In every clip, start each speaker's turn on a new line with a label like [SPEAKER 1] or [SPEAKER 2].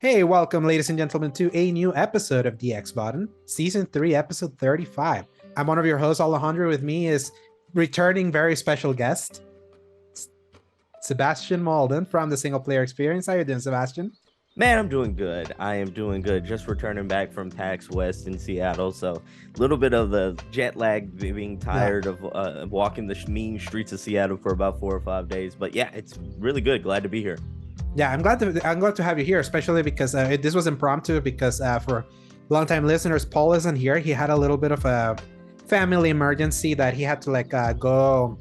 [SPEAKER 1] Hey, welcome, ladies and gentlemen, to a new episode of DX Button, Season 3, Episode 35. I'm one of your hosts, Alejandro. With me is returning very special guest, Sebastion Mauldin from the Single Player Experience. How you doing, Sebastion?
[SPEAKER 2] Man, I'm doing good. I am doing good. Just returning back from PAX West in Seattle, so a little bit of the jet lag, being tired of walking the mean streets of Seattle for about 4 or 5 days. But yeah, it's really good. Glad to be here.
[SPEAKER 1] Yeah, I'm glad to have you here, especially because this was impromptu. Because for longtime listeners, Paul isn't here. He had a little bit of a family emergency that he had to go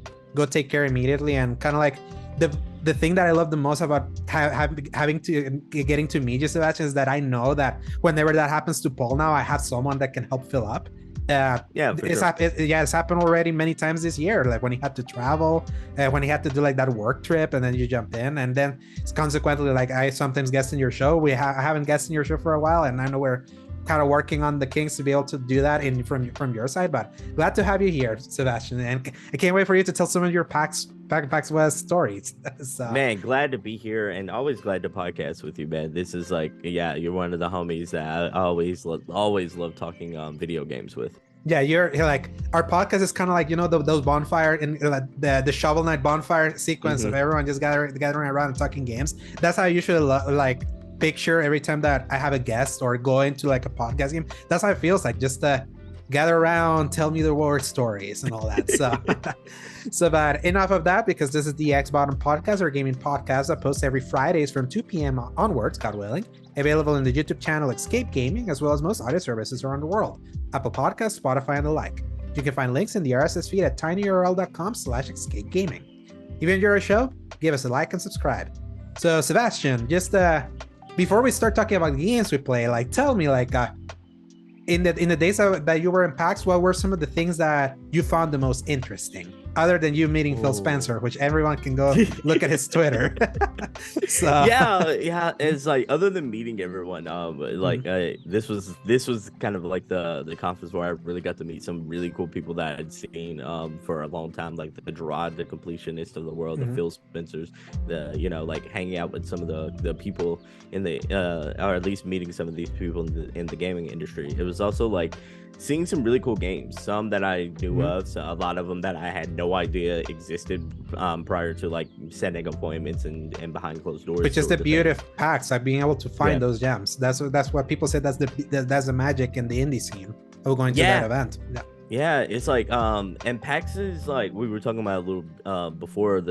[SPEAKER 1] take care immediately, and kind of like the thing that I love the most about having to getting to meet you, Sebastian, is that I know that whenever that happens to Paul now, I have someone that can help fill up. It's happened already many times this year, like when he had to travel, when he had to do like that work trip, and then you jump in, and then it's consequently like I sometimes guest in your show. I haven't guested in your show for a while, and I know we're kind of working on the kinks to be able to do that from your side, but glad to have you here, Sebastian, and I can't wait for you to tell some of your PAX West stories. So.
[SPEAKER 2] Man, glad to be here, and always glad to podcast with you, man. This is like, yeah, you're one of the homies that I always love talking video games with.
[SPEAKER 1] Yeah, you're like, our podcast is kind of like, those bonfire and the Shovel Knight bonfire sequence of everyone just gathering around and talking games. That's how I usually picture every time that I have a guest or go into like a podcast game. That's how it feels like, just gather around, tell me the war stories and all that. But enough of that, because this is the X Bottom Podcast, or gaming podcast that posts every Fridays from 2 p.m. onwards, God willing. Available in the YouTube channel Escape Gaming, as well as most audio services around the world, Apple Podcasts, Spotify, and the like. You can find links in the RSS feed at tinyurl.com/escapegaming. If you enjoy our show, give us a like and subscribe. So, Sebastian, just before we start talking about the games we play, tell me, in the days that you were in PAX, what were some of the things that you found the most interesting, other than you meeting Phil Spencer, which everyone can go look at his Twitter. So
[SPEAKER 2] yeah, it's like, other than meeting everyone, this was kind of like the conference where I really got to meet some really cool people that I'd seen for a long time, like the Gerard, the completionist of the world, the Phil Spencers, hanging out with some of the people in the or at least meeting some of these people in the gaming industry. It was also like seeing some really cool games, some that I knew of, so a lot of them that I had no idea existed prior to like setting appointments and behind closed doors.
[SPEAKER 1] Which is the beauty of PAX, like being able to find those gems. That's what people say. That's the magic in the indie scene of going to that event.
[SPEAKER 2] Yeah, it's like and PAX is like, we were talking about a little before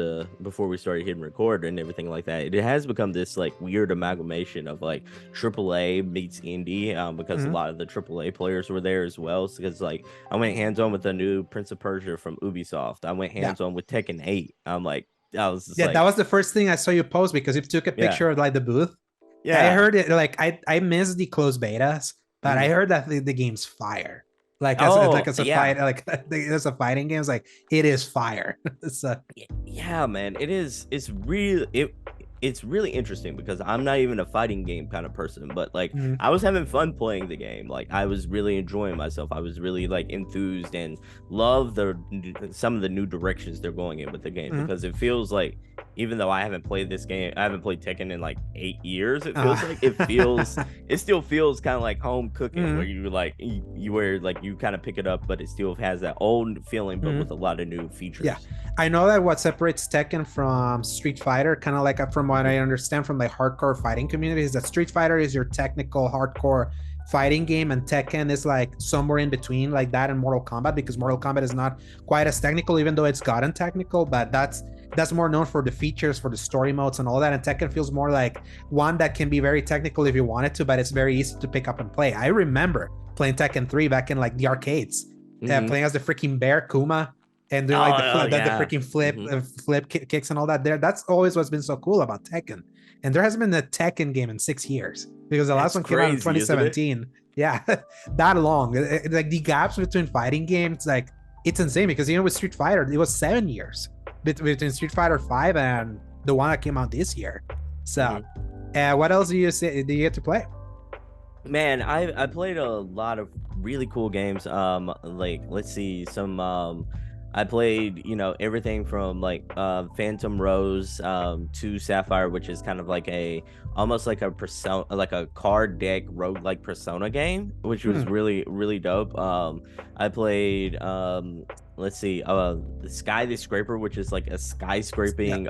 [SPEAKER 2] we started hitting record and everything like that. It has become this like weird amalgamation of like AAA meets indie, because a lot of the AAA players were there as well. Because like I went hands-on with the new Prince of Persia from Ubisoft. I went hands-on with Tekken 8. I'm like, that was
[SPEAKER 1] that was the first thing I saw you post, because you took a picture of like the booth. Yeah, I heard it. Like I missed the closed betas, but I heard that the game's fire. It's a fighting game. It's like, it is fire.
[SPEAKER 2] Yeah, man, it is. It's really interesting, because I'm not even a fighting game kind of person, but like I was having fun playing the game. Like I was really enjoying myself. I was really like enthused and love some of the new directions they're going in with the game, because it feels like, even though I haven't played this game, I haven't played Tekken in like 8 years. It feels it still feels kind of like home cooking, where you kind of pick it up, but it still has that old feeling, but with a lot of new features.
[SPEAKER 1] Yeah, I know that what separates Tekken from Street Fighter, kind of like from what I understand from the hardcore fighting community, is that Street Fighter is your technical hardcore fighting game, and Tekken is like somewhere in between, like that and Mortal Kombat, because Mortal Kombat is not quite as technical, even though it's gotten technical, but that's more known for the features, for the story modes and all that. And Tekken feels more like one that can be very technical if you want it to, but it's very easy to pick up and play. I remember playing Tekken 3 back in like the arcades, playing as the freaking bear Kuma, and doing the freaking flip kicks and all that. That's always what's been so cool about Tekken. And there hasn't been a Tekken game in 6 years, because the last one came out in 2017. Yeah, that long. Like the gaps between fighting games, like it's insane, because with Street Fighter, it was 7 years between Street Fighter 5 and the one that came out this year. So what else do you get to play?
[SPEAKER 2] Man, I played a lot of really cool games. Like, let's see, some I played, everything from like Phantom Rose to Sapphire, which is kind of like almost like a persona, like a card deck roguelike persona game, which was really, really dope. I played let's see, the Sky the Scraper, which is like a skyscraping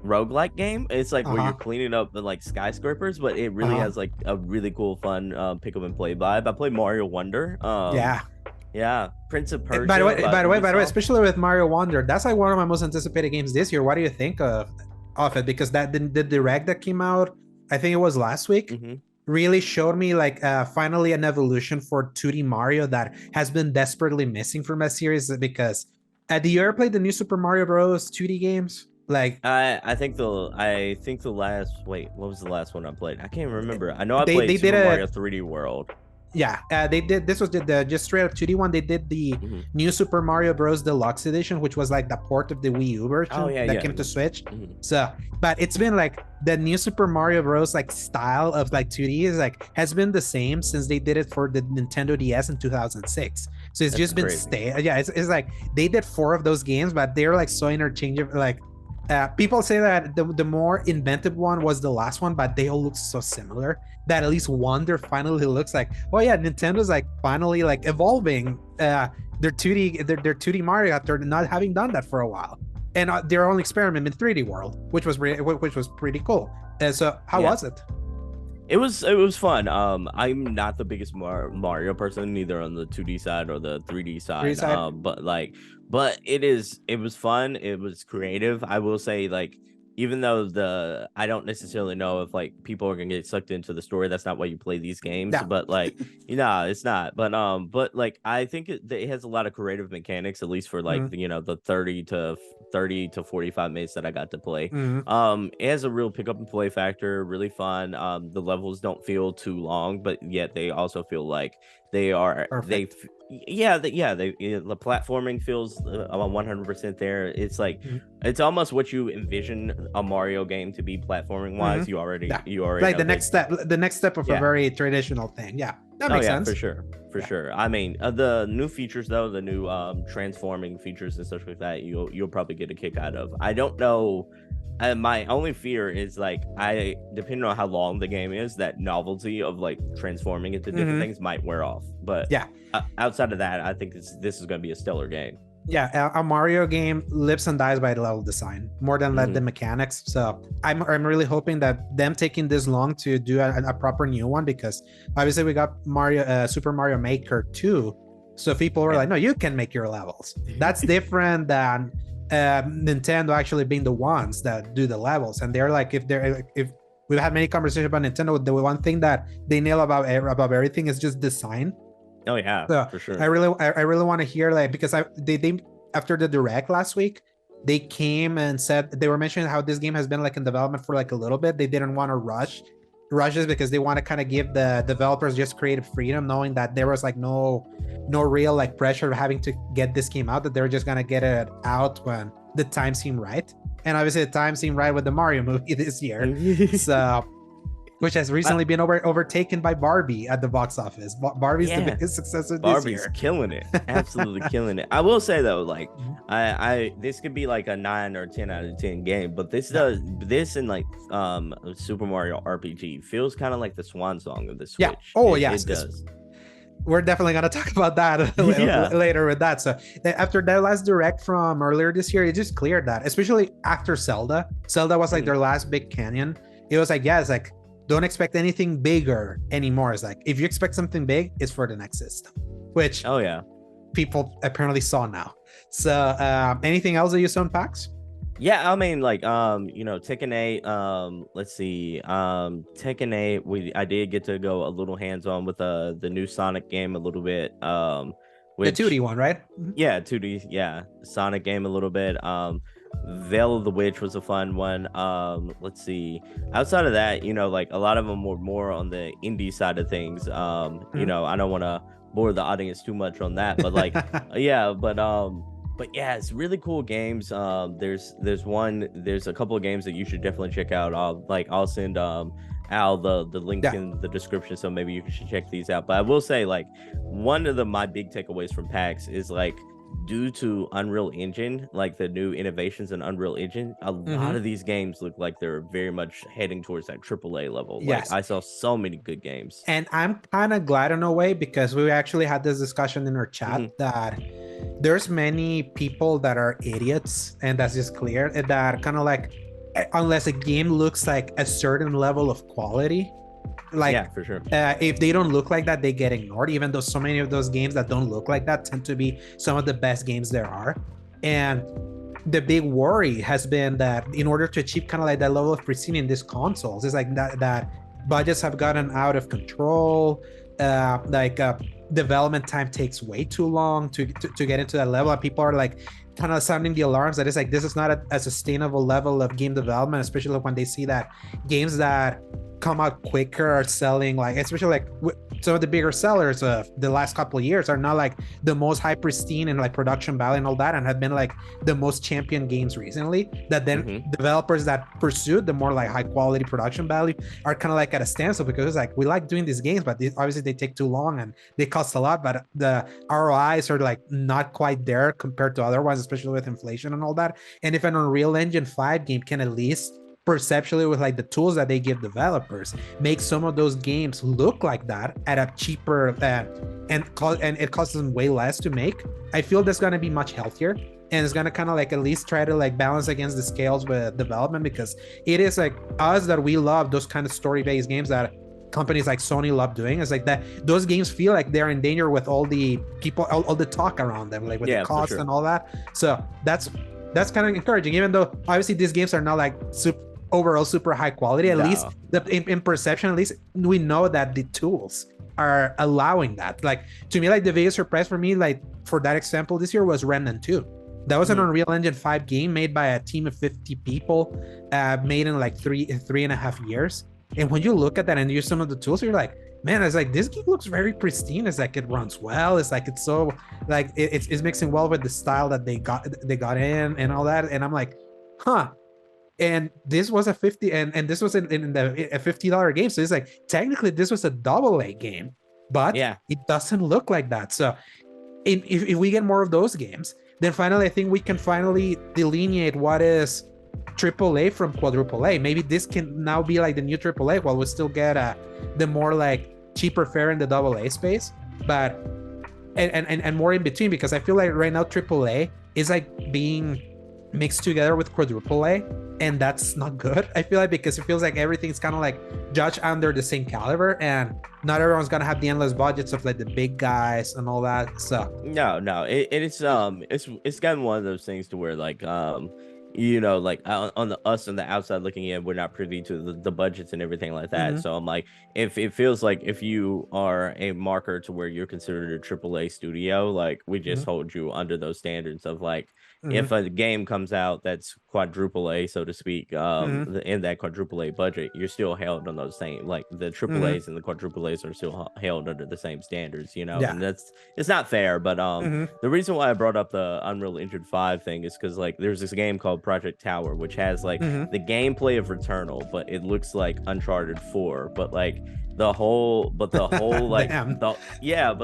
[SPEAKER 2] roguelike game. It's like where you're cleaning up the like skyscrapers, but it really has like a really cool, fun pick up and play vibe. I played Mario Wonder. Yeah, Prince of Persia.
[SPEAKER 1] By the way, especially with Mario Wonder, that's like one of my most anticipated games this year. What do you think of it? Because that the direct that came out, I think it was last week, really showed me like finally an evolution for 2D Mario that has been desperately missing from that series. Because do you ever played the new Super Mario Bros. 2D games? Like
[SPEAKER 2] I think the last what was the last one I played? I can't remember. I know I played Super Mario 3D World.
[SPEAKER 1] Yeah, they did. This was the just straight up 2D one. They did the new Super Mario Bros. Deluxe Edition, which was like the port of the Wii U version that came to Switch. So, but it's been like the new Super Mario Bros. Like style of like 2D is like has been the same since they did it for the Nintendo DS in 2006. So it's just been stay. Yeah, it's like they did 4 of those games, but they're like so interchangeable. Like people say that the more inventive one was the last one, but they all look so similar that at least Wonder finally looks like, oh yeah, Nintendo's like finally like evolving their 2D Mario after not having done that for a while, and their own experiment in 3D World, which was pretty cool. So how was it?
[SPEAKER 2] It was fun. I'm not the biggest Mario person, neither on the 2D side or the 3D side. But it was fun. It was creative. I will say, like, even though I don't necessarily know if like people are gonna get sucked into the story. That's not why you play these games. No. But like, it's not. But like, I think it has a lot of creative mechanics, at least for like the 30 to 45 minutes that I got to play. It has a real pick up and play factor, really fun. The levels don't feel too long, but yet they also feel like they are perfect. The platforming feels 100% there. It's like it's almost what you envision a Mario game to be platforming wise. You already
[SPEAKER 1] like the next step of a very traditional thing. That makes sense
[SPEAKER 2] for sure. I mean, the new features though, the new transforming features and stuff like that, you'll probably get a kick out of. I don't know. My only fear is like depending on how long the game is, that novelty of like transforming into different things might wear off. But outside of that, I think this is going to be a stellar game.
[SPEAKER 1] A Mario game lives and dies by the level design more than the mechanics. So I'm really hoping that them taking this long to do a proper new one, because obviously we got Super Mario Maker 2. So people were like, no, you can make your levels. That's different than Nintendo actually being the ones that do the levels. And they're like, if we've had many conversations about Nintendo, the one thing that they nail about everything is just design.
[SPEAKER 2] Oh yeah, so for sure.
[SPEAKER 1] I really want to hear, like, because they after the direct last week, they came and said they were mentioning how this game has been like in development for like a little bit. They didn't want to rush this because they want to kind of give the developers just creative freedom, knowing that there was like no real like pressure of having to get this game out, that they're just gonna get it out when the time seemed right. And obviously the time seemed right with the Mario movie this year. So which has recently been overtaken by Barbie at the box office. Barbie's the biggest success of this year.
[SPEAKER 2] Barbie's killing it, absolutely killing it. I will say though, like, this could be like a 9 or 10 out of 10 game, but this in like Super Mario RPG feels kind of like the swan song of the Switch. It does.
[SPEAKER 1] We're definitely gonna talk about that later with that. So after that last direct from earlier this year, it just cleared that, especially after Zelda was like their last big canyon. It was like, it's like, don't expect anything bigger anymore. It's like, if you expect something big, it's for the next system, which people apparently saw now. So anything else that you saw in PAX?
[SPEAKER 2] Yeah, I mean, like, Tekken 8, let's see, Tekken 8, I did get to go a little hands-on with the new Sonic game a little bit,
[SPEAKER 1] which, the 2D one, right?
[SPEAKER 2] Yeah, 2D, Sonic game a little bit. Veil of the Witch was a fun one. Let's see, outside of that, like a lot of them were more on the indie side of things. I don't want to bore the audience too much on that, but like but yeah, it's really cool games. There's a couple of games that you should definitely check out. I'll send Al the link in the description, so maybe you should check these out. But I will say, like, one of my big takeaways from PAX is like due to Unreal Engine, like the new innovations in Unreal Engine, a lot of these games look like they're very much heading towards that AAA level. Like
[SPEAKER 1] Yes.
[SPEAKER 2] I saw so many good games.
[SPEAKER 1] And I'm kind of glad in a way, because we actually had this discussion in our chat that there's many people that are idiots, and that's just clear, that kind of like, unless a game looks like a certain level of quality, like,
[SPEAKER 2] yeah, for sure.
[SPEAKER 1] If they don't look like that, they get ignored, even though so many of those games that don't look like that tend to be some of the best games there are. And the big worry has been that in order to achieve kind of like that level of precision in these consoles, it's like that budgets have gotten out of control. Development time takes way too long to get into that level, and people are like kind of sounding the alarms that it's like this is not a sustainable level of game development, especially when they see that games that come out quicker are selling, like, especially like some of the bigger sellers of the last couple of years are not like the most high pristine and like production value and all that, and have been like the most champion games recently, that then developers that pursued the more like high quality production value are kind of like at a standstill, because it's like, we like doing these games, but obviously they take too long and they cost a lot, but the ROIs are like not quite there compared to other ones, especially with inflation and all that. And if an Unreal Engine 5 game can at least perceptually, with like the tools that they give developers, make some of those games look like that at a cheaper and it costs them way less to make, I feel that's going to be much healthier, and it's going to kind of like at least try to like balance against the scales with development, because it is like us that we love those kind of story-based games that companies like Sony love doing. It's like that those games feel like they're in danger with all the people, all the talk around them, like with the cost and all that. So that's kind of encouraging, even though obviously these games are not like overall super high quality. At least in perception, at least we know that the tools are allowing that. Like, to me, like the biggest surprise for me, like for that example this year, was Remnant 2. That was an Unreal Engine 5 game made by a team of 50 people, made in like three and a half years. And when you look at that and use some of the tools, you're like, man, it's like, this game looks very pristine. It's like, it runs well. It's like, it's so like it's mixing well with the style that they got in and all that. And I'm like, huh. And this was a 50 and this was in a $50 game, so it's like technically this was a AA game, but it doesn't look like that. So if we get more of those games, then finally I think we can finally delineate what is AAA from quadruple A. Maybe this can now be like the new AAA, while we still get the more like cheaper fare in the AA space, but and more in between, because I feel like right now AAA is like being mixed together with quadruple A, and that's not good, I feel like, because it feels like everything's kind of like judged under the same caliber, and not everyone's gonna have the endless budgets of like the big guys and all that. So it's gotten one of those things to where like you know, like on us on the outside looking in, we're not privy to the budgets and everything like that. So I'm like, if it feels like if you are a marker to where you're considered a AAA studio, like we just hold you under those standards of like, if a game comes out that's quadruple A, so to speak, in that quadruple A budget, you're still held on those same, like the triple A's and the quadruple A's are still held under the same standards, you know. And it's not fair. But the reason why I brought up the Unreal Engine 5 thing is because like there's this game called Project Tower, which has like the gameplay of Returnal, but it looks like Uncharted 4, but like the whole like but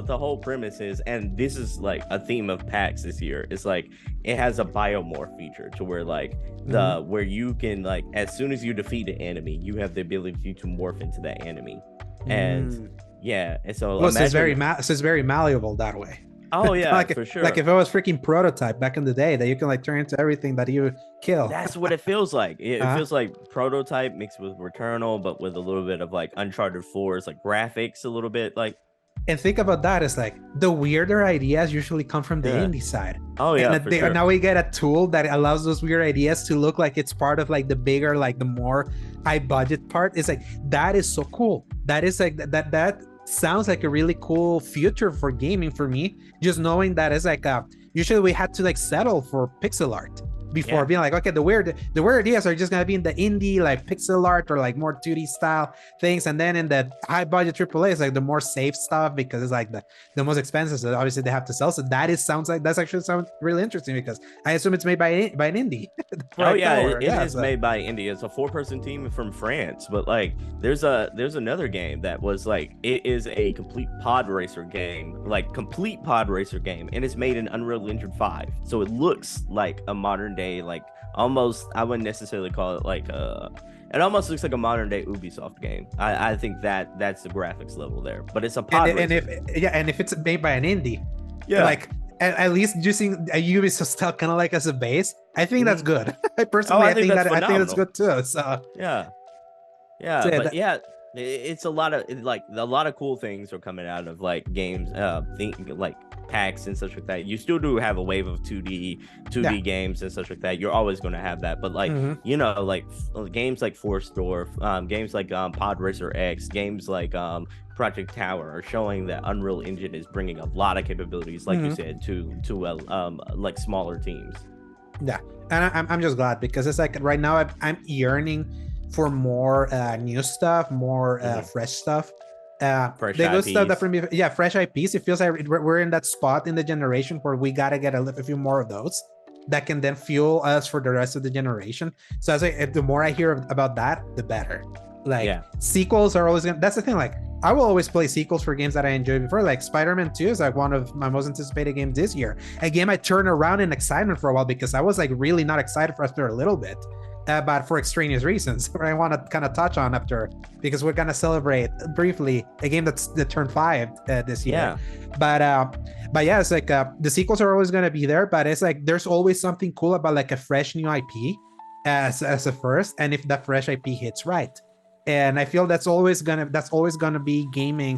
[SPEAKER 1] the whole premise is, and this is like a theme of PAX this year, it's like it has a biomorph feature to where like where you can, like, as soon as you defeat an enemy, you have the ability to morph into that enemy. And and so it's very malleable that way.
[SPEAKER 2] Oh yeah,
[SPEAKER 1] like,
[SPEAKER 2] for sure.
[SPEAKER 1] Like if it was freaking Prototype back in the day, that you can like turn into everything that you kill.
[SPEAKER 2] That's what it feels like. It feels like Prototype mixed with Returnal, but with a little bit of like Uncharted 4's like graphics, a little bit like.
[SPEAKER 1] And think about that, it's like the weirder ideas usually come from the indie side.
[SPEAKER 2] Oh yeah,
[SPEAKER 1] and now we get a tool that allows those weird ideas to look like it's part of like the bigger, like the more high budget part. It's like, that is so cool. That is like that sounds like a really cool future for gaming for me, just knowing that it's like usually we had to like settle for pixel art, before being like, okay, the weird ideas are just gonna be in the indie like pixel art or like more 2D style things, and then in the high budget AAA it's like the more safe stuff because it's like the most expensive, so obviously they have to sell. So that's actually sounds really interesting because I assume it's made by an indie.
[SPEAKER 2] Oh yeah, it is made by indie. It's a 4-person team from France, but like there's another game that was like, it is a complete pod racer game, and it's made in Unreal Engine 5, so it looks like a modern day, like almost, I wouldn't necessarily call it like it almost looks like a modern day Ubisoft game. I think that's the graphics level there, but it's a pod racer.
[SPEAKER 1] And if it's made by an indie, like at least using a Ubisoft style kind of like as a base, I think that's good. I personally, I think that's good too. So
[SPEAKER 2] it's a lot of cool things are coming out of like games, like PAX and such like that. You still do have a wave of 2D games and such like that. You're always going to have that, but like like games like Forestdorf, games like Pod Racer X, games like Project Tower are showing that Unreal Engine is bringing a lot of capabilities, like you said, to like smaller teams.
[SPEAKER 1] Yeah, and I'm just glad because it's like right now I'm yearning for more new stuff, more fresh stuff.
[SPEAKER 2] Fresh
[SPEAKER 1] the good
[SPEAKER 2] IPs.
[SPEAKER 1] stuff that from fresh IPs. It feels like we're in that spot in the generation where we gotta get a few more of those that can then fuel us for the rest of the generation. So I was like, the more I hear about that, the better. Like sequels are always gonna. That's the thing. Like I will always play sequels for games that I enjoyed before. Like Spider-Man 2 is like one of my most anticipated games this year. A game I turned around in excitement for a while because I was like really not excited for after a little bit. But for extraneous reasons, where I want to kind of touch on after, because we're gonna celebrate briefly a game that turned 5 this year. But yeah, it's like the sequels are always gonna be there, but it's like there's always something cool about like a fresh new IP as a first, and if that fresh IP hits right. And I feel that's always gonna be gaming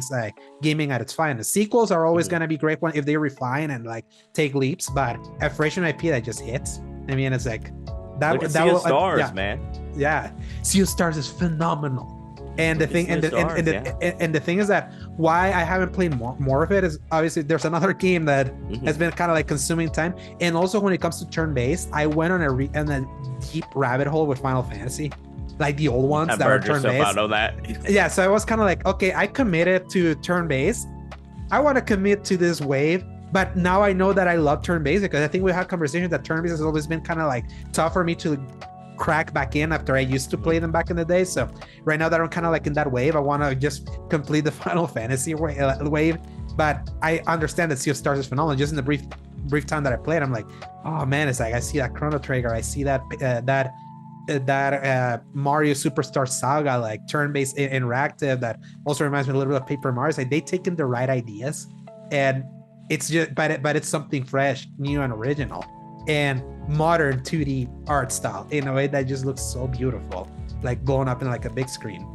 [SPEAKER 1] at its finest. Sequels are always gonna be great if they refine and like take leaps, but a fresh new IP that just hits. I mean, it's like.
[SPEAKER 2] Sea of Stars, man.
[SPEAKER 1] Yeah, Sea of Stars is phenomenal. And the thing, and the thing is that why I haven't played more of it is obviously there's another game that has been kind of like consuming time. And also when it comes to turn-based, I went on a deep rabbit hole with Final Fantasy, like the old ones that are turn-based.
[SPEAKER 2] I know that.
[SPEAKER 1] Yeah, so I was kind of like, okay, I committed to turn-based. I want to commit to this wave. But now I know that I love turn-based because I think we had conversations that turn-based has always been kind of like tough for me to crack back in after I used to play them back in the day. So right now that I'm kind of like in that wave, I want to just complete the Final Fantasy wave. But I understand that Sea of Stars is phenomenal. Just in the brief time that I played, I'm like, oh man, it's like I see that Chrono Trigger, I see that Mario Superstar Saga, like turn-based interactive. That also reminds me a little bit of Paper Mario. It's like they taken the right ideas and. It's just, but it's something fresh, new, and original, and modern 2D art style in a way that just looks so beautiful, like blown up in like a big screen.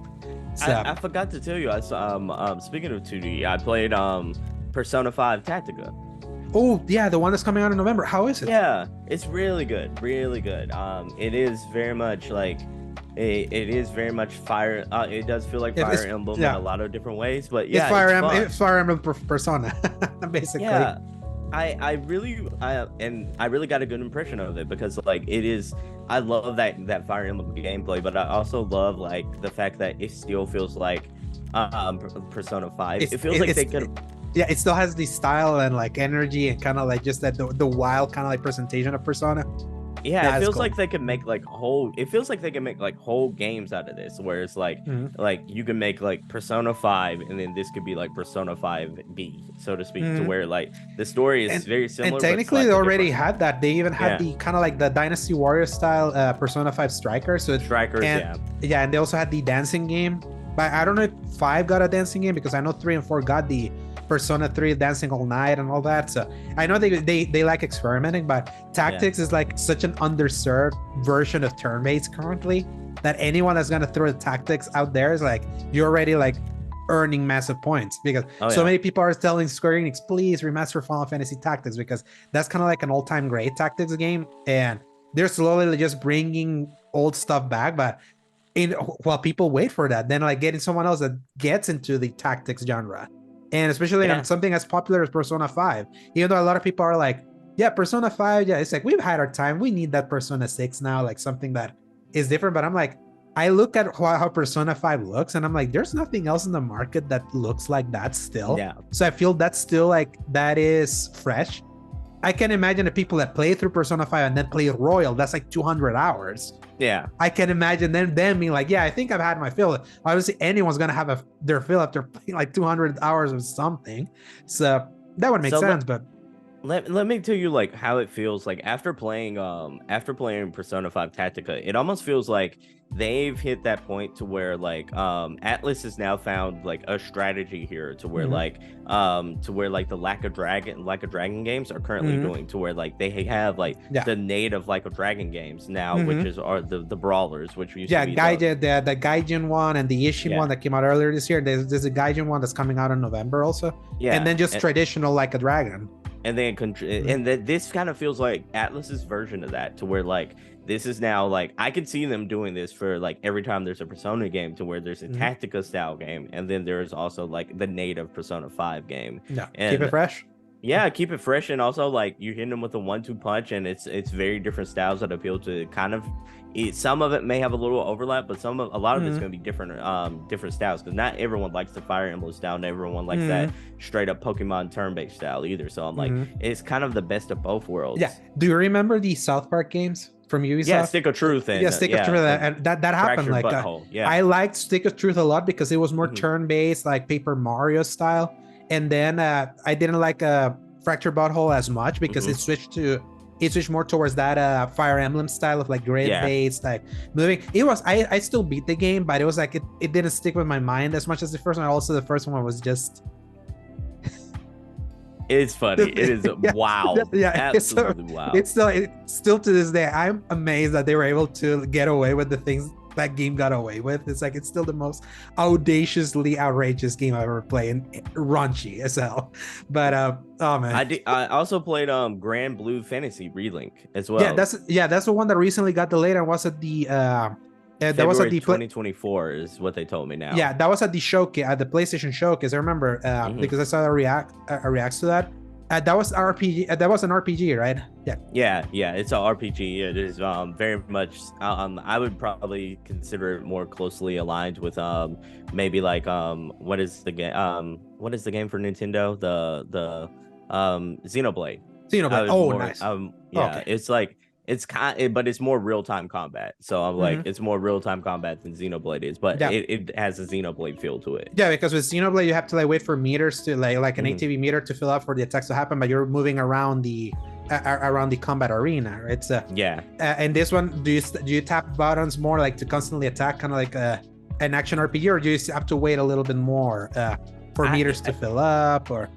[SPEAKER 1] So,
[SPEAKER 2] I forgot to tell you, I saw, speaking of 2D, I played Persona 5 Tactica.
[SPEAKER 1] Oh yeah, the one that's coming out in November. How is it?
[SPEAKER 2] Yeah, it's really good. It is very much like. It is very much fire. It does feel like Fire Emblem in a lot of different ways, but yeah,
[SPEAKER 1] it's Fire Emblem Persona, basically.
[SPEAKER 2] Yeah, I really got a good impression of it because like it is. I love that Fire Emblem gameplay, but I also love like the fact that it still feels like Persona 5. It feels like they could.
[SPEAKER 1] Yeah, it still has the style and like energy and kind of like just that the wild kind of like presentation of Persona.
[SPEAKER 2] Yeah, it feels like they could make like whole. It feels like they can make like whole games out of this, where it's like you can make like Persona 5, and then this could be like Persona 5B, so to speak, to where like the story is very similar.
[SPEAKER 1] And technically, they already had that. They even had the kind of like the Dynasty Warrior style Persona 5 Strikers. So and they also had the dancing game. But I don't know if 5 got a dancing game because I know 3 and 4 got the Persona 3 dancing all night and all that. So I know they like experimenting, but Tactics is like such an underserved version of turn-based currently that anyone that's gonna throw the Tactics out there is like, you're already like earning massive points because so many people are telling Square Enix, please remaster Final Fantasy Tactics, because that's kind of like an all-time great Tactics game, and they're slowly just bringing old stuff back. But while people wait for that, then like getting someone else that gets into the Tactics genre, and especially on something as popular as Persona 5, even though a lot of people are like, yeah, Persona 5, yeah, it's like we've had our time. We need that Persona 6 now, like something that is different. But I'm like, I look at how Persona 5 looks, and I'm like, there's nothing else in the market that looks like that still.
[SPEAKER 2] Yeah.
[SPEAKER 1] So I feel that's still like that is fresh. I can imagine the people that play through Persona 5 and then play Royal, that's like 200 hours.
[SPEAKER 2] Yeah.
[SPEAKER 1] I can imagine them being like, yeah, I think I've had my fill. Obviously, anyone's gonna have their fill after playing like 200 hours of something. So that would make sense, but
[SPEAKER 2] let me tell you like how it feels like after playing Persona 5 Tactica. It almost feels like they've hit that point to where like Atlas has now found like a strategy here to where like the Like a Dragon games are currently doing, to where like they have like the native Like a Dragon games now, which are the brawlers, which used to be
[SPEAKER 1] the Gaijin one and the Ishin one that came out earlier this year. There's a Gaijin one that's coming out in November also, and then just traditional Like a Dragon.
[SPEAKER 2] And then this kind of feels like Atlas's version of that, to where like this is now like I can see them doing this for like every time there's a Persona game, to where there's a Tactica style game, and then there's also like the native Persona 5 game.
[SPEAKER 1] Yeah, keep it fresh.
[SPEAKER 2] Yeah, keep it fresh, and also like you hit them with a 1-2 punch, and it's very different styles that appeal to kind of. Some of it may have a little overlap, but a lot of it's going to be different styles, because not everyone likes the Fire Emblem style, and everyone likes that straight up Pokemon turn-based style either. So I'm like, it's kind of the best of both worlds.
[SPEAKER 1] Yeah. Do you remember the South Park games from Ubisoft?
[SPEAKER 2] Yeah, Stick of Truth. And,
[SPEAKER 1] Stick of Truth, and that happened. Like, I liked Stick of Truth a lot because it was more turn-based, like Paper Mario style. And then I didn't like Fractured Butthole as much because it switched more towards that Fire Emblem style of like grid-based like moving. It was I still beat the game, but it was like it didn't stick with my mind as much as the first one. Also, the first one was just
[SPEAKER 2] it's funny. It is wow.
[SPEAKER 1] Yeah,
[SPEAKER 2] absolutely wow.
[SPEAKER 1] It's still to this day, I'm amazed that they were able to get away with the things that game got away with. It's like it's still the most audaciously outrageous game I've ever played, and raunchy as hell. But oh man,
[SPEAKER 2] I also played Grand Blue Fantasy Relink as well.
[SPEAKER 1] Yeah, that's the one that recently got delayed and was at the that was at the
[SPEAKER 2] 2024 is what they told me now.
[SPEAKER 1] Yeah, that was at the showcase, at the PlayStation showcase. I remember because I saw a reacts to that. That was RPG. That was an RPG, right?
[SPEAKER 2] Yeah. It's an RPG. It is very much. I would probably consider it more closely aligned with maybe like what is the game? What is the game for Nintendo? The Xenoblade.
[SPEAKER 1] Nice.
[SPEAKER 2] Okay. It's like but it's more real-time combat. So I'm like, it's more real-time combat than Xenoblade is, but it has a Xenoblade feel to it.
[SPEAKER 1] Yeah, because with Xenoblade you have to like wait for meters to like an ATB meter to fill up for the attacks to happen, but you're moving around the combat arena, right? So and this one, do you tap buttons more like to constantly attack, kind of like an action RPG, or do you have to wait a little bit more for meters to fill up? Or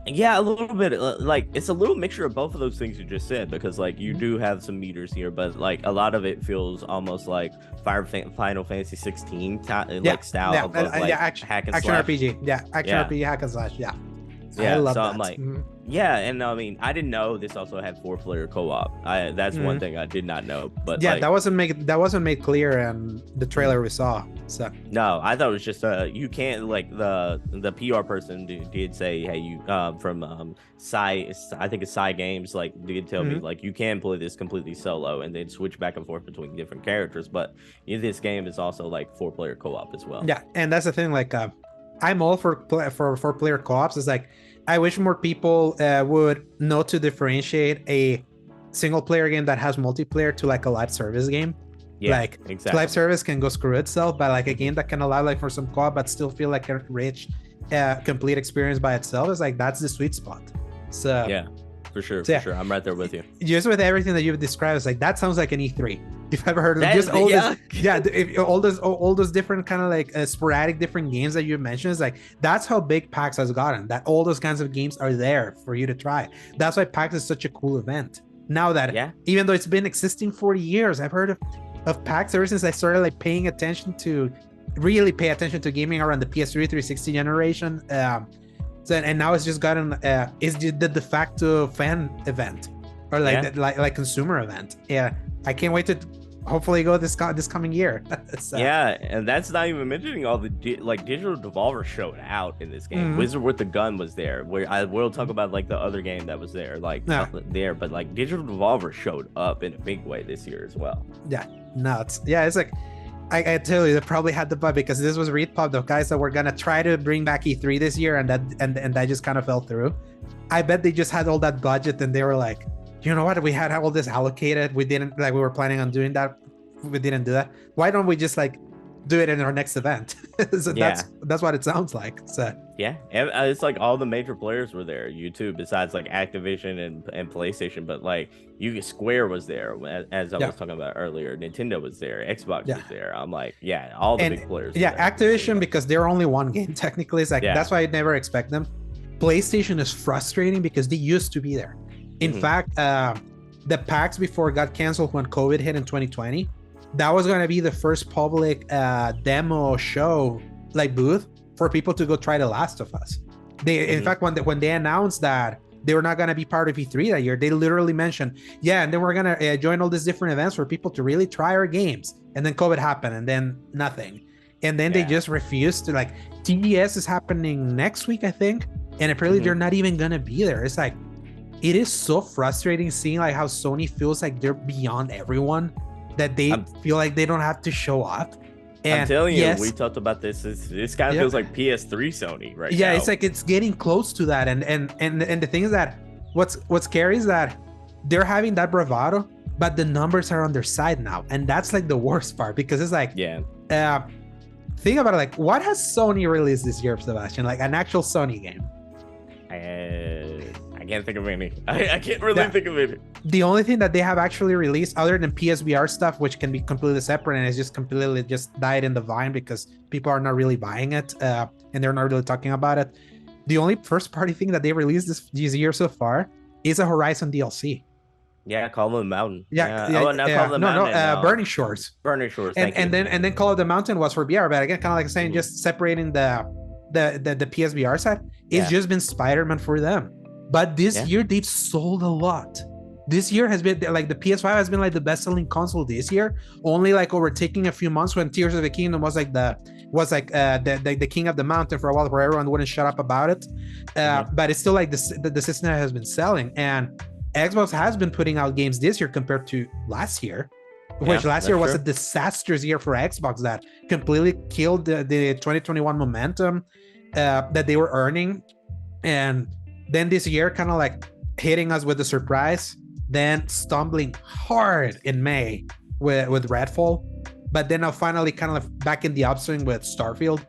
[SPEAKER 2] yeah, a little bit. Like it's a little mixture of both of those things you just said, because like you do have some meters here, but like a lot of it feels almost like Final Fantasy 16 like style of like
[SPEAKER 1] action
[SPEAKER 2] slash.
[SPEAKER 1] RPG. Yeah, action RPG hack and slash. Yeah.
[SPEAKER 2] Yeah,
[SPEAKER 1] I love
[SPEAKER 2] so
[SPEAKER 1] that.
[SPEAKER 2] I'm like, yeah, and I mean, I didn't know this also had 4-player co-op. That's one thing I did not know. But
[SPEAKER 1] yeah,
[SPEAKER 2] like,
[SPEAKER 1] that wasn't made clear in the trailer we saw. So
[SPEAKER 2] no, I thought it was just you can't, like the PR person did say, hey, you from I think it's Psy Games, like did tell me like you can play this completely solo and then switch back and forth between different characters, but this game is also like 4-player co-op as well.
[SPEAKER 1] Yeah, and that's the thing, like I'm all for 4-player co-ops. It's like I wish more people would know to differentiate a single player game that has multiplayer to like a live service game.
[SPEAKER 2] Yeah,
[SPEAKER 1] like
[SPEAKER 2] exactly.
[SPEAKER 1] Live service can go screw itself, but like a game that can allow like for some co-op but still feel like a rich complete experience by itself is like that's the sweet spot. So
[SPEAKER 2] yeah, for sure. I'm right there with you.
[SPEAKER 1] Just with everything that you've described, it's like that sounds like an E3. If I've heard of just all those different kind of like sporadic different games that you mentioned, is like that's how big PAX has gotten. That all those kinds of games are there for you to try. That's why PAX is such a cool event. Now that even though it's been existing for years, I've heard of PAX ever since I started like really pay attention to gaming around the PS3 360 generation. So and now it's just gotten it's the de facto fan event or like consumer event. Yeah, I can't wait to hopefully go this coming year. So,
[SPEAKER 2] yeah, and that's not even mentioning all the Digital Devolver showed out in this game. Wizard with the Gun was there. I will talk about like the other game that was there, there, but like Digital Devolver showed up in a big way this year as well.
[SPEAKER 1] Yeah, nuts. Yeah, it's like I tell you, they probably had the bug because this was Repub, the guys that were gonna try to bring back E3 this year, and that just kind of fell through. I bet they just had all that budget and they were like, you know what, we had all this allocated, we were planning on doing that, we didn't do that, why don't we just like do it in our next event? So that's what it sounds like. So
[SPEAKER 2] yeah, and it's like all the major players were there, YouTube, besides like Activision and PlayStation, but like Square was there, as I was talking about earlier, Nintendo was there, Xbox was there. I'm like, all the big players.
[SPEAKER 1] Activision, because they're only one game technically, it's like that's why I never expect them. PlayStation is frustrating because they used to be there. In fact, the PAX before got canceled when COVID hit in 2020. That was going to be the first public demo show, like booth, for people to go try The Last of Us. In fact, when they announced that they were not going to be part of E3 that year, they literally mentioned, and then we're going to join all these different events for people to really try our games. And then COVID happened, and then nothing. And then they just refused to, like, TGS is happening next week, I think. And apparently they're not even going to be there. It's like, it is so frustrating seeing like how Sony feels like they're beyond everyone, that they feel like they don't have to show up. And
[SPEAKER 2] I'm telling you, we talked about this. This kind of feels like PS3 Sony right now.
[SPEAKER 1] Yeah, it's like it's getting close to that. And the thing is that what's scary is that they're having that bravado, but the numbers are on their side now. And that's like the worst part, because it's like, think about it, like what has Sony released this year, Sebastion? Like an actual Sony game?
[SPEAKER 2] I can't think of any. I can't really think of any.
[SPEAKER 1] The only thing that they have actually released, other than PSVR stuff, which can be completely separate and it's just completely just died in the vine because people are not really buying it, and they're not really talking about it. The only first party thing that they released this year so far is a Horizon DLC.
[SPEAKER 2] Yeah, Call of the Mountain.
[SPEAKER 1] Burning Shores.
[SPEAKER 2] Burning Shores.
[SPEAKER 1] And then Call of the Mountain was for VR, but again, kind of like saying, just separating the PSVR side. It's just been Spider-Man for them. But this year they've sold a lot. This year has been like the PS5 has been like the best-selling console this year, only like overtaking a few months when Tears of the Kingdom was like the king of the mountain for a while, where everyone wouldn't shut up about it. But it's still like the system has been selling, and Xbox has been putting out games this year compared to last year, which last year was a disastrous year for Xbox that completely killed the 2021 momentum that they were earning. And then this year kind of like hitting us with a surprise, then stumbling hard in May with Redfall, but then now finally kind of like back in the upswing with Starfield.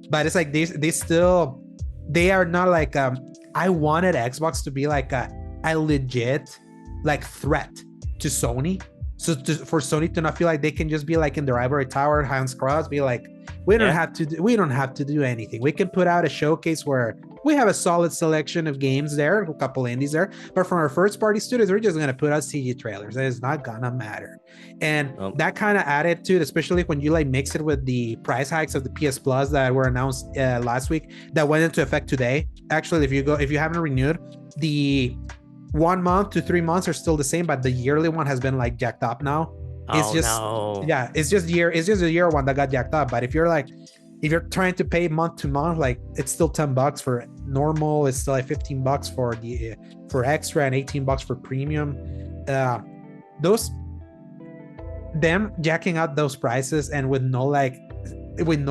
[SPEAKER 1] But it's like they are not like I wanted Xbox to be like a legit like threat to Sony, for Sony to not feel like they can just be like in their ivory tower, hands crossed, be like, we don't have to do anything. We can put out a showcase where we have a solid selection of games there, a couple indies there, but from our first party studios, we're just going to put out CG trailers. It's not gonna matter. And that kind of attitude, especially when you like mix it with the price hikes of the PS Plus that were announced last week, that went into effect today. Actually, if you haven't renewed, the 1 month to 3 months are still the same, but the yearly one has been like jacked up now. It's just a year one that got jacked up. But if you're trying to pay month to month, like it's still $10 for normal, it's still like $15 for extra and $18 for premium. Them jacking out those prices and with no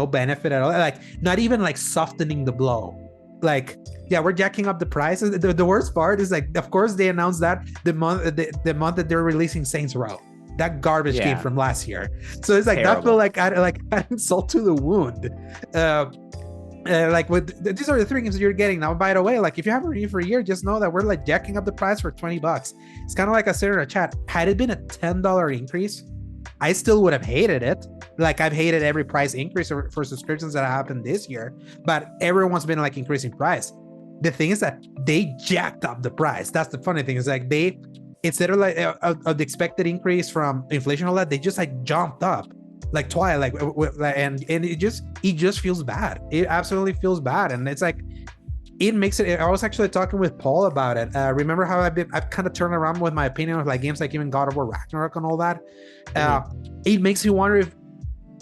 [SPEAKER 1] benefit at all, like not even like softening the blow. Like, we're jacking up the prices. The worst part is like, of course they announced that the month that they're releasing Saints Row, that garbage game from last year. So it's like terrible. That felt like adding salt to the wound. Like these are the 3 games that you're getting now. By the way, like if you haven't renewed for a year, just know that we're like jacking up the price for $20. It's kind of like I said in our chat. Had it been a $10 increase, I still would have hated it. Like I've hated every price increase for subscriptions that happened this year, but everyone's been like increasing price. The thing is that they jacked up the price. That's the funny thing, is like they, instead of like of the expected increase from inflation, all that, they just like jumped up like twice, and it just feels bad. It absolutely feels bad. And it's like, it makes it. I was actually talking with Paul about it. Remember how I've kind of turned around with my opinion of like games like even God of War Ragnarok and all that. It makes me wonder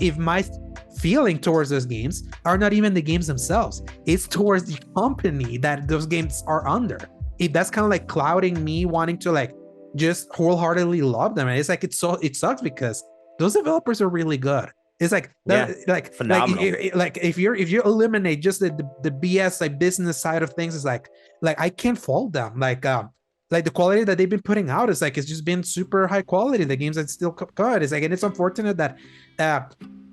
[SPEAKER 1] if my feeling towards those games are not even the games themselves. It's towards the company that those games are under. That's kind of like clouding me wanting to like just wholeheartedly love them. And it's like it sucks because those developers are really good. It's like that,
[SPEAKER 2] phenomenal.
[SPEAKER 1] Like if you eliminate just the BS like business side of things, it's like I can't fault them. Like the quality that they've been putting out is like it's just been super high quality. The games that still good. It's like, and it's unfortunate that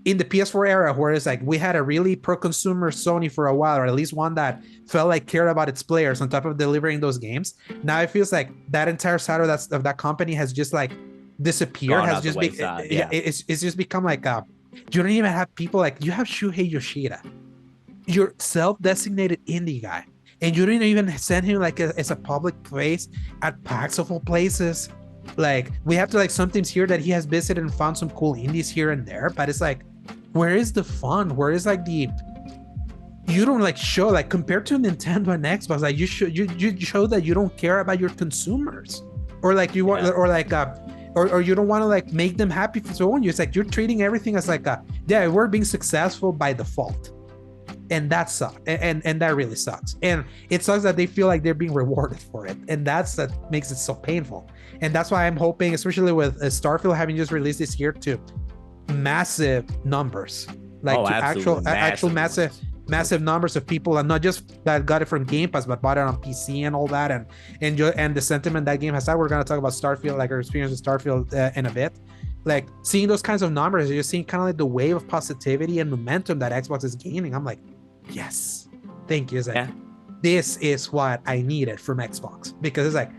[SPEAKER 1] in the PS4 era, where it's like we had a really pro-consumer Sony for a while, or at least one that felt like cared about its players on top of delivering those games. Now it feels like that entire side of that company has just like disappeared. Has just it's just become like you don't even have people like you have Shuhei Yoshida, your self-designated indie guy, and you didn't even send him like as a public face at PAX of all places. Like we have to like sometimes hear that he has visited and found some cool indies here and there, but it's like, where is the fun? Where is like you don't like show like compared to Nintendo and Xbox, like you show that you don't care about your consumers, or like you want or like or you don't want to like make them happy for so on you. It's like you're treating everything as like we're being successful by default, and that sucks, and that really sucks. And it sucks that they feel like they're being rewarded for it, and that makes it so painful. And that's why I'm hoping, especially with Starfield having just released this year, to massive numbers, like actual massive numbers of people, and not just that got it from Game Pass, but bought it on PC and all that, and the sentiment that game has had. We're going to talk about Starfield, like our experience with Starfield in a bit. Like seeing those kinds of numbers, you're seeing kind of like the wave of positivity and momentum that Xbox is gaining. I'm like, yes, thank you. It's like, this is what I needed from Xbox, because it's like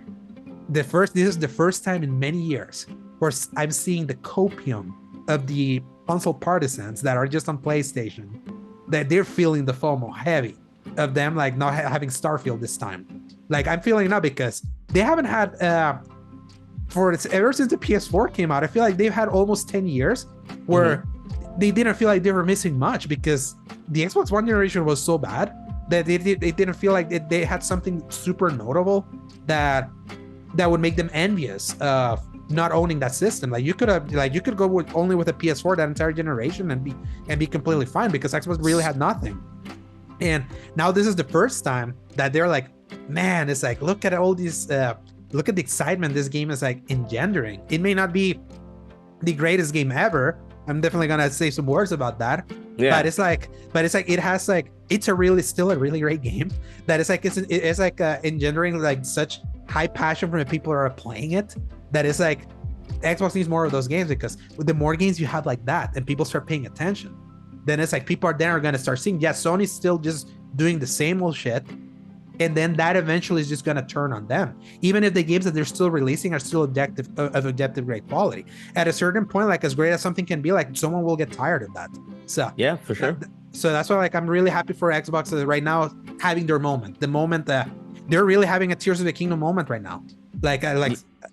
[SPEAKER 1] this is the first time in many years where I'm seeing the copium of the console partisans that are just on PlayStation, that they're feeling the FOMO heavy of them like not having Starfield this time. Like I'm feeling now because they haven't had ever since the PS4 came out. I feel like they've had almost 10 years where they didn't feel like they were missing much, because the Xbox One generation was so bad that they didn't feel like they had something super notable that would make them envious of not owning that system. Like you could go only with a PS4 that entire generation and be completely fine, because Xbox really had nothing. And now this is the first time that they're like, man, it's like, look at all these look at the excitement this game is like engendering. It may not be the greatest game ever. I'm definitely gonna say some words about that. Yeah. But it's like it has like, it's still a really great game that it's like engendering like such high passion from the people who are playing it, that it's like Xbox needs more of those games, because the more games you have like that and people start paying attention, then it's like people are going to start seeing, Sony's still just doing the same old shit, and then that eventually is just going to turn on them, even if the games that they're still releasing are still objective great quality. At a certain point, like as great as something can be, like someone will get tired of that. So yeah, for sure. So that's why like I'm really happy for Xbox right now having their moment, the moment that they're really having a Tears of the Kingdom moment right now. Like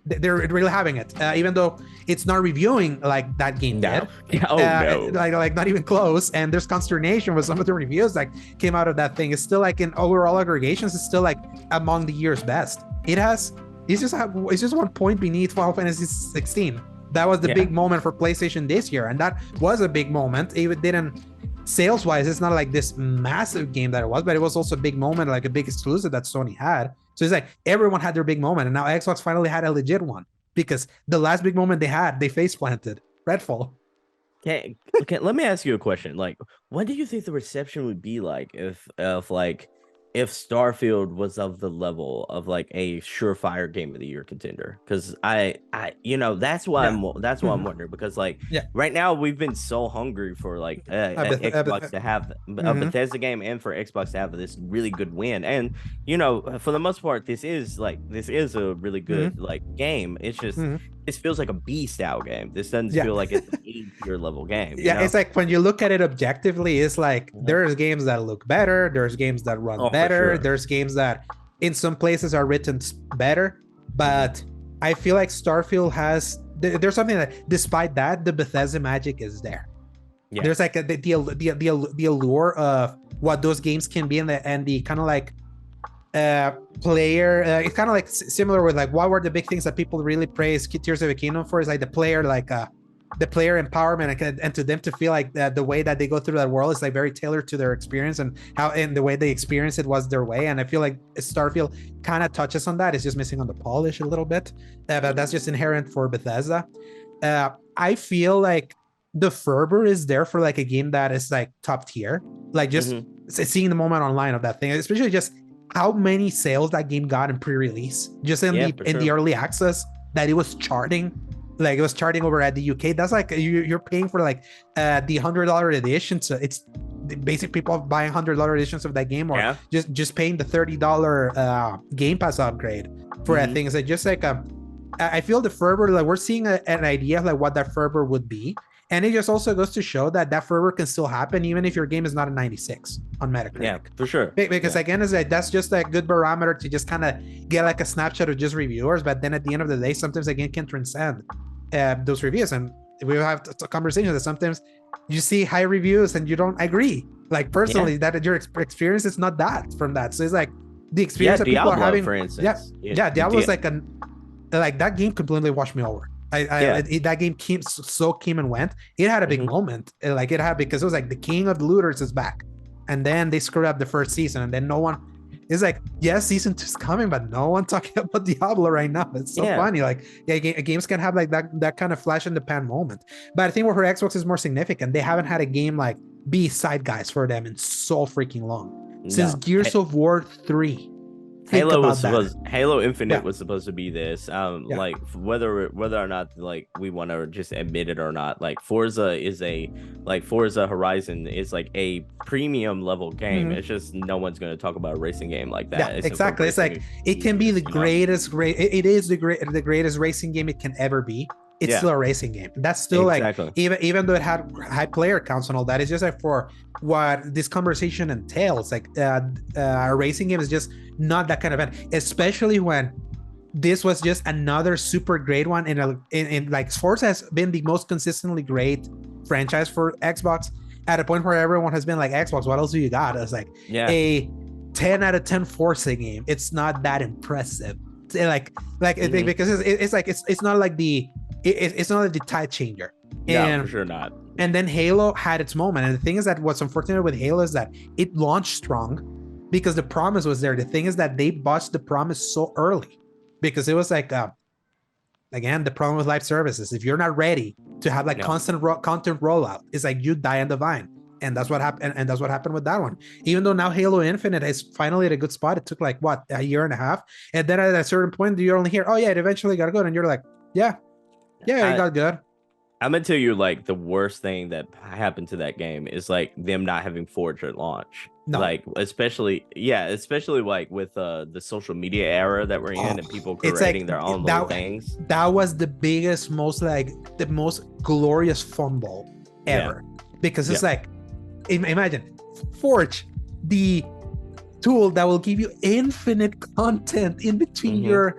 [SPEAKER 1] they're really having it, even though it's not reviewing like that game did. No. Like not even close. And there's consternation with some of the reviews that came out of that thing. It's still like in overall aggregations, it's still like among the year's best. It's just 1 point beneath Final Fantasy 16. That was the big moment for PlayStation this year, and that was a big moment. It didn't, sales wise, it's not like this massive game that it was, but it was also a big moment, like a big exclusive that Sony had. So it's like everyone had their big moment, and now Xbox finally had a legit one, because the last big moment they had, they face planted Redfall.
[SPEAKER 2] Okay, let me ask you a question. Like, what do you think the reception would be like if Starfield was of the level of like a surefire game of the year contender? Because I that's why I'm wondering, because like right now we've been so hungry for like Xbox to have a Bethesda game, and for Xbox to have this really good win. And for the most part, this is a really good like game. It's just this feels like a B style game. This doesn't feel like it's an A tier level game. It's like when you look at it objectively, it's like there's games that look better, there's games that run better, there's games that in some places are written better, but I feel like Starfield there's something that, despite that, the Bethesda magic is there. There's like the allure of what those games can be, and the kind of like
[SPEAKER 1] player. It's kind of like similar with like what were the big things that people really praise Tears of the Kingdom for, is like the player, like the player empowerment, and to them to feel like the way that they go through that world is like very tailored to their experience, and how, and the way they experience it was their way. And I feel like Starfield kind of touches on that. It's just missing on the polish a little bit, but that's just inherent for Bethesda. I feel like the fervor is there for like a game that is like top tier, like just seeing the moment online of that thing, especially just how many sales that game got in pre-release, just in the early access, that it was charting. Like it was charting over at the UK. That's like you're paying for like the $100 edition. So it's basic people buying $100 editions of that game, or just paying the $30 Game Pass upgrade for that thing. It's like just like I feel the fervor, like we're seeing an idea of like what that fervor would be. And it just also goes to show that fervor can still happen even if your game is not a 96 on Metacritic.
[SPEAKER 2] Yeah, for sure.
[SPEAKER 1] Because again, is like that's just a good barometer to just kind of get like a snapshot of just reviewers. But then at the end of the day, sometimes a game can transcend those reviews. And we have conversations that sometimes you see high reviews and you don't agree. Like personally, that your experience is not that from that. So it's like the experience that
[SPEAKER 2] Diablo,
[SPEAKER 1] people are having.
[SPEAKER 2] For instance.
[SPEAKER 1] Diablo's like that game completely washed me over. That game came and went. It had a big moment, like it had, because it was like the king of the looters is back, and then they screwed up the first season, and then no one is like, yes, season 2 is coming, but no one talking about Diablo right now. It's so funny. Like games can have like that kind of flash in the pan moment, but I think for Xbox is more significant. They haven't had a game like be side guys for them in so freaking long, since Gears of War 3.
[SPEAKER 2] Halo Infinite was supposed to be this. Like whether or not like we want to just admit it or not, like Forza Horizon is like a premium level game. It's just no one's going to talk about a racing game like that.
[SPEAKER 1] Yeah, exactly. It's like it can be the greatest it is the greatest racing game it can ever be. It's still a racing game. That's still like, even though it had high player counts and all that, it's just like for what this conversation entails. Like a racing game is just not that kind of event, especially when this was just another super great one. In like Forza has been the most consistently great franchise for Xbox, at a point where everyone has been like, Xbox, what else do you got? It's like a 10 out of 10 Forza game. It's not that impressive. Because it's not like it's not the tide changer.
[SPEAKER 2] Yeah, for sure not.
[SPEAKER 1] And then Halo had its moment. And the thing is that what's unfortunate with Halo is that it launched strong because the promise was there. The thing is that they botched the promise so early, because it was like, again, the problem with live services, if you're not ready to have like constant content rollout, it's like you die on the vine. And that's what happened. And that's what happened with that one. Even though now Halo Infinite is finally at a good spot, it took like a year and a half. And then at a certain point, you only hear, oh yeah, it eventually got good. And you're like, it got good.
[SPEAKER 2] I'm gonna tell you, like, the worst thing that happened to that game is like them not having Forge at launch. No. Like especially like with the social media era that we're in, and people creating their own little things. That was
[SPEAKER 1] the biggest, most glorious fumble ever. Because it's like, imagine Forge, the tool that will give you infinite content in between your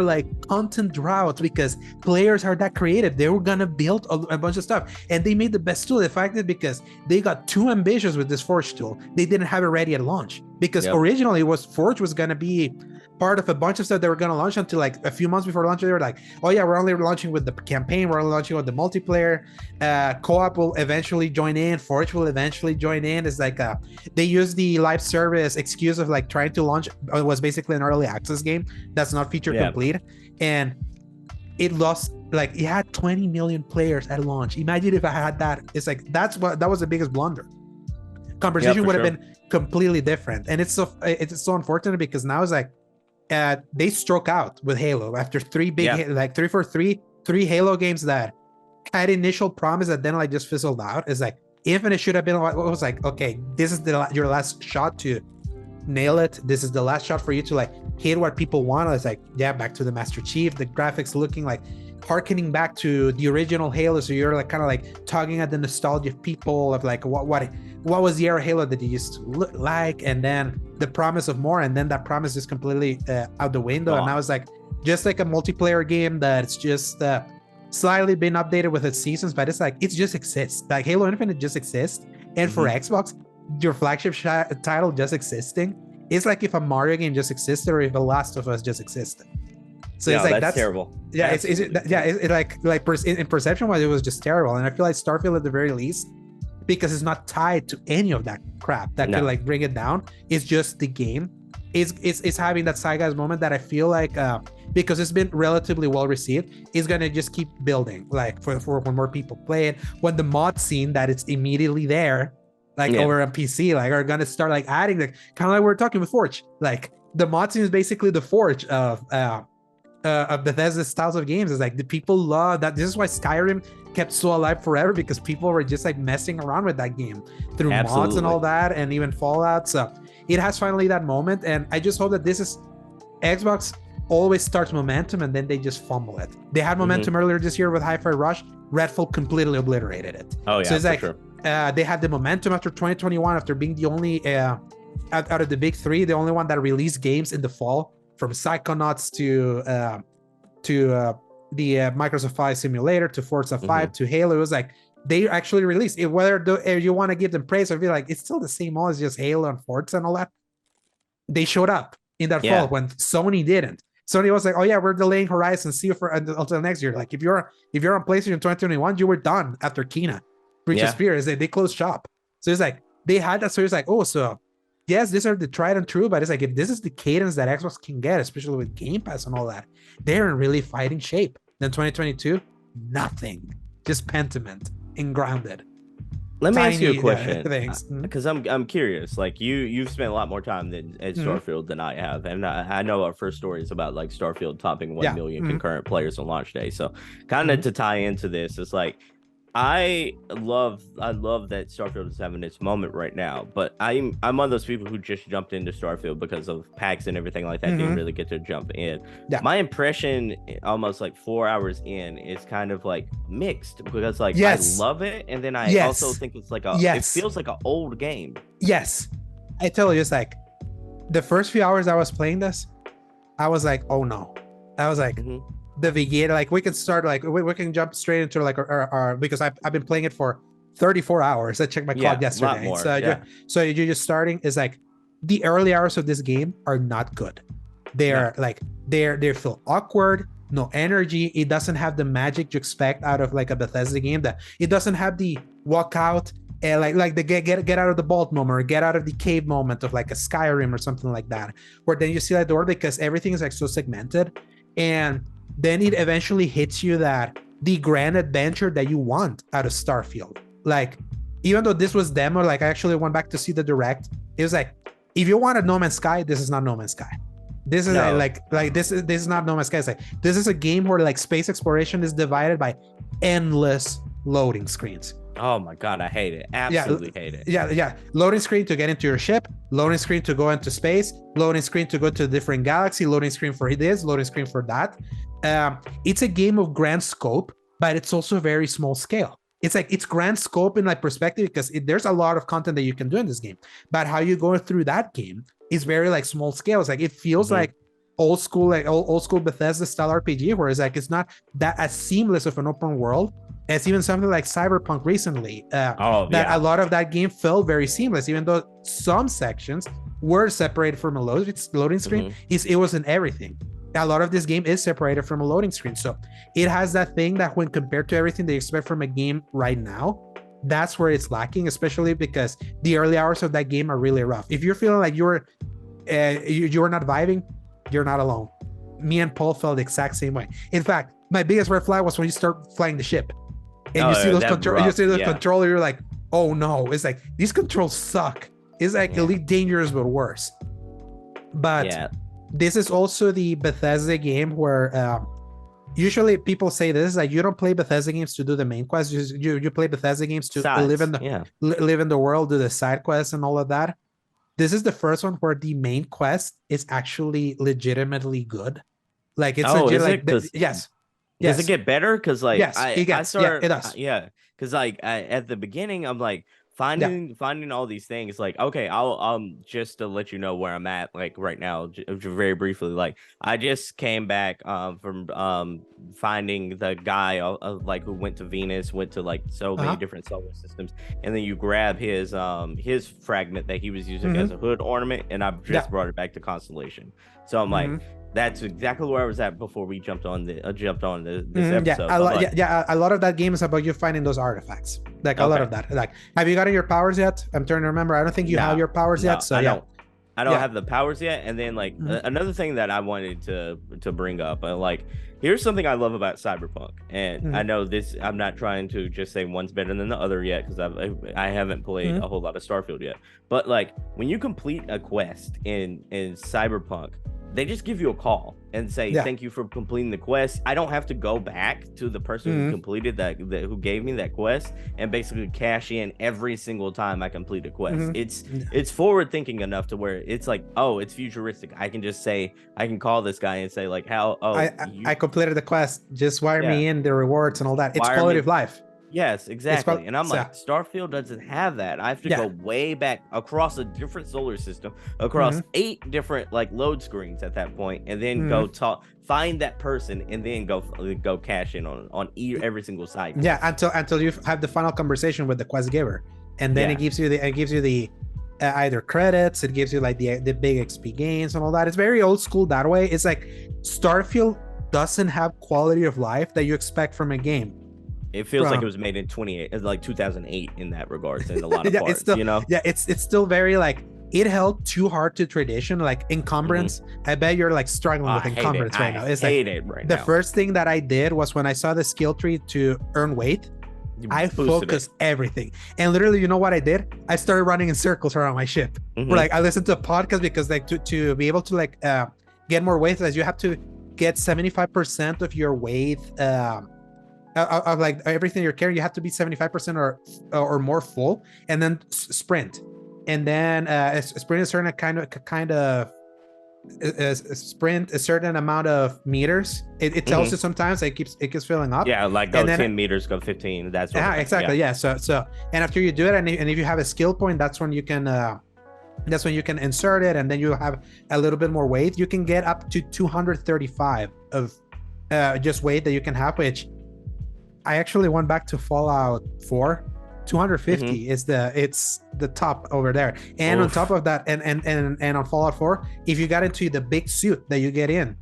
[SPEAKER 1] like content droughts, because players are that creative. They were gonna build a bunch of stuff, and they made the best tool. The fact is, because they got too ambitious with this Forge tool, they didn't have it ready at launch, because originally Forge was gonna be part of a bunch of stuff they were going to launch until like a few months before launch. They were like, oh yeah, we're only launching with the campaign, we're only launching with the multiplayer, co-op will eventually join in, Forge will eventually join in. It's like they use the live service excuse of like trying to launch. It was basically an early access game that's not feature complete, and it lost, like, it had 20 million players at launch. Imagine if I had that. It's like that was the biggest blunder. Conversation would have been completely different. And it's so unfortunate, because now it's like they stroke out with Halo after three Halo games that had initial promise that then like just fizzled out. It's like Infinite should have been what was like, okay, this is your last shot to nail it. This is the last shot for you to like hit what people want. It's like, back to the Master Chief, the graphics looking like harkening back to the original Halo. So you're like kind of like tugging at the nostalgia of people of like what was the era Halo that you used to look like, and then the promise of more, and then that promise is completely out the window. And now it's like just like a multiplayer game that's just slightly been updated with its seasons, but it's like it just exists. Like Halo Infinite just exists, and for Xbox, your flagship title just existing It's like if a Mario game just existed or if The Last of Us just existed. So
[SPEAKER 2] No,
[SPEAKER 1] it's like
[SPEAKER 2] that's terrible.
[SPEAKER 1] Yeah,
[SPEAKER 2] Absolutely
[SPEAKER 1] it like in perception wise, it was just terrible. And I feel like Starfield at the very least, because it's not tied to any of that crap that could like bring it down. It's just the game. It's having that zeitgeist moment that I feel like because it's been relatively well received, it's gonna just keep building. Like for when more people play it, when the mod scene that it's immediately there, like over on PC, like are gonna start like adding like kind of like we were talking with Forge. Like the mod scene is basically the Forge of Bethesda styles of games. Is like the people love that. This is why Skyrim kept so alive forever, because people were just like messing around with that game through mods and all that, and even Fallout. So it has finally that moment, and I just hope that this is Xbox always starts momentum and then they just fumble it. They had momentum earlier this year with Hi-Fi Rush. Redfall completely obliterated it.
[SPEAKER 2] Oh yeah,
[SPEAKER 1] so it's like they had the momentum after 2021, after being the only out of the big three, the only one that released games in the fall, from Psychonauts to the Microsoft Flight Simulator to Forza 5 to Halo. It was like they actually released it. Whether you want to give them praise or be like, it's still the same all as just Halo and Forza and all that. They showed up in that fall when Sony didn't. Sony was like, oh yeah, we're delaying Horizon, see you for until next year. Like if you're on PlayStation 2021, you were done after Kena, Breach of Spears. They closed shop. So it's like they had that. So it's like, oh, so yes, these are the tried and true, but it's like if this is the cadence that Xbox can get, especially with Game Pass and all that, they're in really fighting shape. Then 2022, nothing, just Pentiment and grounded.
[SPEAKER 2] Let me ask you a question, because I'm curious. Like you've spent a lot more time at Starfield than I have, and I know our first story is about like Starfield topping 1 million concurrent players on launch day. So kind of to tie into this, it's like I love that Starfield is having its moment right now, but I'm one of those people who just jumped into Starfield because of PAX and everything like that. Didn't really get to jump in. My impression almost like 4 hours in is kind of like mixed, because like I love it, and then I also think it's like it feels like an old game. Yes,
[SPEAKER 1] I tell you, it's like the first few hours I was playing this, I was like, oh no. I was like, the beginning, like we can start, like we can jump straight into like our because I've been playing it for 34 hours. I checked my clock yesterday. So you're just starting. Is like the early hours of this game are not good. They're like they feel awkward, no energy. It doesn't have the magic you expect out of like a Bethesda game. That it doesn't have the walk out and like the get out of the vault moment or get out of the cave moment of like a Skyrim or something like that, where then you see that door, because everything is like so segmented, and then it eventually hits you that the grand adventure that you want out of Starfield. Like, even though this was demo, like I actually went back to see the direct. It was like, if you wanted No Man's Sky, this is not No Man's Sky. This is this is not No Man's Sky. It's like, this is a game where like space exploration is divided by endless loading screens.
[SPEAKER 2] Oh my god, I hate it. Absolutely hate it.
[SPEAKER 1] Yeah. Loading screen to get into your ship, loading screen to go into space, loading screen to go to a different galaxy, loading screen for this, loading screen for that. It's a game of grand scope, but it's also very small scale. It's like it's grand scope in like perspective, because there's a lot of content that you can do in this game, but how you go through that game is very like small scale. It's like it feels like old school Bethesda style RPG, where it's like it's not that as seamless of an open world as even something like Cyberpunk recently. A lot of that game felt very seamless, even though some sections were separated from a loading screen. It wasn't everything. A lot of this game is separated from a loading screen. So it has that thing that when compared to everything they expect from a game right now, that's where it's lacking, especially because the early hours of that game are really rough. If you're feeling like you're not vibing, you're not alone. Me and Paul felt the exact same way. In fact, my biggest red flag was when you start flying the ship and you see those controller, you're like, oh no. It's like, these controls suck. It's like Elite Dangerous, but worse. But this is also the Bethesda game where usually people say this, like, you don't play Bethesda games to do the main quest. You play Bethesda games to live in the world, do the side quests and all of that. This is the first one where the main quest is actually legitimately good. Like it's yes.
[SPEAKER 2] Does it get better? Because like
[SPEAKER 1] it does.
[SPEAKER 2] Because like at the beginning I'm like, finding all these things, like, okay, I'll just to let you know where I'm at, like right now, very briefly, like I just came back from finding the guy like who went to Venus, went to like so many different solar systems, and then you grab his fragment that he was using as a hood ornament, and I've just brought it back to Constellation. So I'm like, that's exactly where I was at before we jumped on this episode.
[SPEAKER 1] A lot of that game is about you finding those artifacts. Like a lot of that. Like, have you gotten your powers yet? I'm trying to remember. I don't think you have your powers yet. So
[SPEAKER 2] I don't have the powers yet. And then like another thing that I wanted to bring up, like, here's something I love about Cyberpunk. And I know this, I'm not trying to just say one's better than the other yet, because I haven't played a whole lot of Starfield yet. But like, when you complete a quest in Cyberpunk, they just give you a call and say, thank you for completing the quest. I don't have to go back to the person who completed who gave me that quest and basically cash in every single time I complete a quest. It's forward thinking enough to where it's like, oh, it's futuristic. I can just say, I can call this guy and say like, I
[SPEAKER 1] completed the quest. Just wire me in the rewards and all that. It's quality of life.
[SPEAKER 2] Yes, exactly. And I'm like, Starfield doesn't have that. I have to go way back across a different solar system, across 8 different like load screens at that point, and then go find that person, and then go cash in on every single site.
[SPEAKER 1] Yeah, until you have the final conversation with the quest giver, and then it gives you the either credits, it gives you like the big XP gains and all that. It's very old school that way. It's like Starfield doesn't have quality of life that you expect from a game.
[SPEAKER 2] It feels like it was made in 2008 in that regards, in a lot of parts,
[SPEAKER 1] still, it's still very like, it held too hard to tradition, like encumbrance. I bet you're like struggling with encumbrance right now. It's like the first thing that I did was when I saw the skill tree to earn weight, I focused everything. And literally, you know what I did? I started running in circles around my ship. Where like I listened to a podcast, because like to be able to like get more weight, as you have to get 75% of your weight of like everything you're carrying, you have to be 75% or more full, and then sprint, and then sprint a certain kind of sprint a certain amount of meters. It tells you sometimes it keeps filling up.
[SPEAKER 2] Yeah, like go 10 meters, go 15. That's
[SPEAKER 1] exactly. Yeah. So and after you do it, and if you have a skill point, that's when you can insert it, and then you have a little bit more weight. You can get up to 235 of just weight that you can have, which I actually went back to Fallout 4. 250 is the top over there. And on top of that, and on Fallout 4, if you got into the big suit that you get in,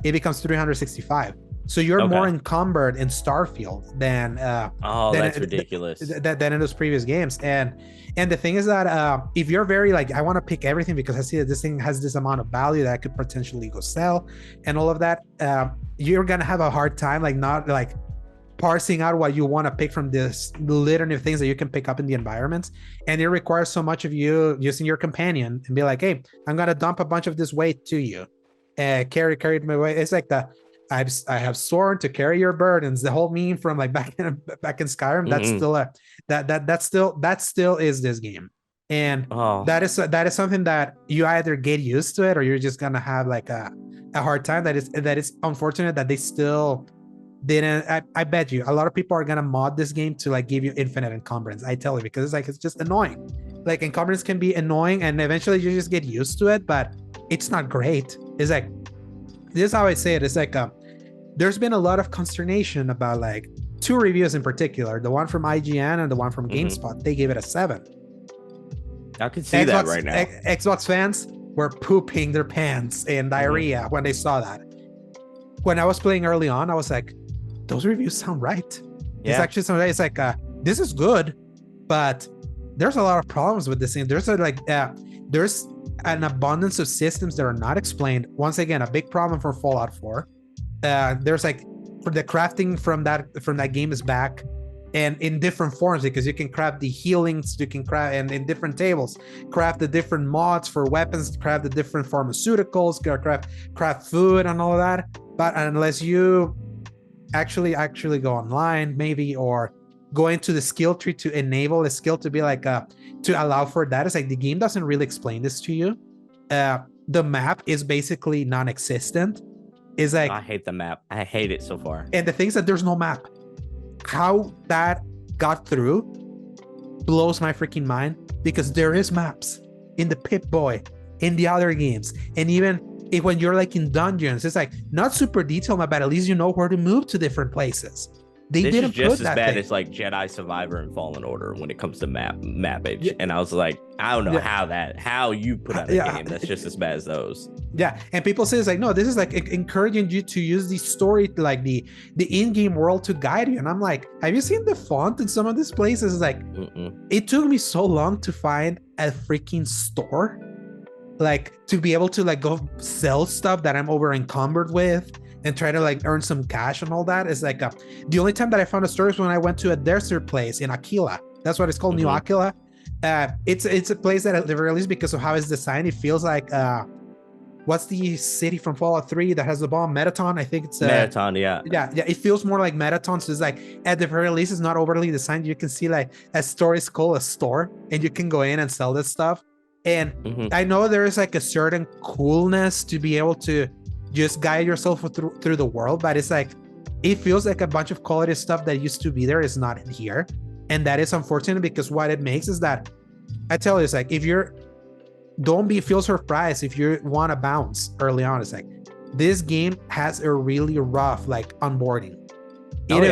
[SPEAKER 1] it becomes 365. So you're more encumbered in Starfield than
[SPEAKER 2] that's ridiculous.
[SPEAKER 1] Than in those previous games. And the thing is that if you're very like, I want to pick everything because I see that this thing has this amount of value that I could potentially go sell and all of that, you're gonna have a hard time like not like parsing out what you want to pick from this litany of things that you can pick up in the environments. And it requires so much of you using your companion and be like, hey, I'm gonna dump a bunch of this weight to you, carry my weight. It's like I have sworn to carry your burdens, the whole meme from like back in Skyrim. That's still that still is this game. And that is something that you either get used to it or you're just gonna have like a hard time. That is unfortunate that they still didn't. I bet you a lot of people are gonna mod this game to like give you infinite encumbrance. I tell you, because it's just annoying. Like encumbrance can be annoying, and eventually you just get used to it, but it's not great. It's like, this is how I say it. It's like there's been a lot of consternation about like 2 reviews in particular, the one from IGN and the one from GameSpot. They gave it a 7.
[SPEAKER 2] I can see that right now.
[SPEAKER 1] Xbox fans were pooping their pants in diarrhea when they saw that. When I was playing early on, I was like, those reviews sound right. It's actually something. It's like this is good, but there's a lot of problems with this thing. There's there's an abundance of systems that are not explained. Once again, a big problem for Fallout 4. There's like, for the crafting from that game is back, and in different forms, because you can craft the healings, you can craft, and in different tables, craft the different mods for weapons, craft the different pharmaceuticals, craft food and all of that. But unless you actually go online, maybe, or go into the skill tree to enable a skill to be like to allow for that, it's like the game doesn't really explain this to you. The map is basically non-existent. It's like,
[SPEAKER 2] I hate the map. I hate it so far.
[SPEAKER 1] And the thing is that there's no map. How that got through, blows my freaking mind because there is maps in the Pip-Boy, in the other games, and even when you're like in dungeons, it's like not super detailed, but at least you know where to move to different places. They
[SPEAKER 2] this
[SPEAKER 1] didn't
[SPEAKER 2] is just
[SPEAKER 1] put
[SPEAKER 2] as
[SPEAKER 1] that
[SPEAKER 2] bad
[SPEAKER 1] thing.
[SPEAKER 2] as like Jedi Survivor and Fallen Order when it comes to mappage. And I was like, I don't know how you put out a game that's just as bad as those.
[SPEAKER 1] Yeah, and people say it's like, no, this is like encouraging you to use the story, like the in-game world to guide you. And I'm like, have you seen the font in some of these places? It's like, it took me so long to find a freaking store, like to be able to like go sell stuff that I'm over encumbered with and try to like earn some cash and all that. It's like the only time that I found a store is when I went to a desert place in Aquila. That's what it's called, New Aquila. It's a place that at the very least, because of how it's designed, it feels like what's the city from Fallout 3 that has the bomb? Metaton, I think it's
[SPEAKER 2] Metaton, yeah.
[SPEAKER 1] It feels more like Metaton. So it's like at the very least, it's not overly designed. You can see like a store is called a store, and you can go in and sell this stuff. And I know there is like a certain coolness to be able to just guide yourself through the world, but it's like it feels like a bunch of quality stuff that used to be there is not in here, and that is unfortunate because what it makes is that I tell you, it's like if you're feel surprised if you want to bounce early on. It's like this game has a really rough like onboarding. It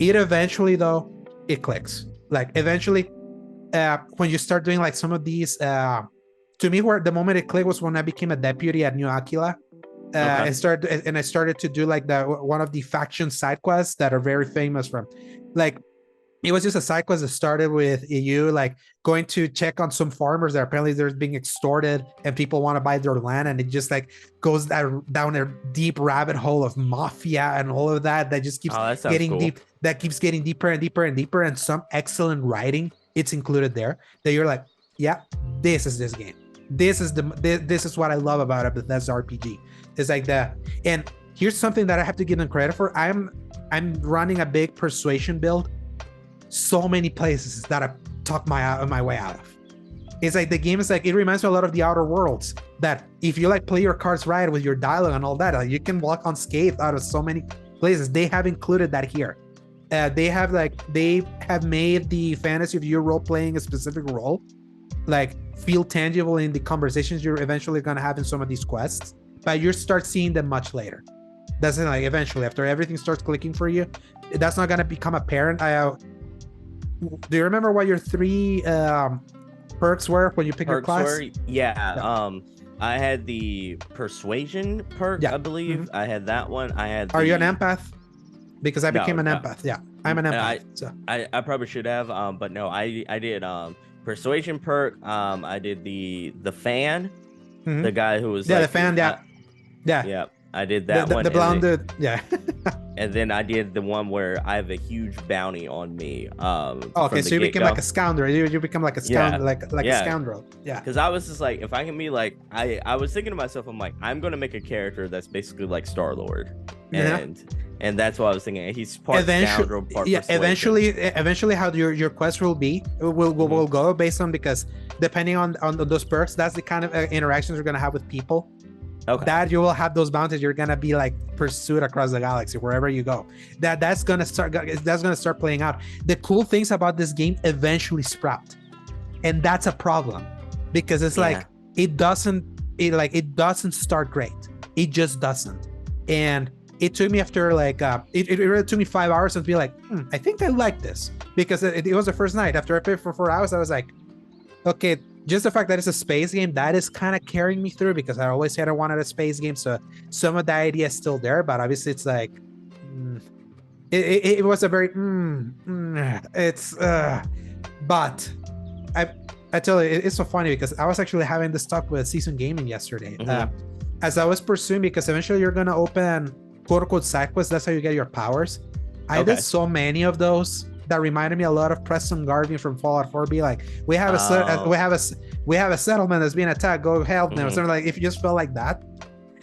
[SPEAKER 1] eventually though it clicks. Like eventually when you start doing like some of these to me, where the moment it clicked was when I became a deputy at New Aquila. I started to do like one of the faction side quests that are very famous from, like, it was just a side quest that started with you like going to check on some farmers that apparently they're being extorted and people want to buy their land, and it just like goes down a deep rabbit hole of mafia and all of that just keeps getting deep. That keeps getting deeper and deeper and deeper, and some excellent writing it's included there that you're like, yeah, this is this game. This is what I love about a Bethesda RPG. It's like that. And here's something that I have to give them credit for. I'm running a big persuasion build. So many places that I talk my way out of. It's like the game is like, it reminds me a lot of the Outer Worlds, that if you like play your cards right with your dialogue and all that, like, you can walk unscathed out of so many places. They have included that here. They have made the fantasy of you role playing a specific role like feel tangible in the conversations you're eventually going to have in some of these quests, but you start seeing them much later. That's like eventually after everything starts clicking for you, that's not going to become apparent. Do you remember what your 3 perks were when you pick your class?
[SPEAKER 2] I had the persuasion perk, I believe. I had that one. Are
[SPEAKER 1] you an empath? Because I became an empath. Yeah, I'm an empath.
[SPEAKER 2] I probably should have, but no, I did persuasion perk. I did the fan, the guy who was
[SPEAKER 1] the fan.
[SPEAKER 2] I did that one.
[SPEAKER 1] The blonde dude. Yeah.
[SPEAKER 2] And then I did the one where I have a huge bounty on me.
[SPEAKER 1] Okay, so you became like a scoundrel. You become like a scoundrel, like a scoundrel. Yeah.
[SPEAKER 2] Because I was just like, if I can be like, I was thinking to myself, I'm like, I'm gonna make a character that's basically like Star-Lord, and that's what I was thinking. He's part scoundrel, part persuasion.
[SPEAKER 1] Eventually, how your quest will go based on, because depending on those perks, that's the kind of interactions you're gonna have with people. Okay. That you will have those bounties. You're gonna be like pursued across the galaxy wherever you go. That's gonna start playing out. The cool things about this game eventually sprout, and that's a problem because it's like it doesn't start great. It just doesn't. And it took me after like it really took me 5 hours to be like, I think I like this, because it was the first night. After I played for 4 hours, I was like, okay. Just the fact that it's a space game, that is kind of carrying me through, because I always said I wanted a space game. So some of the idea is still there, but obviously it's like, it was a very, but I tell you, it's so funny because I was actually having this talk with Season Gaming yesterday. As I was pursuing, because eventually you're going to open quote unquote side quests. That's how you get your powers. I did so many of those that reminded me a lot of Preston Garvey from Fallout 4. Be like, we have a settlement that's being attacked. Go help them. So like, if you just felt like that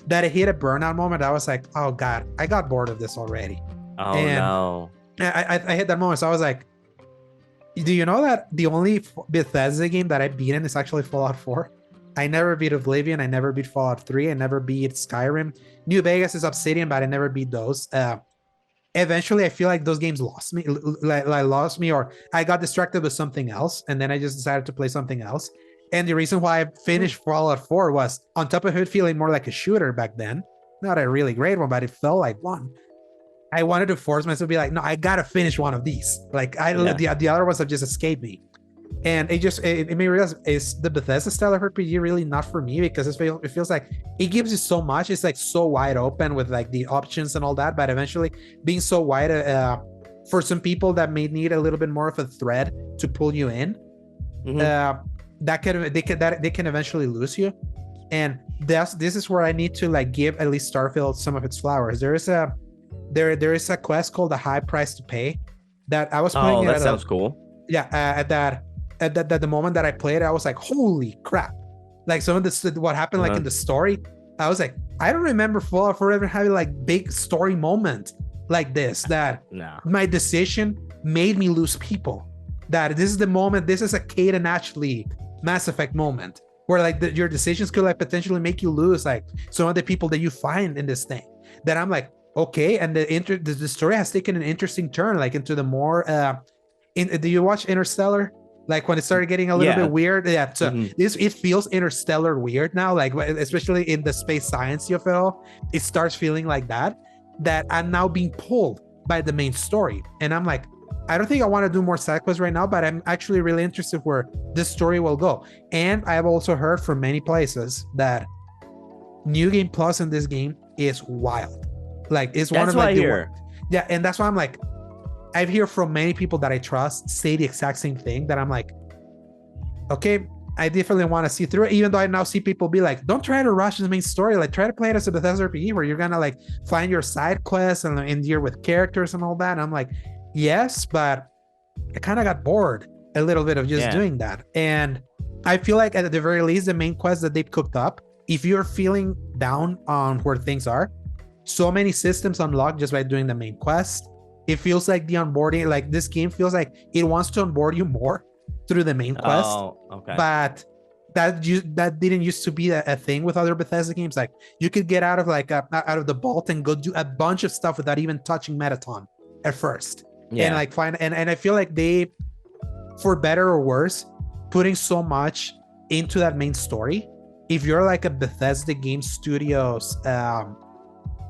[SPEAKER 1] it hit a burnout moment, I was like, oh god, I got bored of this already.
[SPEAKER 2] No!
[SPEAKER 1] I hit that moment. So I was like, do you know that the only Bethesda game that I beat in is actually Fallout 4? I never beat Oblivion. I never beat Fallout 3. I never beat Skyrim. New Vegas is Obsidian, but I never beat those. eventually I feel like those games lost me, lost me, or I got distracted with something else, and then I just decided to play something else. And the reason why I finished Fallout 4 was, on top of it feeling more like a shooter back then, not a really great one, but it felt like one. I wanted to force myself to be like, no, I gotta finish one of these. Like the other ones have just escaped me. And it made me realize, is the Bethesda style of RPG really not for me? Because it feels like it gives you so much. It's like so wide open with like the options and all that, but eventually being so wide for some people that may need a little bit more of a thread to pull you in, they can eventually lose you. And this is where I need to like give at least Starfield some of its flowers. There is a quest called The High Price to Pay that I was playing.
[SPEAKER 2] Oh, that sounds cool.
[SPEAKER 1] Yeah, at the moment that I played, I was like, holy crap. Like some of this, what happened like in the story, I was like, I don't remember Fallout 4 ever having like big story moment like this, that my decision made me lose people. That this is the moment, this is a Kate and Ashley Mass Effect moment, where like your decisions could like potentially make you lose like some of the people that you find in this thing. That I'm like, okay, and the story has taken an interesting turn, like into the more do you watch Interstellar? Like when it started getting a little bit weird, so it feels Interstellar weird now, like especially in the space science of it all. It starts feeling like that I'm now being pulled by the main story, and I'm like, I don't think I want to do more side quests right now, but I'm actually really interested where this story will go. And I've also heard from many places that New Game Plus in this game is wild. Like it's one of like yeah, and that's why I'm like, I've heard from many people that I trust say the exact same thing, that I'm like, okay, I definitely want to see through it, even though I now see people be like, don't try to rush the main story, like try to play it as a Bethesda RPG where you're gonna like find your side quests and you're with characters and all that. And I'm like, yes, but I kind of got bored a little bit of just doing that. And I feel like at the very least, the main quest that they've cooked up, if you're feeling down on where things are, so many systems unlocked just by doing the main quest. It feels like the onboarding, like this game feels like it wants to onboard you more through the main quest.
[SPEAKER 2] Oh, okay.
[SPEAKER 1] But that didn't used to be a thing with other Bethesda games. Like you could get out of the vault and go do a bunch of stuff without even touching Metaton at first. Yeah. And like and I feel like they, for better or worse, putting so much into that main story. If you're like a Bethesda Game Studios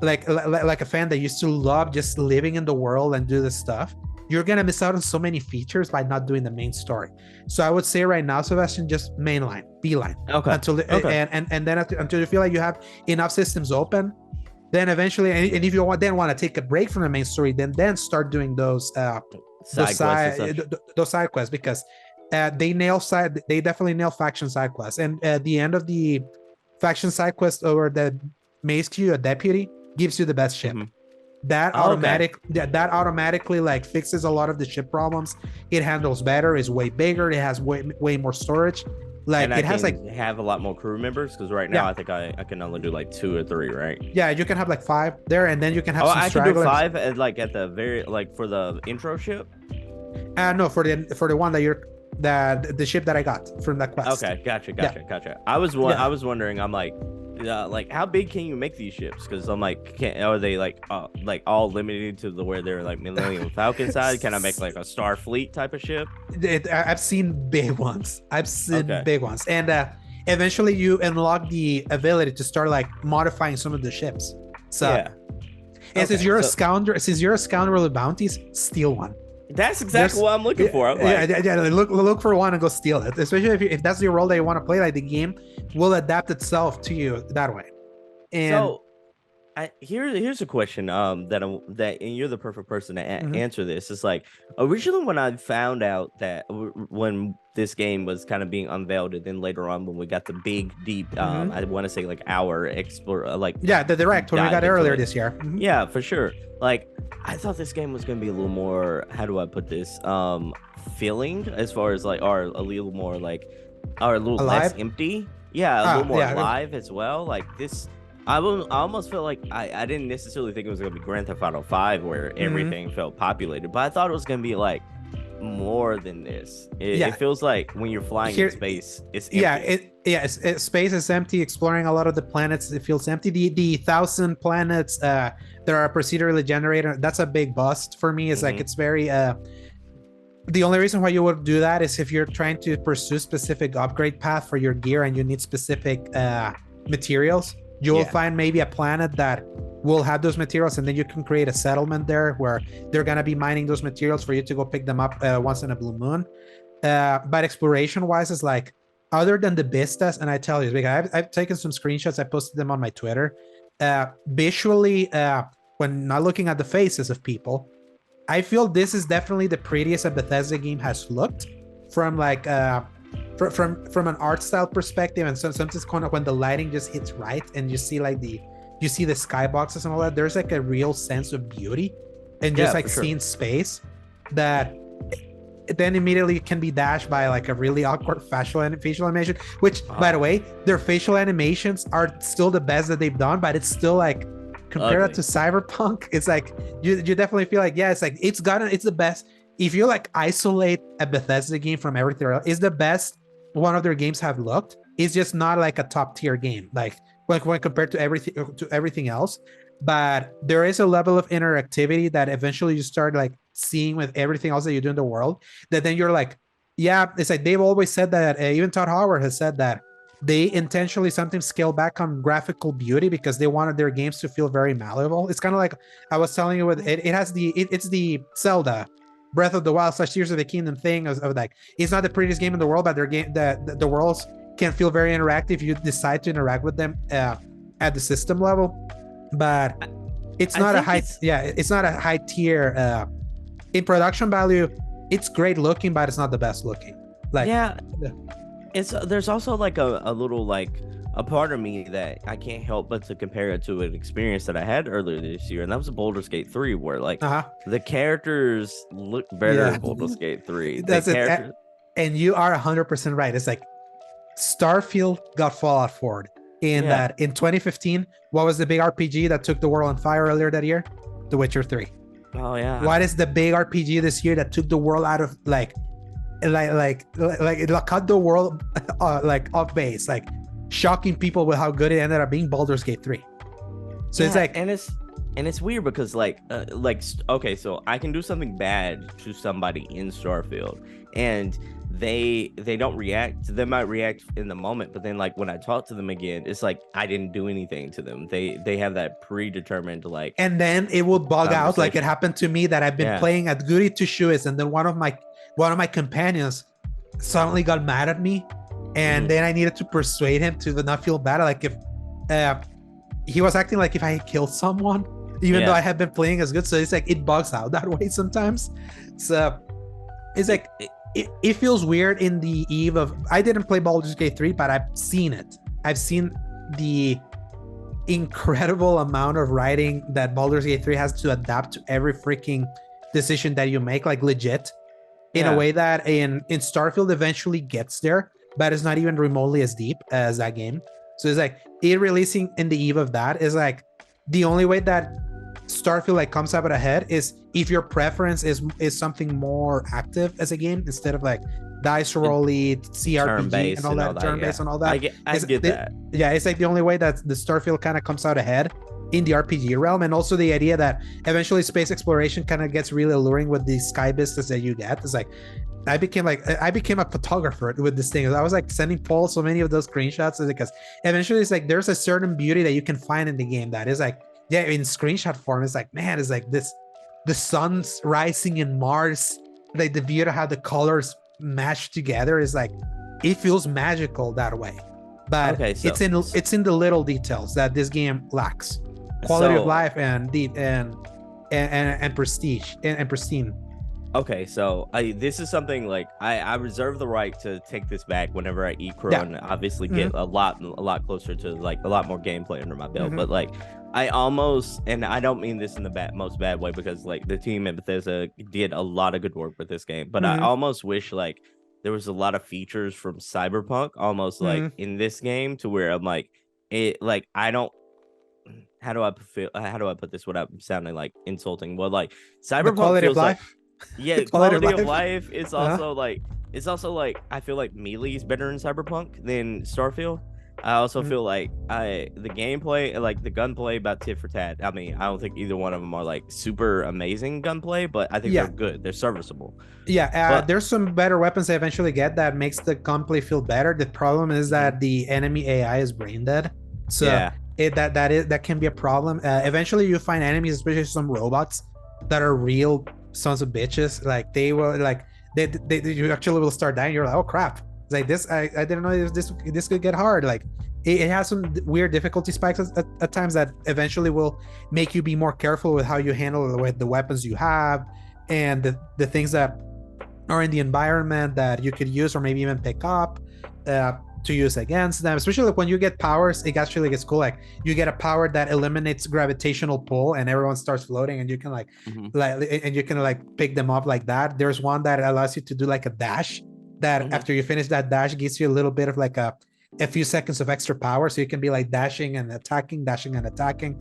[SPEAKER 1] like a fan that used to love just living in the world and do this stuff, you're gonna miss out on so many features by not doing the main story. So I would say right now, Sebastion, just mainline, beeline.
[SPEAKER 2] Okay.
[SPEAKER 1] Until and then until you feel like you have enough systems open, then eventually, and if you want to take a break from the main story, then start doing those side quests, because they definitely nail faction side quests. And at the end of the faction side quest over the Maze Q, a deputy gives you the best ship. That automatically like fixes a lot of the ship problems. It handles better, is way bigger, it has way more storage. Like
[SPEAKER 2] and
[SPEAKER 1] it has like
[SPEAKER 2] have a lot more crew members, because right now I think I can only do like 2 or 3, right?
[SPEAKER 1] Yeah, you can have like 5 there, and then you can have some
[SPEAKER 2] I can do 5 at like at the very like for the intro ship.
[SPEAKER 1] No, for the one that you're the ship that I got from that quest.
[SPEAKER 2] Okay, gotcha. I was wondering, I'm like how big can you make these ships? Because I'm like, are they like all limited to where they're like Millennium Falcon size? Can I make like a Starfleet type of ship?
[SPEAKER 1] I've seen big ones. And eventually you unlock the ability to start like modifying some of the ships. So yeah. And since you're a scoundrel with bounties, steal one.
[SPEAKER 2] That's exactly what I'm looking for. I'm like,
[SPEAKER 1] look for one and go steal it. Especially if that's your role that you want to play. Like the game will adapt itself to you that way. And
[SPEAKER 2] so, here's a question. And you're the perfect person to answer this. It's like originally when I found out that when this game was kind of being unveiled, and then later on when we got the big deep, I want to say like our explore,
[SPEAKER 1] the direct when we got earlier this year.
[SPEAKER 2] Yeah, for sure. Like I thought this game was gonna be a little more, how do I put this, feeling, as far as like, or a little more like, or a little
[SPEAKER 1] alive?
[SPEAKER 2] Less empty. Yeah, a little more alive as well. Like this, I almost felt like I didn't necessarily think it was gonna be Grand Theft Auto 5 where everything felt populated, but I thought it was gonna be like more than this. It feels like when you're flying in space, it's empty.
[SPEAKER 1] Yeah, space is empty. Exploring a lot of the planets, it feels empty. The 1,000 planets that are procedurally generated, that's a big bust for me. It's like it's very the only reason why you would do that is if you're trying to pursue specific upgrade path for your gear and you need specific materials. You will find maybe a planet that will have those materials, and then you can create a settlement there where they're gonna be mining those materials for you to go pick them up once in a blue moon. But exploration wise, is like, other than the vistas, and I tell you, because I've taken some screenshots, I posted them on my Twitter. Visually, when not looking at the faces of people, I feel this is definitely the prettiest a Bethesda game has looked from like from an art style perspective, and sometimes kind of when the lighting just hits right and you see like you see the skyboxes and all that. There's like a real sense of beauty and just like seeing space that then immediately can be dashed by like a really awkward facial animation, which by the way, their facial animations are still the best that they've done, but it's still like, compare that to Cyberpunk, it's like you definitely feel like, yeah, it's like it's the best. If you like isolate a Bethesda game from everything else, it's the best one of their games have looked. It's just not like a top tier game, like when compared to everything else. But there is a level of interactivity that eventually you start like seeing with everything else that you do in the world, that then you're like, yeah, it's like they've always said that, even Todd Howard has said that they intentionally sometimes scale back on graphical beauty because they wanted their games to feel very malleable. It's kind of like I was telling you with it has it's the Zelda Breath of the Wild / Tears of the Kingdom thing of like, it's not the prettiest game in the world, but their game the worlds can feel very interactive if you decide to interact with them at the system level. But it's not a high it's not a high tier in production value. It's great looking, but it's not the best looking. Like
[SPEAKER 2] it's there's also like a little like a part of me that I can't help but to compare it to an experience that I had earlier this year, and that was Baldur's Gate 3, where like the characters look better in Baldur's Gate 3.
[SPEAKER 1] That's it. And you are 100% right. It's like Starfield got Fallout Forward in that in 2015. What was the big RPG that took the world on fire earlier that year? The Witcher 3.
[SPEAKER 2] Oh yeah.
[SPEAKER 1] What is the big RPG this year that took the world out of like it cut the world like off base, like shocking people with how good it ended up being? Baldur's Gate 3. So it's like,
[SPEAKER 2] and it's weird because like okay, so I can do something bad to somebody in Starfield and they don't react. They might react in the moment, but then like when I talk to them again, it's like I didn't do anything to them. They have that predetermined like,
[SPEAKER 1] and then it will bug out, like it happened to me, that I've been playing at Goody Two Shoes, and then one of my companions suddenly got mad at me, and then I needed to persuade him to not feel bad. Like if he was acting like if I had killed someone, even though I had been playing as good. So it's like it bugs out that way sometimes. So it's like it feels weird in the eve of, I didn't play Baldur's Gate 3, but I've seen it. I've seen the incredible amount of writing that Baldur's Gate 3 has to adapt to every freaking decision that you make, like legit, in a way that in Starfield eventually gets there, but it's not even remotely as deep as that game. So it's like it releasing in the eve of that is like the only way that Starfield like comes out ahead is if your preference is something more active as a game instead of like dice rolly CRPG and all that, turn-based and all that.
[SPEAKER 2] I get that.
[SPEAKER 1] Yeah, it's like the only way that the Starfield kind of comes out ahead in the RPG realm, and also the idea that eventually space exploration kind of gets really alluring with the sky vistas that you get. It's like I became a photographer with this thing. I was like sending Paul so many of those screenshots because eventually it's like there's a certain beauty that you can find in the game that is like, in screenshot form, it's like, man, it's like this, the sun's rising in Mars, like the beauty of how the colors mash together is like, it feels magical that way. But it's in the little details that this game lacks. Quality of life and prestige and pristine.
[SPEAKER 2] Okay, so this is something like I reserve the right to take this back whenever I eat crow and obviously get a lot closer to like a lot more gameplay under my belt. But like I almost, and I don't mean this in the most bad way, because like the team at Bethesda did a lot of good work with this game, but I almost wish like there was a lot of features from Cyberpunk almost like in this game, to where I'm like, it like I don't. How do I put this without sounding like insulting? Well, like Cyberpunk
[SPEAKER 1] quality
[SPEAKER 2] feels
[SPEAKER 1] of life.
[SPEAKER 2] Like, quality of life. It's also like it's also like I feel like Melee is better in Cyberpunk than Starfield. I also feel like the gameplay, like the gunplay, about tit for tat. I mean, I don't think either one of them are like super amazing gunplay, but I think they're good. They're serviceable.
[SPEAKER 1] Yeah, there's some better weapons I eventually get that makes the gunplay feel better. The problem is that the enemy AI is brain dead, so that can be a problem. Eventually, you find enemies, especially some robots, that are real sons of bitches. Like they will like they you actually will start dying. You're like, oh crap! It's like this. I didn't know this could get hard. Like it has some weird difficulty spikes at times that eventually will make you be more careful with how you handle with the weapons you have and the things that are in the environment that you could use or maybe even pick up to use against them. Especially like when you get powers, it actually gets cool. Like you get a power that eliminates gravitational pull and everyone starts floating and you can like pick them up like that. There's one that allows you to do like a dash that after you finish that dash gives you a little bit of like a few seconds of extra power, so you can be like dashing and attacking.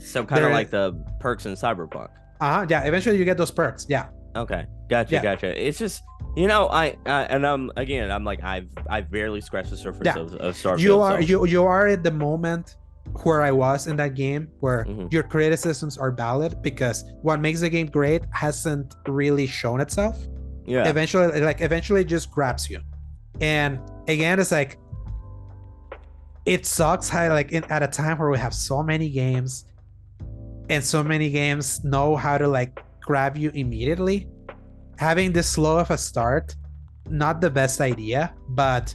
[SPEAKER 2] So kind of like the perks in Cyberpunk.
[SPEAKER 1] Yeah, eventually you get those perks. Yeah.
[SPEAKER 2] Okay, gotcha. It's just, you know, I'm like I've barely scratched the surface of Starfield.
[SPEAKER 1] You are at the moment where I was in that game where your criticisms are valid, because what makes the game great hasn't really shown itself. Yeah. Eventually it just grabs you. And again, it's like it sucks how like at a time where we have so many games and so many games know how to like grab you immediately, having this slow of a start, not the best idea. But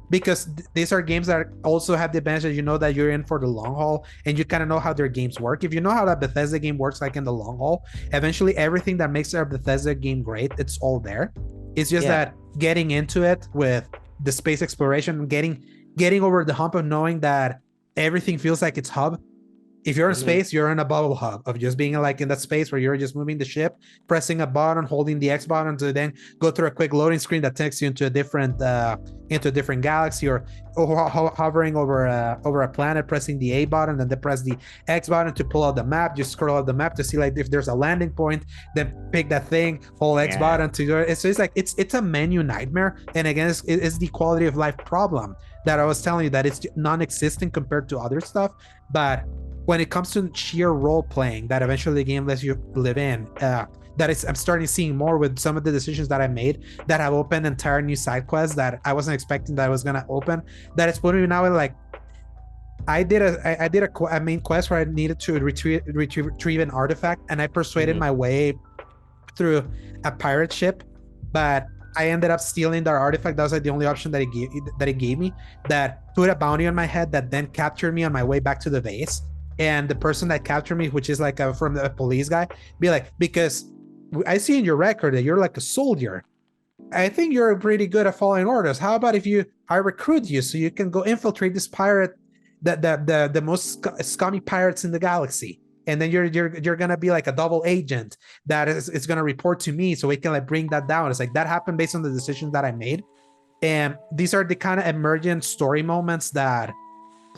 [SPEAKER 1] because these are games that also have the advantage that you know that you're in for the long haul and you kind of know how their games work. If you know how that Bethesda game works like in the long haul, eventually everything that makes their Bethesda game great, it's all there. It's just that getting into it with the space exploration, getting over the hump of knowing that everything feels like it's hub. If you're in space, you're in a bubble hub of just being like in that space where you're just moving the ship, pressing a button, holding the X button to then go through a quick loading screen that takes you into a different galaxy, or hovering over a planet, pressing the A button, and then press the X button to pull out the map. You scroll out the map to see like if there's a landing point, then pick that thing, hold X button to go. It's like it's a menu nightmare. And again, it's the quality of life problem that I was telling you, that it's non-existent compared to other stuff. But when it comes to sheer role playing that eventually the game lets you live in, I'm starting seeing more with some of the decisions that I made that have opened entire new side quests that I wasn't expecting that I was gonna open. That it's putting me now in like, I did a main quest where I needed to retrieve an artifact, and I persuaded my way through a pirate ship, but I ended up stealing that artifact. That was like the only option that it gave me, that put a bounty on my head that then captured me on my way back to the base. And the person that captured me, which is like from the police guy, be like, because I see in your record that you're like a soldier. I think you're pretty good at following orders. How about if I recruit you so you can go infiltrate this pirate, the most scummy pirates in the galaxy, and then you're gonna be like a double agent that is gonna report to me so we can like bring that down. It's like that happened based on the decisions that I made, and these are the kind of emergent story moments that,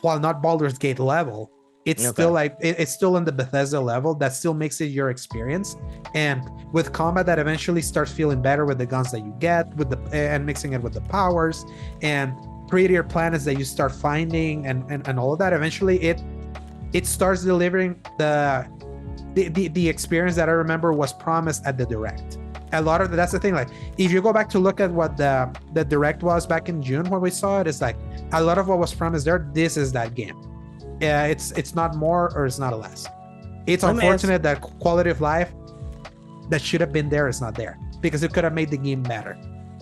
[SPEAKER 1] while not Baldur's Gate level, it's still like it's still in the Bethesda level that still makes it your experience. And with combat that eventually starts feeling better with the guns that you get, and mixing it with the powers and prettier planets that you start finding and all of that, eventually it starts delivering the experience that I remember was promised at the Direct. A lot of that's the thing. Like if you go back to look at what the Direct was back in June when we saw it, it's like a lot of what was promised there. This is that game. Yeah, it's not more or it's not less. It's unfortunate that quality of life that should have been there is not there, because it could have made the game better.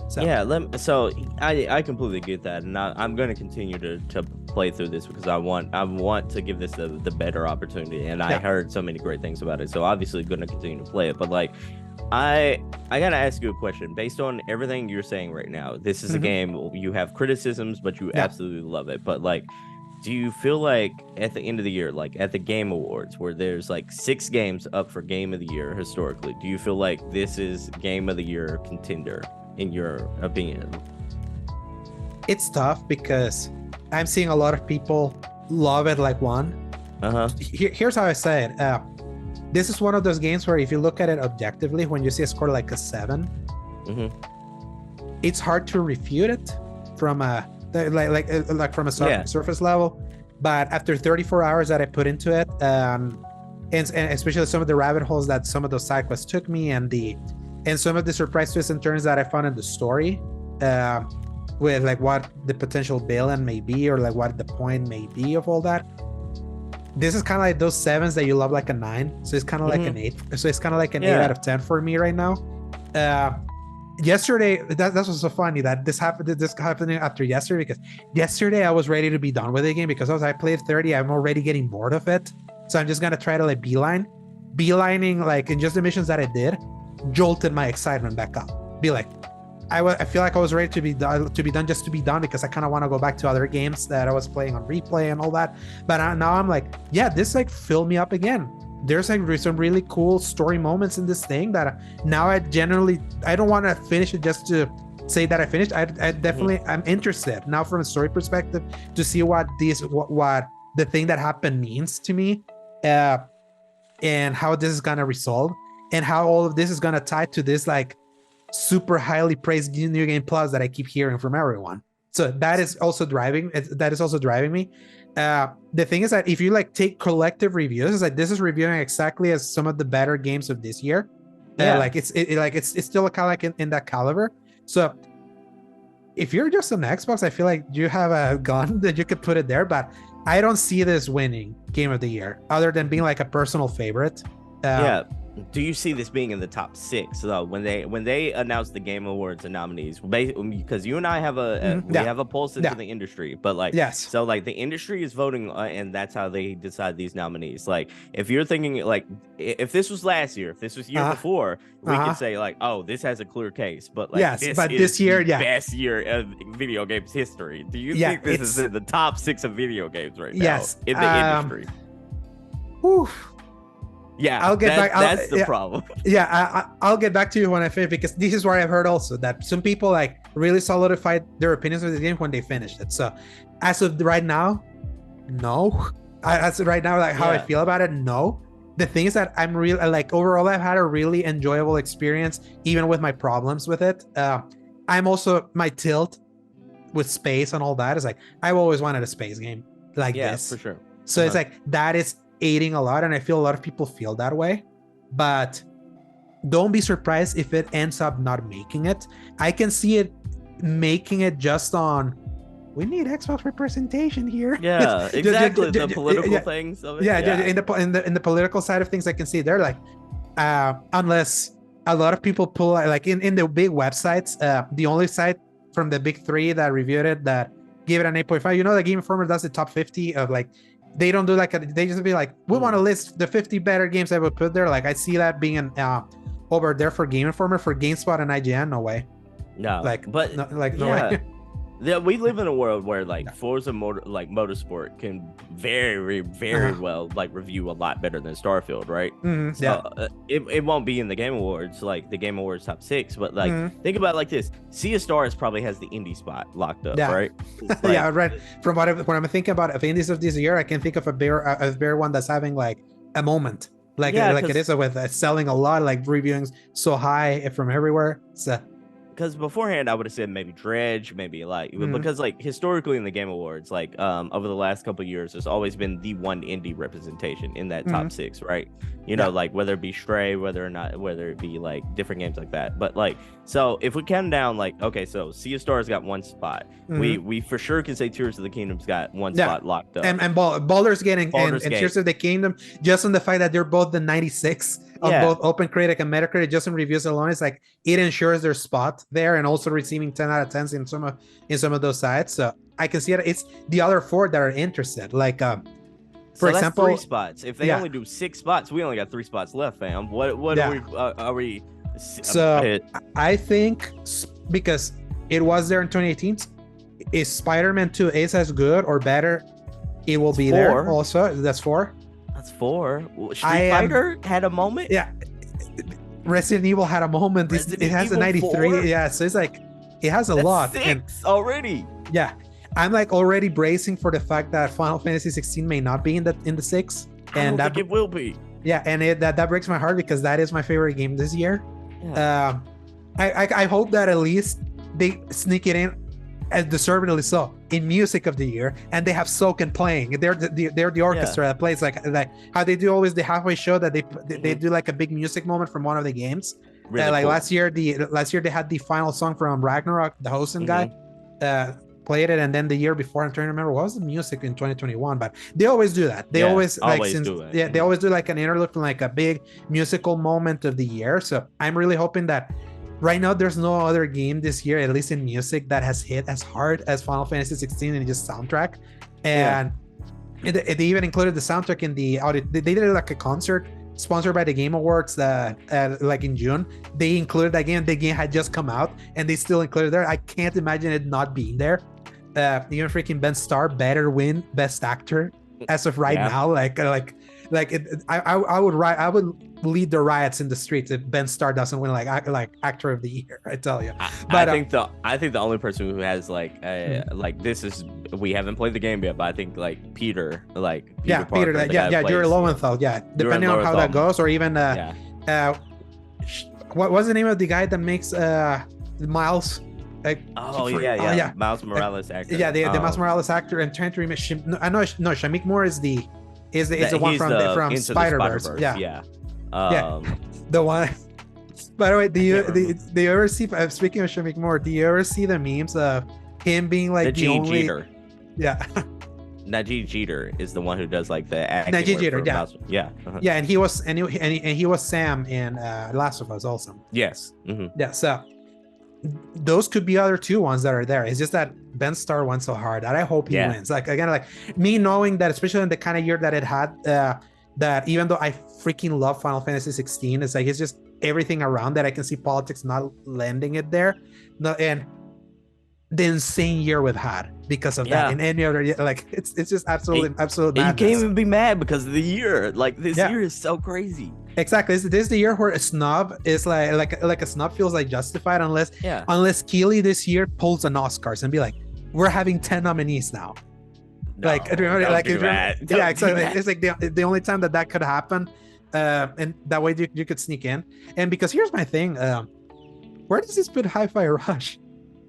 [SPEAKER 1] So I completely get that, and I'm going to continue to play through this because I want to give this the better opportunity, and I heard so many great things about it, so obviously going to continue to play it. But like I gotta ask you a question based on everything you're saying right now. This is a game you have criticisms, but you absolutely love it. But like, do you feel like at the end of the year, like at the Game Awards, where there's like 6 games up for Game of the Year historically, do you feel like this is Game of the Year contender in your opinion? It's tough because I'm seeing a lot of people love it like one. Here's how I say it. This is one of those games where if you look at it objectively, when you see a score like a 7, it's hard to refute it from a from a surface level. But after 34 hours that I put into it, and especially some of the rabbit holes that some of those side quests took me, and some of the surprise twists and turns that I found in the story, with like what the potential villain may be, or like what the point may be of all that. This is kind of like those 7s that you love like a 9. So it's kind of like an 8. So it's kind of like an 8 out of 10 for me right now. Yesterday, that was so funny that this happening after yesterday, because yesterday I was ready to be done with the game, because I played 30, I'm already getting bored of it. So I'm just gonna try to like beelining like in just the missions that I did, jolted my excitement back up. Be like, I feel like I was ready to be done just to be done, because I kind of want to go back to other games that I was playing on replay and all that. But now I'm like, yeah, this like filled me up again. There's like some really cool story moments in this thing that now I don't want to finish it just to say that I finished. I definitely I'm interested now from a story perspective to see what the thing that happened means to me, and how this is gonna resolve, and how all of this is gonna tie to this like super highly praised New Game Plus that I keep hearing from everyone. So that is also driving me. The thing is that if you like take collective reviews, it's like this is reviewing exactly as some of the better games of this year. Like it's still kind of like in that caliber. So if you're just on Xbox, I feel like you have a gun that you could put it there, but I don't see this winning Game of the Year other than being like a personal favorite.
[SPEAKER 2] Do you see this being in the top 6 though? When they announced the Game Awards and nominees, because you and I have have a pulse into the industry, but like so like the industry is voting, and that's how they decide these nominees. Like if you're thinking like if this was last year, if this was year before, we could say like, oh, this has a clear case. But like this year, best year of video games history. Do you think this is in the top 6 of video games right now in the industry?
[SPEAKER 1] Whew.
[SPEAKER 2] Yeah,
[SPEAKER 1] I'll get back.
[SPEAKER 2] That's the problem.
[SPEAKER 1] Yeah, I'll get back to you when I finish, because this is where I've heard also that some people like really solidified their opinions of the game when they finished it. So as of right now, no. As of right now, like how I feel about it, no. The thing is that I'm really like overall, I've had a really enjoyable experience, even with my problems with it. I'm also my tilt with space and all that is like I've always wanted a space game like this.
[SPEAKER 2] For sure.
[SPEAKER 1] So it's like that is aiding a lot, and I feel a lot of people feel that way, but don't be surprised if it ends up not making it. I can see it making it just on we need Xbox representation here.
[SPEAKER 2] Yeah, exactly. The political things of it.
[SPEAKER 1] In the political side of things, I can see they're like unless a lot of people pull like in the big websites, the only site from the big 3 that reviewed it that gave it an 8.5, you know, the Game Informer does the top 50 of like, they don't do like they just be like, we want to list the 50 better games I would put there. Like I see that being an over there for Game Informer. For GameSpot and IGN, no way.
[SPEAKER 2] No,
[SPEAKER 1] no way.
[SPEAKER 2] Yeah, we live in a world where like Forza Motorsport can very well like review a lot better than Starfield, right? It won't be in the Game Awards, like the Game Awards top 6, but like think about it like this: Sea of Stars probably has the indie spot locked up, right? Like,
[SPEAKER 1] right. From what I'm thinking about of indies of this year, I can think of a better one that's having like a moment, like it is with selling a lot, like reviewing so high from everywhere. So.
[SPEAKER 2] Because beforehand, I would have said maybe Dredge, maybe like because like historically in the Game Awards, like over the last couple of years, there's always been the one indie representation in that top 6, right? You know, like whether it be Stray, whether it be like different games like that. But like, so if we count down, like, okay, so Sea of Stars got 1 spot. We for sure can say Tears of the Kingdom's got 1 spot locked up.
[SPEAKER 1] And Baldur's Gate and Tears of the Kingdom, just on the fact that they're both the 96 of both OpenCritic and Metacritic, just in reviews alone, it's like it ensures their spot there, and also receiving 10 out of 10s in some of those sites. So I can see it. It's the other 4 that are interested. Like for example,
[SPEAKER 2] 3 spots. If they only do 6 spots, we only got 3 spots left, fam. What are we?
[SPEAKER 1] So I think because it was there in 2018, is Spider-Man 2 is as good or better, it will be 4. There also. That's 4.
[SPEAKER 2] That's 4. Street Fighter had a moment.
[SPEAKER 1] Yeah, Resident Evil had a moment. It has a 93. 4? Yeah, so it's like it has a lot.
[SPEAKER 2] 6 already.
[SPEAKER 1] Yeah, I'm like already bracing for the fact that Final Fantasy 16 may not be in the 6,
[SPEAKER 2] and I don't think it will be.
[SPEAKER 1] Yeah, and that breaks my heart because that is my favorite game this year. Yeah. I hope that at least they sneak it in as deservedly so in music of the year, and they have Soken playing. They're the orchestra that plays like how they do always the halfway show that they do like a big music moment from one of the games. Really like cool. last year they had the final song from Ragnarok, the Hosen guy played it, and then the year before, I'm trying to remember what was the music in 2021, but they always do that. They always do it. They always do like an interlude from like a big musical moment of the year. So I'm really hoping that right now there's no other game this year, at least in music, that has hit as hard as Final Fantasy 16 in just soundtrack. And they even included the soundtrack in the audio. They did like a concert sponsored by the Game Awards like in June. They included that game. The game had just come out and they still included there. I can't imagine it not being there. Even freaking Ben Starr better win Best Actor as of right now. I would lead the riots in the streets if Ben Starr doesn't win like Actor of the Year. I tell you. But
[SPEAKER 2] I think the only person who has like this is, we haven't played the game yet, but I think like Peter Parker, Jerry Lowenthal, depending on how that goes, or even what was the name of the guy that makes Miles? Miles Morales actor.
[SPEAKER 1] The Miles Morales actor, and trying to remember. Shamik Moore is the one from Spider-Verse. The one. By the way, do you ever see? Speaking of Shamik Moore, do you ever see the memes of him being like the only?
[SPEAKER 2] Jeter.
[SPEAKER 1] Yeah.
[SPEAKER 2] Najee Jeter is the one who does like the acting.
[SPEAKER 1] Najee Jeter,
[SPEAKER 2] yeah,
[SPEAKER 1] and he was Sam in Last of Us also.
[SPEAKER 2] Yes.
[SPEAKER 1] Yeah, so those could be other two ones that are there. It's just that Ben Starr went so hard that I hope he wins. Like again, like me knowing that, especially in the kind of year that it had, that even though I freaking love Final Fantasy 16, it's like it's just everything around that. I can see politics not lending it there. No, and the insane year we've had because of that. In any other year, like it's just absolute madness.
[SPEAKER 2] You can't even be mad because of the year. Like this year is so crazy.
[SPEAKER 1] Exactly. This is the year where a snub is like a snub feels like justified unless Keighley this year pulls an Oscars and be like, we're having 10 nominees now.
[SPEAKER 2] No, remember,
[SPEAKER 1] exactly. It's like the only time that could happen, and that way you could sneak in. And because here's my thing, where does this put Hi-Fi Rush?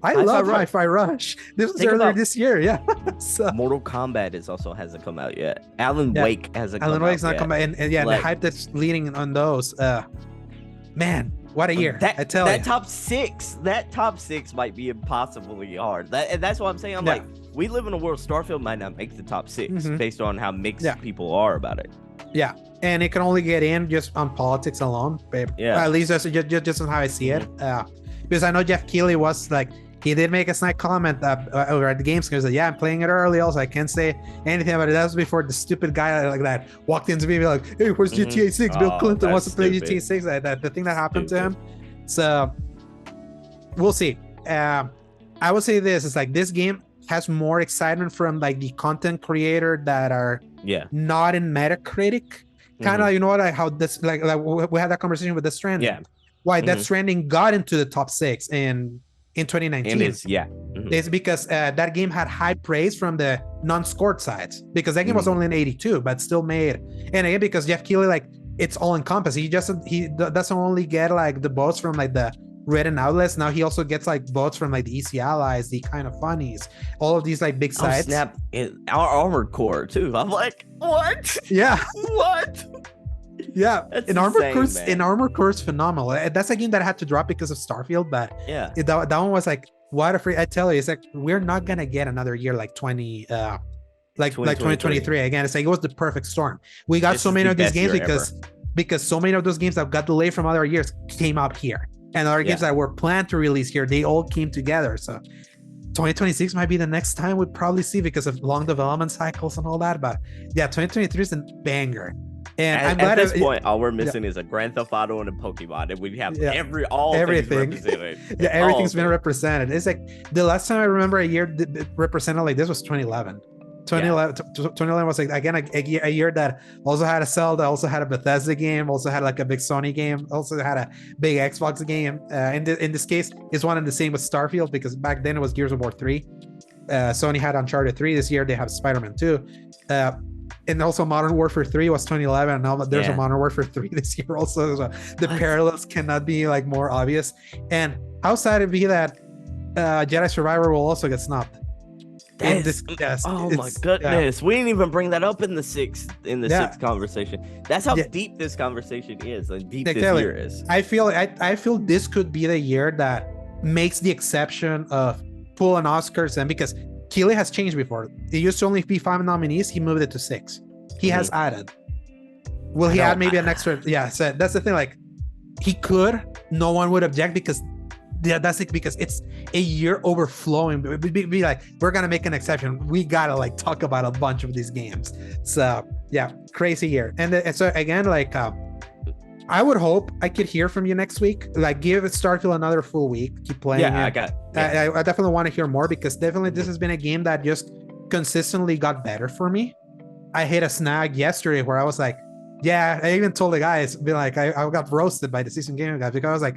[SPEAKER 1] I love Hi-Fi Rush. This was earlier this year, so.
[SPEAKER 2] Mortal Kombat hasn't come out yet. Alan Wake hasn't come out yet. Alan Wake's not come out,
[SPEAKER 1] and the hype that's leading on those. Man, what a year! I tell you.
[SPEAKER 2] That top six might be impossibly hard. That's what I'm saying. I'm like, we live in a world. Starfield might not make the top six based on how mixed people are about it.
[SPEAKER 1] Yeah, and it can only get in just on politics alone. Babe. Yeah, at least that's just on how I see it. Because I know Jeff Keighley was like. He did make a snide comment over at the games. He was like, I'm playing it early. Also, I can't say anything about it. That was before the stupid guy like that walked into me like, hey, where's GTA 6? Bill Clinton wants to play GTA 6. The thing that happened to him. So, we'll see. I would say this. It's like this game has more excitement from like the content creator that are not in Metacritic. Kind of, you know what? How this, like we had that conversation with Death Stranding.
[SPEAKER 2] Yeah.
[SPEAKER 1] Why Death Stranding got into the top 6 in 2019. It's because that game had high praise from the non-scored sides, because that game was only an 82 but still made. And again, because Jeff Keighley, like, it's all encompassing. He doesn't only get like the votes from like the written outlets. Now he also gets like votes from like the EC Allies, the Kind of Funnies, all of these like big sites.
[SPEAKER 2] Snap, our Armored Core too. I'm like, what?
[SPEAKER 1] Yeah.
[SPEAKER 2] What?
[SPEAKER 1] Yeah, Armored Core is phenomenal. That's a game that I had to drop because of Starfield, but that one was like, what a free. I tell you, it's like we're not gonna get another year like 2023 again. It's like it was the perfect storm. We got so many of these games because so many of those games that got delayed from other years came out here, and other games that were planned to release here, they all came together. So 2026 might be the next time we'd probably see, because of long development cycles and all that. But 2023 is a banger. And I'm glad
[SPEAKER 2] at this point, all we're missing is a Grand Theft Auto and a Pokemon, and we have everything represented.
[SPEAKER 1] Everything's been represented. It's like the last time I remember a year represented like this was 2011. 2011 was like, again, a year that also had a Zelda, also had a Bethesda game, also had like a big Sony game, also had a big Xbox game. In this case, it's one and the same with Starfield, because back then it was Gears of War 3. Sony had Uncharted 3. This year they have Spider-Man 2. And also Modern Warfare 3 was 2011, and now there's a Modern Warfare 3 this year also. So the parallels cannot be like more obvious. And how sad it'd be that Jedi Survivor will also get snubbed.
[SPEAKER 2] Oh my goodness, we didn't even bring that up in the sixth conversation. That's how deep this conversation is, and deep this year is.
[SPEAKER 1] I feel this could be the year that makes the exception of pulling Oscars, and because Keighley has changed before. It used to only be 5 nominees. He moved it to 6. He has added. Will he add maybe an extra? Yeah, so that's the thing. Like, he could. No one would object because that's it, because it's a year overflowing. Be like, we're gonna make an exception. We gotta like talk about a bunch of these games. So yeah, crazy year. And so again, like, I would hope I could hear from you next week. Like, give Starfield another full week. Keep playing.
[SPEAKER 2] Yeah,
[SPEAKER 1] I definitely want to hear more, because definitely this has been a game that just consistently got better for me. I hit a snag yesterday where I was like, yeah, I even told the guys, be like, I got roasted by the season gaming guys, because I was like,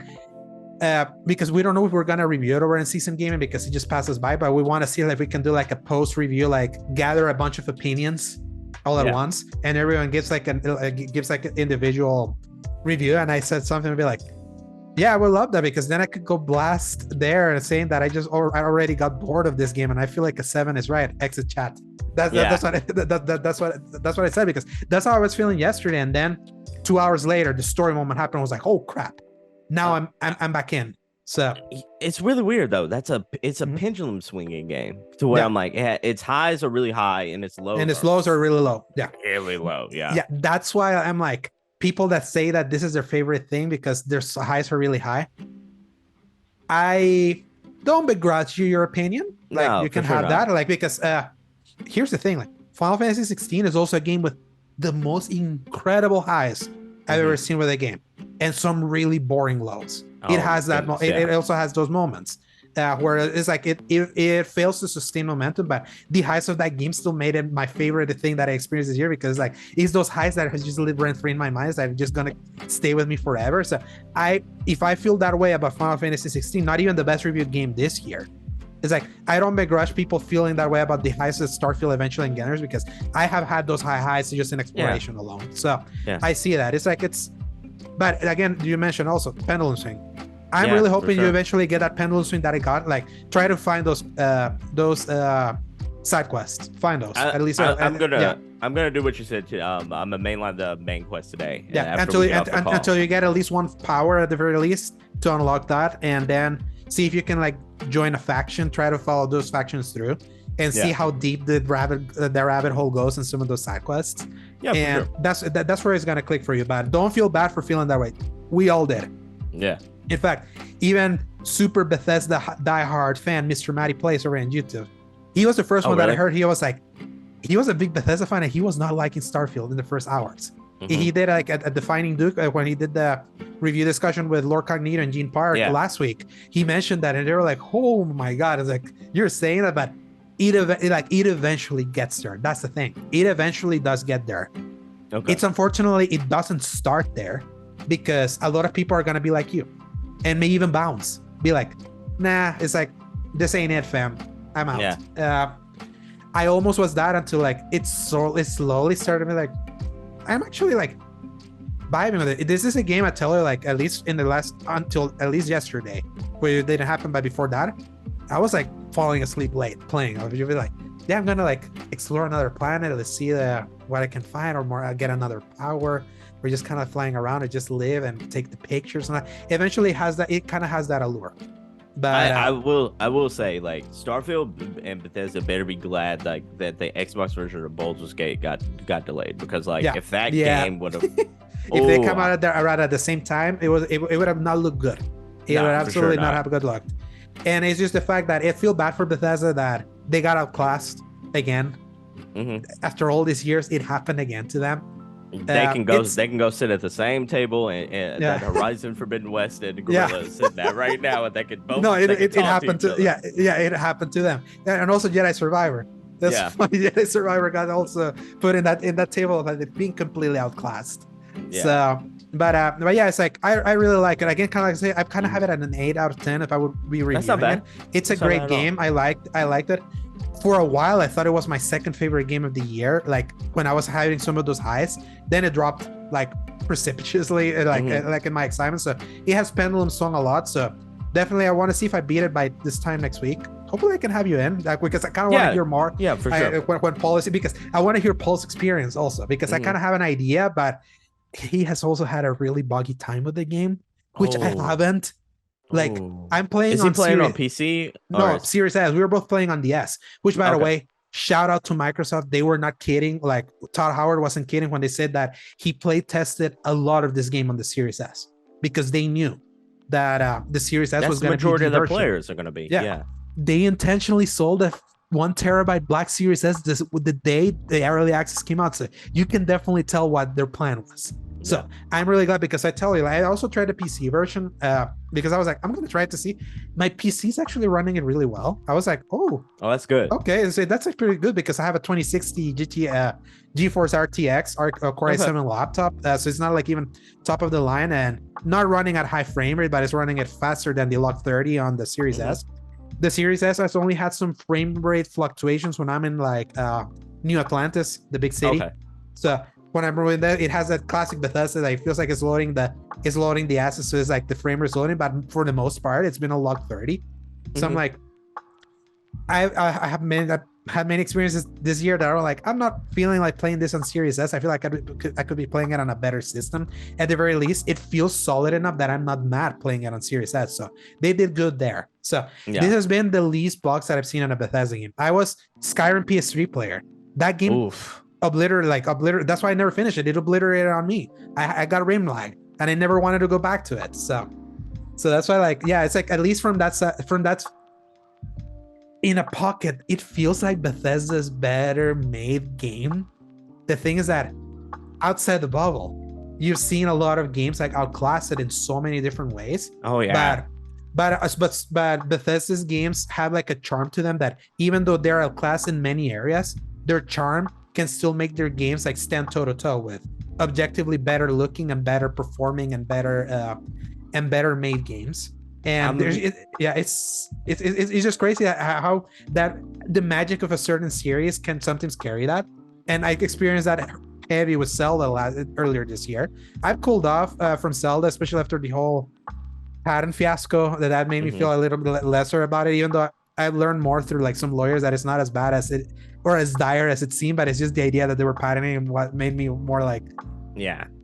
[SPEAKER 1] because we don't know if we're gonna review it over in season gaming because it just passes by, but we want to see if we can do like a post review, like gather a bunch of opinions all at once, and everyone gives like an individual review. And I said something to be like, yeah, I would love that, because then I could go blast there and saying that I already got bored of this game, and I feel like a 7 is right. Exit chat. That's what I said, because that's how I was feeling yesterday. And then 2 hours later, the story moment happened. I was like, oh crap! Now I'm back in. So
[SPEAKER 2] it's really weird though. It's a pendulum swinging game to where I'm like, yeah, its highs are really high and its lows
[SPEAKER 1] are really low. Yeah,
[SPEAKER 2] really low. Yeah,
[SPEAKER 1] yeah. That's why I'm like, people that say that this is their favorite thing because their highs are really high. I don't begrudge you your opinion. Like, no, you can have that. Like, because here's the thing. Like, Final Fantasy 16 is also a game with the most incredible highs I've ever seen with a game, and some really boring lows. It has that. It also has those moments where it's like it fails to sustain momentum, but the highs of that game still made it my favorite thing that I experienced this year, because like, it's those highs that has just lived rent free in my mind that are just gonna stay with me forever. So if I feel that way about Final Fantasy 16, not even the best reviewed game this year, it's like, I don't begrudge people feeling that way about the highs of Starfield eventually and Gunners, because I have had those high highs just in exploration alone. So I see that. It's like, but again, you mentioned also pendulum swing. I'm really hoping you eventually get that pendulum swing that I got. Like, try to find those side quests. Find those at least.
[SPEAKER 2] I'm gonna do what you said. I'm gonna mainline the main quest today.
[SPEAKER 1] Yeah, until you get at least one power at the very least to unlock that, and then see if you can like join a faction. Try to follow those factions through, and see how deep the rabbit hole goes in some of those side quests. Yeah, and that's where it's gonna click for you. But don't feel bad for feeling that way. We all did.
[SPEAKER 2] Yeah.
[SPEAKER 1] In fact, even super Bethesda diehard fan, Mr. Matty Plays over on YouTube, he was the first one that I heard. He was like, he was a big Bethesda fan, and he was not liking Starfield in the first hours. He did like a Defining Duke when he did the review discussion with Lord Cognito and Gene Park last week. He mentioned that, and they were like, "Oh my god!" It's like, you're saying that, but it eventually gets there. That's the thing. It eventually does get there. Okay. It's unfortunately it doesn't start there, because a lot of people are gonna be like you, and may even bounce, be like, nah, it's like, this ain't it, fam, I'm out. I almost was that until like it slowly started to be like, I'm actually like vibing with it. This is a game I tell you, like, at least in the until at least yesterday, where it didn't happen, but before that I was like falling asleep late playing. I would be like, yeah, I'm gonna like explore another planet, let's see what I can find, or more, I'll get another power. We're just kind of flying around and just live and take the pictures, and that eventually it kind of has that allure. But
[SPEAKER 2] I will say, like, Starfield and Bethesda better be glad like that the Xbox version of Baldur's Gate got delayed, because like if that game would have
[SPEAKER 1] if they come out around at the same time, it would have not looked good. It would absolutely not have good luck. And it's just the fact that it feel bad for Bethesda that they got outclassed again. After all these years, it happened again to them.
[SPEAKER 2] They can go sit at the same table and that Horizon Forbidden West and Guerrilla sitting at right now, and they could both.
[SPEAKER 1] No, it happened to it happened to them, and also Jedi Survivor. That's funny. Jedi Survivor got also put in that table that they've been completely outclassed. Yeah. So, but yeah, it's like I really like it. Again, kind of like I say, I kind of have it at an 8 out of 10 if I would be reviewing
[SPEAKER 2] That's not bad.
[SPEAKER 1] It's a great game. I liked it. For a while, I thought it was my second favorite game of the year. Like when I was having some of those highs, then it dropped like precipitously, like in my excitement. So it has pendulum swung a lot. So definitely I want to see if I beat it by this time next week. Hopefully I can have you in, like, because I kind of want to hear more.
[SPEAKER 2] Yeah, for sure.
[SPEAKER 1] When Paul is, because I want to hear Paul's experience also, because I kind of have an idea, but he has also had a really buggy time with the game, which I haven't. Like, I'm playing.
[SPEAKER 2] Is he playing on PC?
[SPEAKER 1] No, Series S. We were both playing on the S. Which, by the way, shout out to Microsoft. They were not kidding. Like, Todd Howard wasn't kidding when they said that he play tested a lot of this game on the Series S, because they knew that the Series S was going to be the
[SPEAKER 2] majority of the players are going to be. Yeah.
[SPEAKER 1] They intentionally sold a 1 terabyte Black Series S the day the early access came out, so you can definitely tell what their plan was. So I'm really glad, because I tell you, I also tried the PC version because I was like, I'm going to try it to see. My PC is actually running it really well. I was like, oh,
[SPEAKER 2] that's good.
[SPEAKER 1] Okay, so that's like pretty good, because I have a 2060 GeForce RTX Core i7 laptop, so it's not like even top of the line, and not running at high frame rate, but it's running it faster than the Log 30 on the Series S. The Series S has only had some frame rate fluctuations when I'm in like New Atlantis, the big city. So when I'm running that, it has that classic Bethesda that it feels like it's loading the assets, so it's like the frame rate is loading, but for the most part it's been a Log 30. So I'm like, I have had many experiences this year that are like, I'm not feeling like playing this on Series S. I feel like I could be playing it on a better system. At the very least, it feels solid enough that I'm not mad playing it on Series S. So they did good there. So this has been the least bugs that I've seen on a Bethesda game. I was Skyrim PS3 player. That game obliterated. That's why I never finished it. It obliterated on me. I got rim lag, and I never wanted to go back to it. So that's why, like, it's like, at least from that in a pocket, it feels like Bethesda's better made game. The thing is that outside the bubble, you've seen a lot of games like outclass it in so many different ways. But Bethesda's games have like a charm to them that, even though they're outclassed in many areas, their charm can still make their games like stand toe to toe with objectively better looking and better performing and better made games. And it's just crazy how that the magic of a certain series can sometimes carry that. And I experienced that heavy with Zelda earlier this year. I've cooled off from Zelda, especially after the whole patent fiasco. That made me feel a little bit lesser about it, even though I've learned more through like some lawyers that it's not as bad as it, or as dire as it seemed, but it's just the idea that they were patenting, and what made me more like,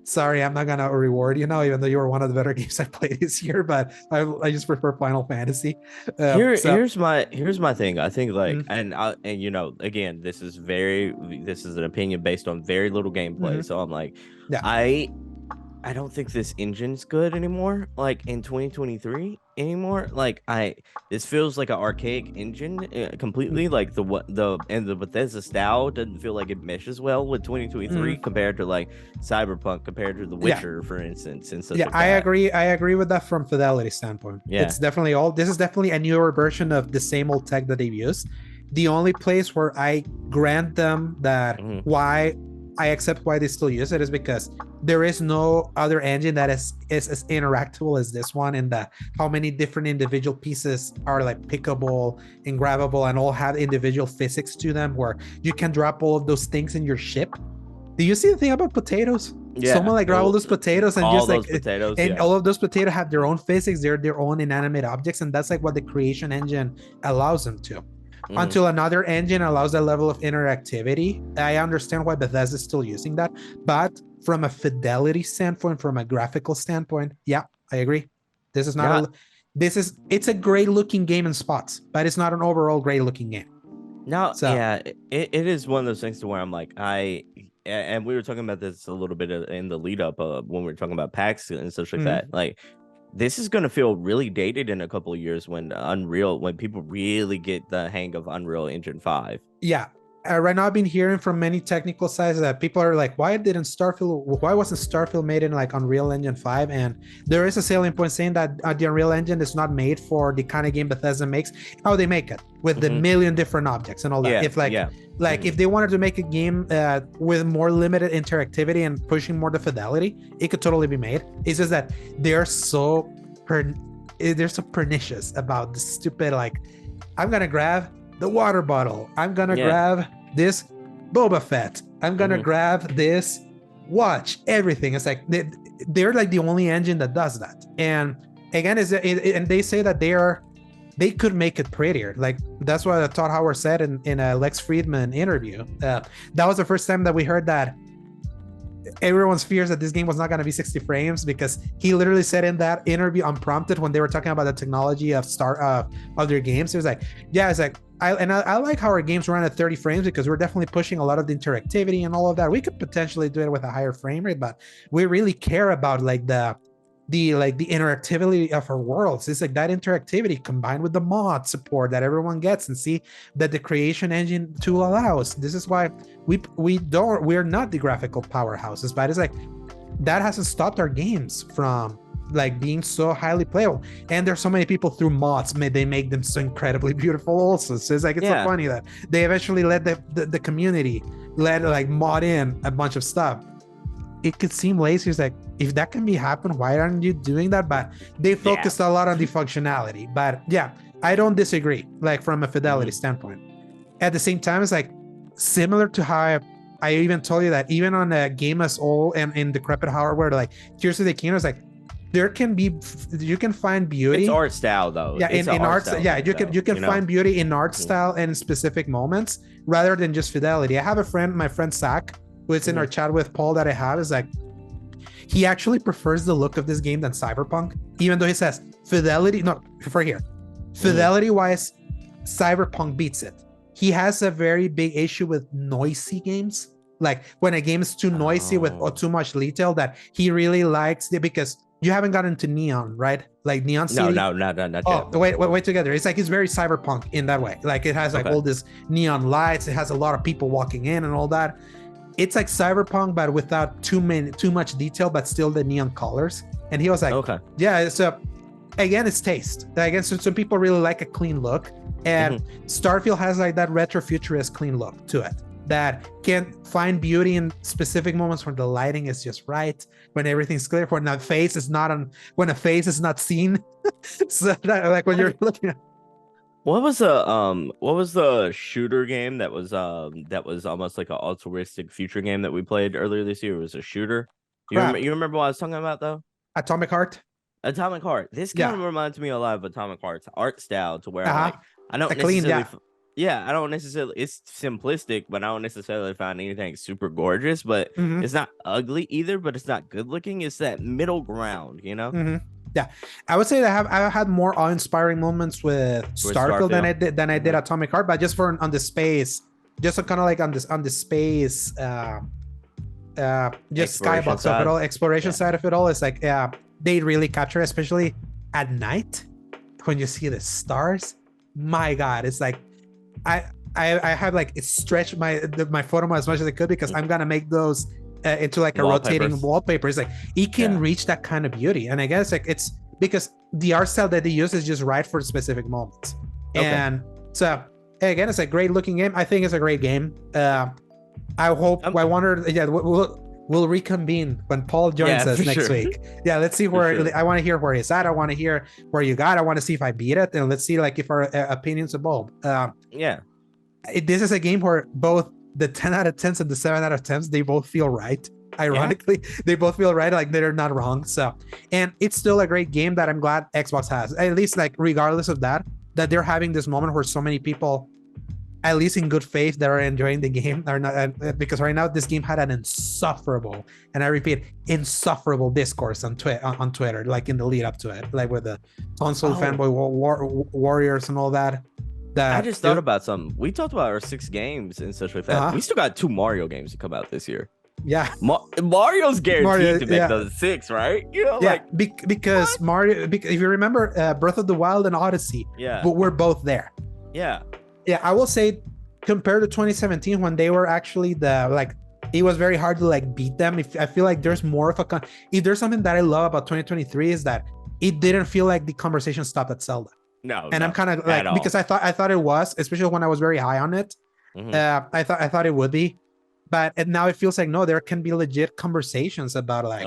[SPEAKER 1] sorry, I'm not gonna reward you now, even though you were one of the better games I played this year, but I just prefer Final Fantasy.
[SPEAKER 2] Here's my thing. I think like, and you know, again, this is an opinion based on very little gameplay. So I'm like, I don't think this engine's good anymore. Like in 2023 anymore. Like this feels like an archaic engine completely. Like the Bethesda style doesn't feel like it meshes well with 2023 compared to like Cyberpunk, compared to The Witcher, for instance. And such
[SPEAKER 1] I agree with that from fidelity standpoint. It's definitely this is definitely a newer version of the same old tech that they've used. The only place where I grant them that why I accept why they still use it is because there is no other engine that is as interactable as this one, in that how many different individual pieces are like pickable and grabbable and all have individual physics to them, where you can drop all of those things in your ship. Do you see the thing about potatoes? Someone like grab all those potatoes and just like potatoes, and all of those potatoes have their own physics. They're their own inanimate objects, and that's like what the creation engine allows them to. Until another engine allows that level of interactivity, I understand why Bethesda is still using that. But from a fidelity standpoint, from a graphical standpoint, I agree. This is not it's a great looking game in spots, but it's not an overall great looking game.
[SPEAKER 2] It is one of those things to where I'm like, and we were talking about this a little bit in the lead up when we were talking about PAX and such like that. Like, this is going to feel really dated in a couple of years when people really get the hang of Unreal Engine 5.
[SPEAKER 1] Right now I've been hearing from many technical sides that people are like, why wasn't Starfield made in like Unreal Engine 5? And there is a salient point saying that the Unreal Engine is not made for the kind of game Bethesda makes, how they make it with the million different objects and all that. If they wanted to make a game with more limited interactivity and pushing more the fidelity, it could totally be made. It's just that they're so pernicious about the stupid, like, I'm gonna grab the water bottle, I'm gonna grab this Boba Fett, I'm gonna grab this watch, everything. It's like they're like the only engine that does that. And again, and they say that they could make it prettier. Like that's what Todd Howard said in a Lex Friedman interview. That was the first time that we heard that everyone's fears that this game was not going to be 60 frames, because he literally said in that interview unprompted when they were talking about the technology of their games, he was like, yeah, it's like I like how our games run at 30 frames because we're definitely pushing a lot of the interactivity and all of that. We could potentially do it with a higher frame rate, but we really care about like the interactivity of our worlds. It's like that interactivity combined with the mod support that everyone gets, and see that the creation engine tool allows. This is why we're not the graphical powerhouses, but it's like that hasn't stopped our games from like being so highly playable. And there's so many people through mods, they make them so incredibly beautiful also. So it's like it's so funny that they eventually let the community like mod in a bunch of stuff. It could seem lazy. It's like, if that can be happen, why aren't you doing that? But they focused a lot on the functionality. But yeah, I don't disagree, like from a fidelity standpoint. At the same time, it's like similar to how I even told you that even on a game as old and in decrepit hardware, like Tears of the Kingdom, it's like you can find beauty.
[SPEAKER 2] It's art style though.
[SPEAKER 1] Yeah, in art style, you can find beauty in art style and specific moments rather than just fidelity. I have a friend, my friend Zach, who is in our chat with Paul, that I have, is like, he actually prefers the look of this game than Cyberpunk, even though he says fidelity wise, Cyberpunk beats it. He has a very big issue with noisy games, like when a game is too noisy with or too much detail, that he really likes it. Because you haven't gotten to Neon, right? Like Neon City.
[SPEAKER 2] No, not yet.
[SPEAKER 1] Wait together. It's like it's very Cyberpunk in that way. Like it has like all this neon lights. It has a lot of people walking in and all that. It's like Cyberpunk, but without too much detail, but still the neon colors. And he was like, yeah. So again, it's taste. Again, so some people really like a clean look, and Starfield has like that retro futurist clean look to it that can find beauty in specific moments when the lighting is just right, when everything's clear, when a face is not seen. So that, like when you're looking at.
[SPEAKER 2] What was the shooter game that was almost like an altruistic future game that we played earlier this year? It was a shooter. You remember what I was talking about though?
[SPEAKER 1] Atomic Heart. This kind of reminds me a lot of Atomic Heart's art style, to where I don't necessarily I don't necessarily, it's simplistic, but I don't necessarily find anything super gorgeous, but it's not ugly either, but it's not good looking. It's that middle ground, you know? Yeah, I would say that I have had more awe-inspiring moments with Starfield than I did Atomic Heart, but just on the space, just kind of like on the space, just skybox of it all, exploration side of it all. It's like they really capture, especially at night when you see the stars. My God, it's like I have like stretched my photo as much as I could, because I'm gonna make those into like a rotating wallpaper. It's like it can reach that kind of beauty, and I guess like it's because the art style that they use is just right for specific moments. And so again, it's a great looking game. I think it's a great game. I hope I wonder. Yeah, we'll reconvene when Paul joins us next week. Yeah, let's see where I want to hear where he's at. I want to hear where you got. I want to see if I beat it, and let's see like if our opinions evolve. This is a game where both the 10 out of 10s and the 7 out of 10s, they both feel right. Ironically, they both feel right, like they're not wrong. So, and it's still a great game that I'm glad Xbox has, at least like regardless of that they're having this moment where so many people, at least in good faith, that are enjoying the game are not, because right now this game had an insufferable, and I repeat, insufferable discourse on Twitter, like in the lead up to it, like with the console fanboy warriors and all that.
[SPEAKER 2] I just thought about something. We talked about our 6 games and such like that. We still got 2 Mario games to come out this year. Yeah, Mario's guaranteed to make those 6, right? You know,
[SPEAKER 1] because Mario. If you remember, Breath of the Wild and Odyssey, but we're both there. Yeah. I will say, compared to 2017, when they were actually it was very hard to like beat them. I feel like there's more of if there's something that I love about 2023 is that it didn't feel like the conversation stopped at Zelda. I'm kind of like, because I thought it was, especially when I was very high on it. I thought it would be, but now it feels like no, there can be legit conversations about like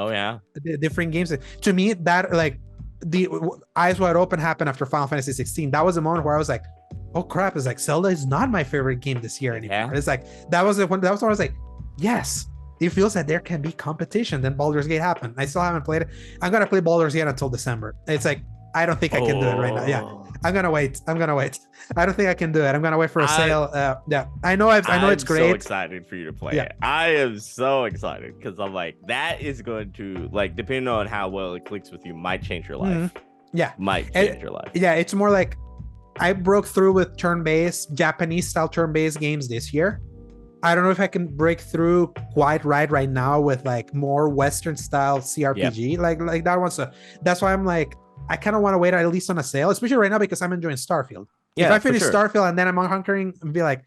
[SPEAKER 1] the different games. To me, that like the eyes wide open happened after Final Fantasy 16. That was a moment where I was like, oh crap! It's like Zelda is not my favorite game this year anymore. It's like that was when I was like, yes. It feels that there can be competition. Then Baldur's Gate happened. I still haven't played it. I'm gonna play Baldur's Gate until December. It's like I don't think I can do it right now. Yeah, I'm gonna wait. I don't think I can do it. I'm gonna wait for a sale. Yeah, I know it's great.
[SPEAKER 2] I'm so excited for you to play it. I am so excited because I'm like, that is going to, like, depending on how well it clicks with you, might change your life.
[SPEAKER 1] Yeah,
[SPEAKER 2] might change your life.
[SPEAKER 1] Yeah, it's more like I broke through with turn-based, Japanese style turn-based games this year. I don't know if I can break through quite right now with like more Western style CRPG like that one. So that's why I'm like, I kind of want to wait at least on a sale, especially right now because I'm enjoying Starfield. If I finish Starfield and then I'm hunkering and be like,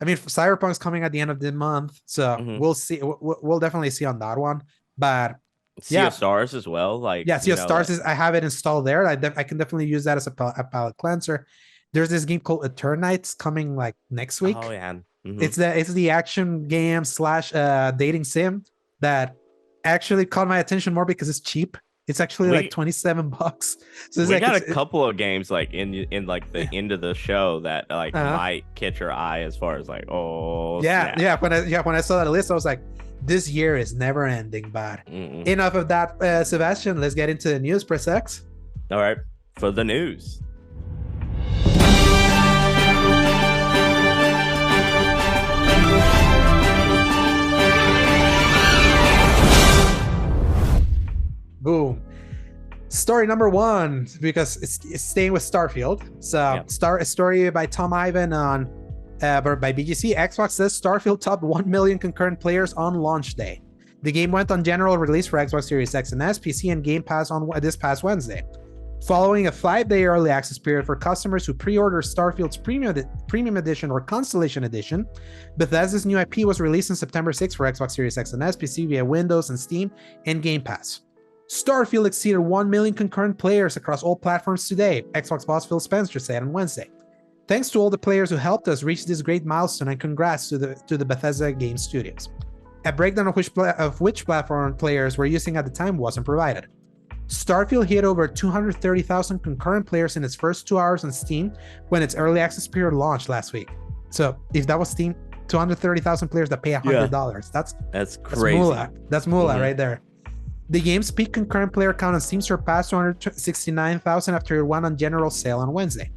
[SPEAKER 1] I mean, Cyberpunk's coming at the end of the month, so we'll see. We'll definitely see on that one. But
[SPEAKER 2] Sea of Stars as well. Like,
[SPEAKER 1] Sea of Stars is, I have it installed there. I can definitely use that as a palette cleanser. There's this game called Eternites coming like next week.
[SPEAKER 2] Oh yeah.
[SPEAKER 1] It's the action game / dating sim that actually caught my attention more because it's cheap. It's actually like $27. So
[SPEAKER 2] we got a couple of games like in like the end of the show that like might catch your eye as far as like when I saw that list, I was like, this year is never ending. But enough of that, Sebastian. Let's get into the news. Press X. All right, for the news.
[SPEAKER 1] Boom. Story number one, because it's staying with Starfield. So a story by Tom Ivan on by BGC. Xbox says Starfield topped 1 million concurrent players on launch day. The game went on general release for Xbox Series X and S, PC, and Game Pass on this past Wednesday. Following a 5-day early access period for customers who pre-order Starfield's Premium Edition or Constellation Edition, Bethesda's new IP was released on September 6th for Xbox Series X and S, PC via Windows and Steam, and Game Pass. Starfield exceeded 1 million concurrent players across all platforms today, Xbox boss Phil Spencer said on Wednesday. Thanks to all the players who helped us reach this great milestone, and congrats to the Bethesda Game Studios. A breakdown of which platform players were using at the time wasn't provided. Starfield hit over 230,000 concurrent players in its first 2 hours on Steam when its early access period launched last week. So if that was Steam, 230,000 players that pay $100. That's
[SPEAKER 2] crazy.
[SPEAKER 1] That's moolah right there. The game's peak concurrent player count on Steam surpassed 269,000 after it went on general sale on Wednesday.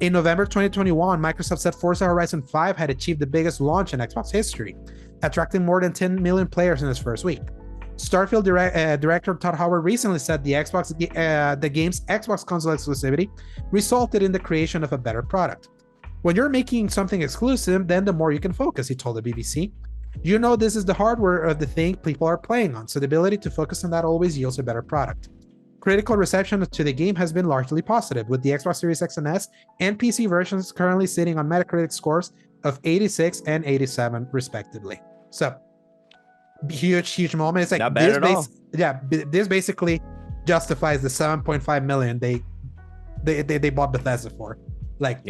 [SPEAKER 1] In November 2021, Microsoft said Forza Horizon 5 had achieved the biggest launch in Xbox history, attracting more than 10 million players in its first week. Starfield director Todd Howard recently said the game's Xbox console exclusivity resulted in the creation of a better product. When you're making something exclusive, then the more you can focus, he told the BBC. You know, this is the hardware of the thing people are playing on, so the ability to focus on that always yields a better product. Critical reception to the game has been largely positive, with the Xbox Series X and S and PC versions currently sitting on Metacritic scores of 86 and 87 respectively. So, huge moment. It's like
[SPEAKER 2] not bad at all.
[SPEAKER 1] Yeah, this basically justifies the 7.5 million they bought Bethesda for. Like,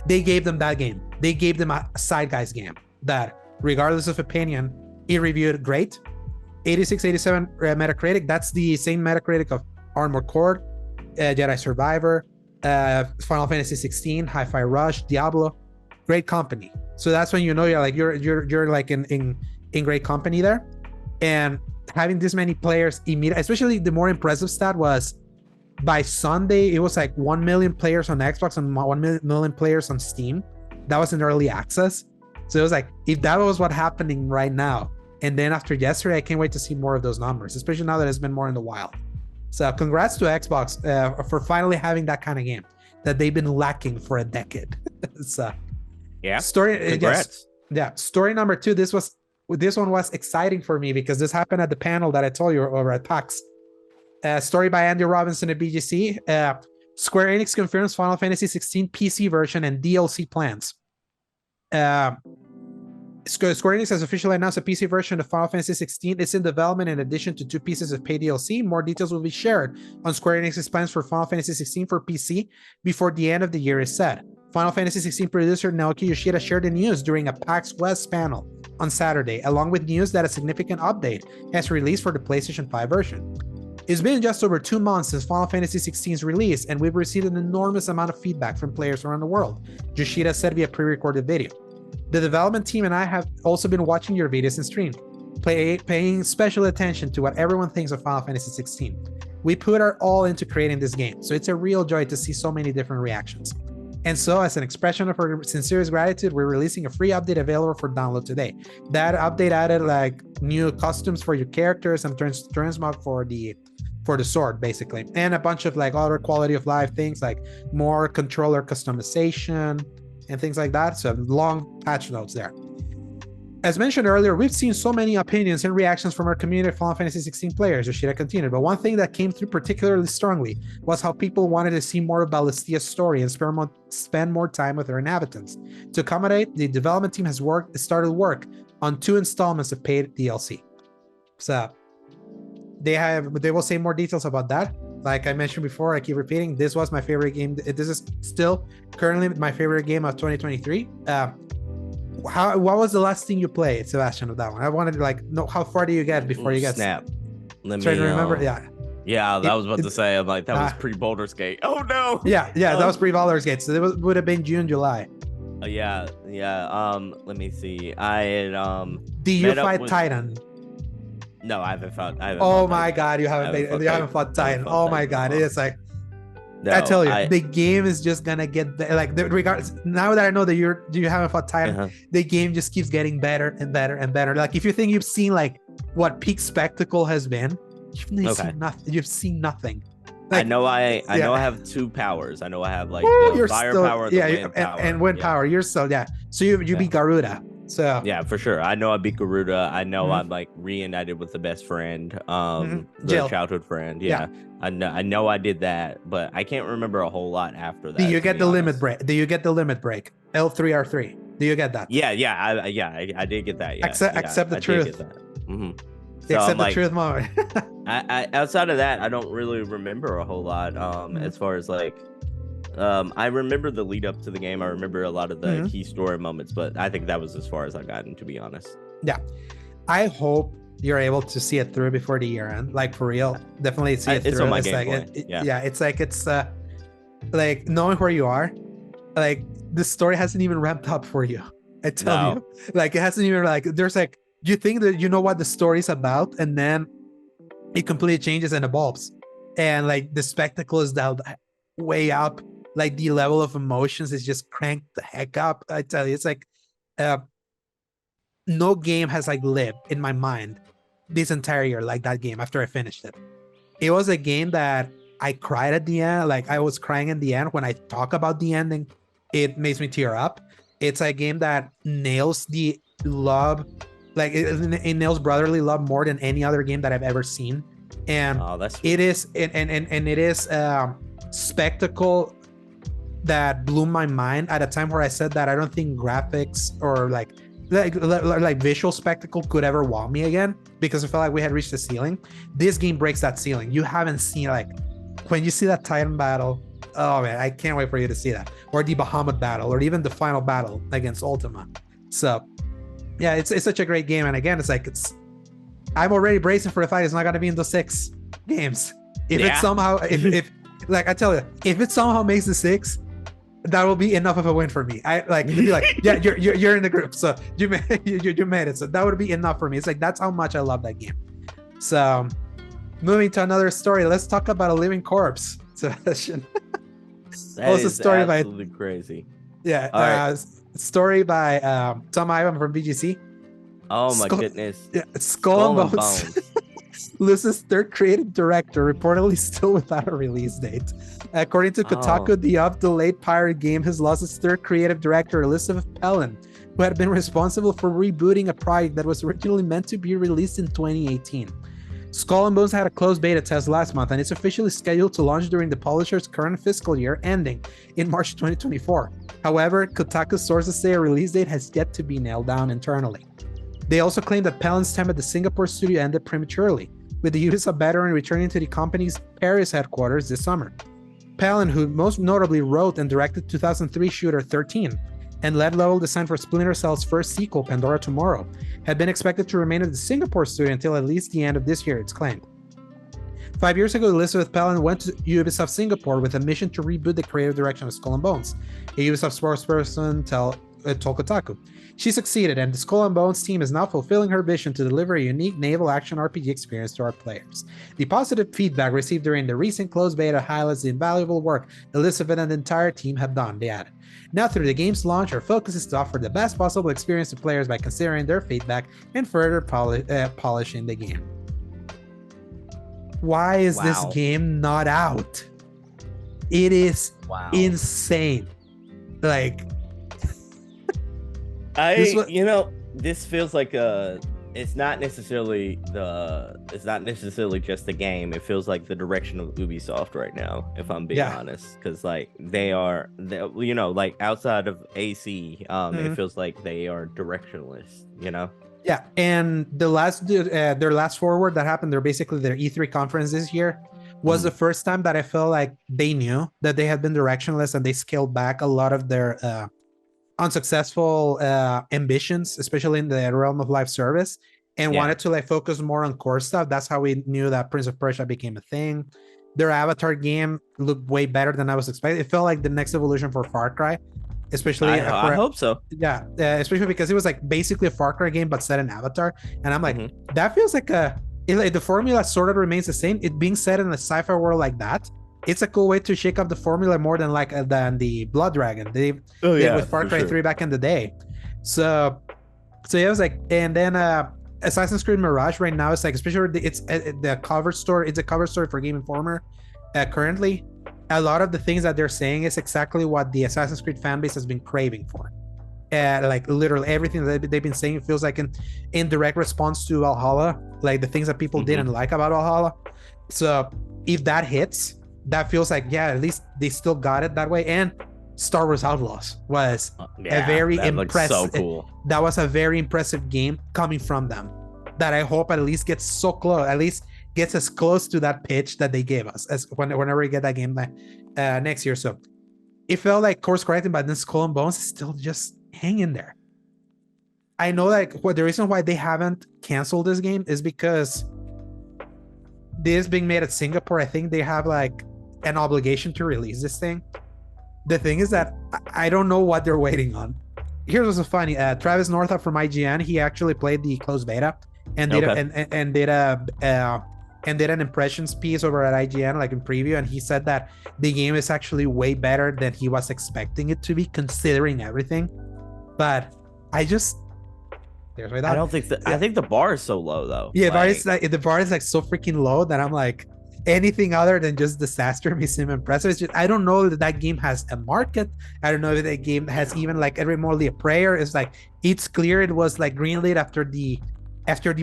[SPEAKER 1] they gave them that game. They gave them a Side Guys game that, regardless of opinion, it reviewed great. 86, 87 Metacritic. That's the same Metacritic of Armored Core, Jedi Survivor, Final Fantasy 16, Hi-Fi Rush, Diablo. Great company. So that's when you know you're like in great company there. And having this many players immediately, especially the more impressive stat was by Sunday it was like 1 million players on Xbox and 1 million players on Steam. That was in early access. So it was like, if that was what's happening right now, and then after yesterday, I can't wait to see more of those numbers, especially now that it's been more in the wild. So congrats to Xbox for finally having that kind of game that they've been lacking for a decade. So congrats. Story number two. This one was exciting for me because this happened at the panel that I told you over at PAX. Story by Andy Robinson at BGC. Square Enix confirms Final Fantasy 16 PC version and DLC plans. Square Enix has officially announced a PC version of Final Fantasy 16. It's in development in addition to 2 pieces of paid DLC. More details will be shared on Square Enix's plans for Final Fantasy 16 for PC before the end of the year is set. Final Fantasy 16 producer Naoki Yoshida shared the news during a PAX West panel on Saturday, along with news that a significant update has released for the PlayStation 5 version. It's been just over 2 months since Final Fantasy 16's release, and we've received an enormous amount of feedback from players around the world, Yoshida said via pre-recorded video. The development team and I have also been watching your videos and stream, paying special attention to what everyone thinks of Final Fantasy 16. We put our all into creating this game, so it's a real joy to see so many different reactions. And so, as an expression of our sincerest gratitude, we're releasing a free update available for download today. That update added like new costumes for your characters and transmog for the sword, basically, and a bunch of like other quality of life things, like more controller customization and things like that. So long patch notes there. As mentioned earlier, we've seen so many opinions and reactions from our community of Final Fantasy 16 players, Yoshida continued, but one thing that came through particularly strongly was how people wanted to see more of Balestia's story and spend more time with her inhabitants. To accommodate, the development team has started work on 2 installments of paid DLC. So they will say more details about that. Like I mentioned before, I keep repeating, this was my favorite game. This is still currently my favorite game of 2023. What was the last thing you played, Sebastion, of that one? I wanted to like know how far do you get before you get
[SPEAKER 2] Snap. Let
[SPEAKER 1] trying
[SPEAKER 2] me
[SPEAKER 1] to remember.
[SPEAKER 2] Yeah, I was about to say, I'm like, that was pre-Baldur's Gate. Oh no.
[SPEAKER 1] Yeah, that was pre-Baldur's Gate. So it would have been June, July.
[SPEAKER 2] Yeah. Let me see. I had
[SPEAKER 1] Do you fight Titan?
[SPEAKER 2] No, I haven't fought.
[SPEAKER 1] Oh my god, you haven't fought Titan. Oh my god, it's like. No, I tell you, the game is just gonna get like regardless. Now that I know that you haven't fought Titan, the game just keeps getting better and better and better. Like if you think you've seen like what peak spectacle has been, seen nothing. You've seen nothing. Like,
[SPEAKER 2] I know I have 2 powers. I know I have like the fire power,
[SPEAKER 1] wind power, and wind power. You're so So you beat Garuda. So
[SPEAKER 2] yeah, for sure. I know I beat Garuda. I know I'm like reunited with the best friend, the childhood friend. Yeah. I know I did that, but I can't remember a whole lot after that.
[SPEAKER 1] Do you get the limit break? Do you get the limit break? L3R3. Do you get that?
[SPEAKER 2] Yeah, I did get that. Yeah,
[SPEAKER 1] accept the truth.
[SPEAKER 2] So
[SPEAKER 1] accept the truth moment.
[SPEAKER 2] I outside of that, I don't really remember a whole lot. As far as like, I remember the lead up to the game. I remember a lot of the key story moments, but I think that was as far as I gotten, to be honest.
[SPEAKER 1] Yeah, I hope you're able to see it through before the year end. Like for real, definitely see it through.
[SPEAKER 2] It's on my
[SPEAKER 1] game
[SPEAKER 2] like,
[SPEAKER 1] it's like knowing where you are. Like the story hasn't even ramped up for you. I tell you, like it hasn't even like there's like you think that you know what the story's about, and then it completely changes and evolves, and like the spectacle is dialed way up. Like the level of emotions is just cranked the heck up. I tell you, it's like no game has like lived in my mind this entire year like that game after I finished it. It was a game that I cried at the end. Like I was crying in the end. When I talk about the ending, it makes me tear up. It's a game that nails the love, like it nails brotherly love more than any other game that I've ever seen. And it is spectacle that blew my mind at a time where I said that I don't think graphics or like visual spectacle could ever wow me again, because I felt like we had reached the ceiling. This game breaks that ceiling. You haven't seen, like when you see that Titan battle, oh man, I can't wait for you to see that, or the Bahamut battle, or even the final battle against Ultima. So yeah, it's such a great game. And again, I'm already bracing for the fact it's not going to be in the 6 games. If it somehow if like I tell you, if it somehow makes the 6, that will be enough of a win for me. I like be like, yeah, you're in the group, so you made it. So that would be enough for me. It's like that's how much I love that game. So moving to another story, let's talk about A Living Corpse. Sebastian.
[SPEAKER 2] That is story absolutely crazy.
[SPEAKER 1] Yeah, story by Tom Ivan from BGC.
[SPEAKER 2] Oh my goodness.
[SPEAKER 1] Yeah, Skull and Bones. Loses 3rd creative director, reportedly still without a release date. According to Kotaku, the oft-delayed pirate game has lost its 3rd creative director, Elizabeth Pellin, who had been responsible for rebooting a project that was originally meant to be released in 2018. Skull and Bones had a closed beta test last month, and it's officially scheduled to launch during the publisher's current fiscal year ending in March 2024. However, Kotaku sources say a release date has yet to be nailed down internally. They also claim that Pellin's time at the Singapore studio ended prematurely, with the Ubisoft veteran returning to the company's Paris headquarters this summer. Pellin, who most notably wrote and directed 2003 shooter 13 and led level design for Splinter Cell's first sequel, Pandora Tomorrow, had been expected to remain at the Singapore studio until at least the end of this year, it's claimed. 5 years ago, Elizabeth Pellin went to Ubisoft Singapore with a mission to reboot the creative direction of Skull and Bones. A Ubisoft spokesperson told Kotaku. She succeeded, and the Skull and Bones team is now fulfilling her vision to deliver a unique naval action RPG experience to our players. The positive feedback received during the recent closed beta highlights the invaluable work Elizabeth and the entire team have done, they added. Now, through the game's launch, our focus is to offer the best possible experience to players by considering their feedback and further polishing the game. Why is this game not out? It is insane. Like,
[SPEAKER 2] this feels like it's not necessarily just the game. It feels like the direction of Ubisoft right now, if I'm being honest, because like they like outside of AC, it feels like they are directionless,
[SPEAKER 1] Yeah, and their last forward that happened, they're basically their E3 conference this year, was the first time that I felt like they knew that they had been directionless, and they scaled back a lot of their unsuccessful ambitions, especially in the realm of live service, and wanted to like focus more on core stuff. That's how we knew that Prince of Persia became a thing. Their Avatar game looked way better than I was expecting. It felt like the next evolution for Far Cry, especially
[SPEAKER 2] I hope so.
[SPEAKER 1] Yeah, especially because it was like basically a Far Cry game but set in Avatar, and I'm like, that feels like the formula sort of remains the same. It being set in a sci-fi world like that, it's a cool way to shake up the formula more than than the Blood Dragon they did with Far Cry 3 back in the day. So yeah, it was like, and then Assassin's Creed Mirage right now is like, especially it's the cover story. It's a cover story for Game Informer currently. A lot of the things that they're saying is exactly what the Assassin's Creed fan base has been craving for. Like literally everything that they've been saying feels like in direct response to Valhalla, like the things that people didn't like about Valhalla. So if that hits, that feels like, at least they still got it that way. And Star Wars Outlaws was a very impressive. So cool. That was a very impressive game coming from them. That I hope at least gets so close, at least gets as close to that pitch that they gave us as whenever we get that game next year. So it felt like course correcting, but then Skull and Bones is still just hanging there. I know like the reason why they haven't canceled this game is because this being made at Singapore, I think they have like an obligation to release this thing. The thing is that I don't know what they're waiting on. Here's what's funny. Travis Northup from IGN, he actually played the closed beta and did an impressions piece over at IGN, like in preview, and he said that the game is actually way better than he was expecting it to be, considering everything. But I don't think that. I
[SPEAKER 2] think the bar is so low though.
[SPEAKER 1] Yeah, the bar is like so freaking low that I'm like, anything other than just disaster may seem impressive. It's just, I don't know that game has a market. I don't know if that game has even like remotely a prayer. It's like, it's clear it was like greenlit after the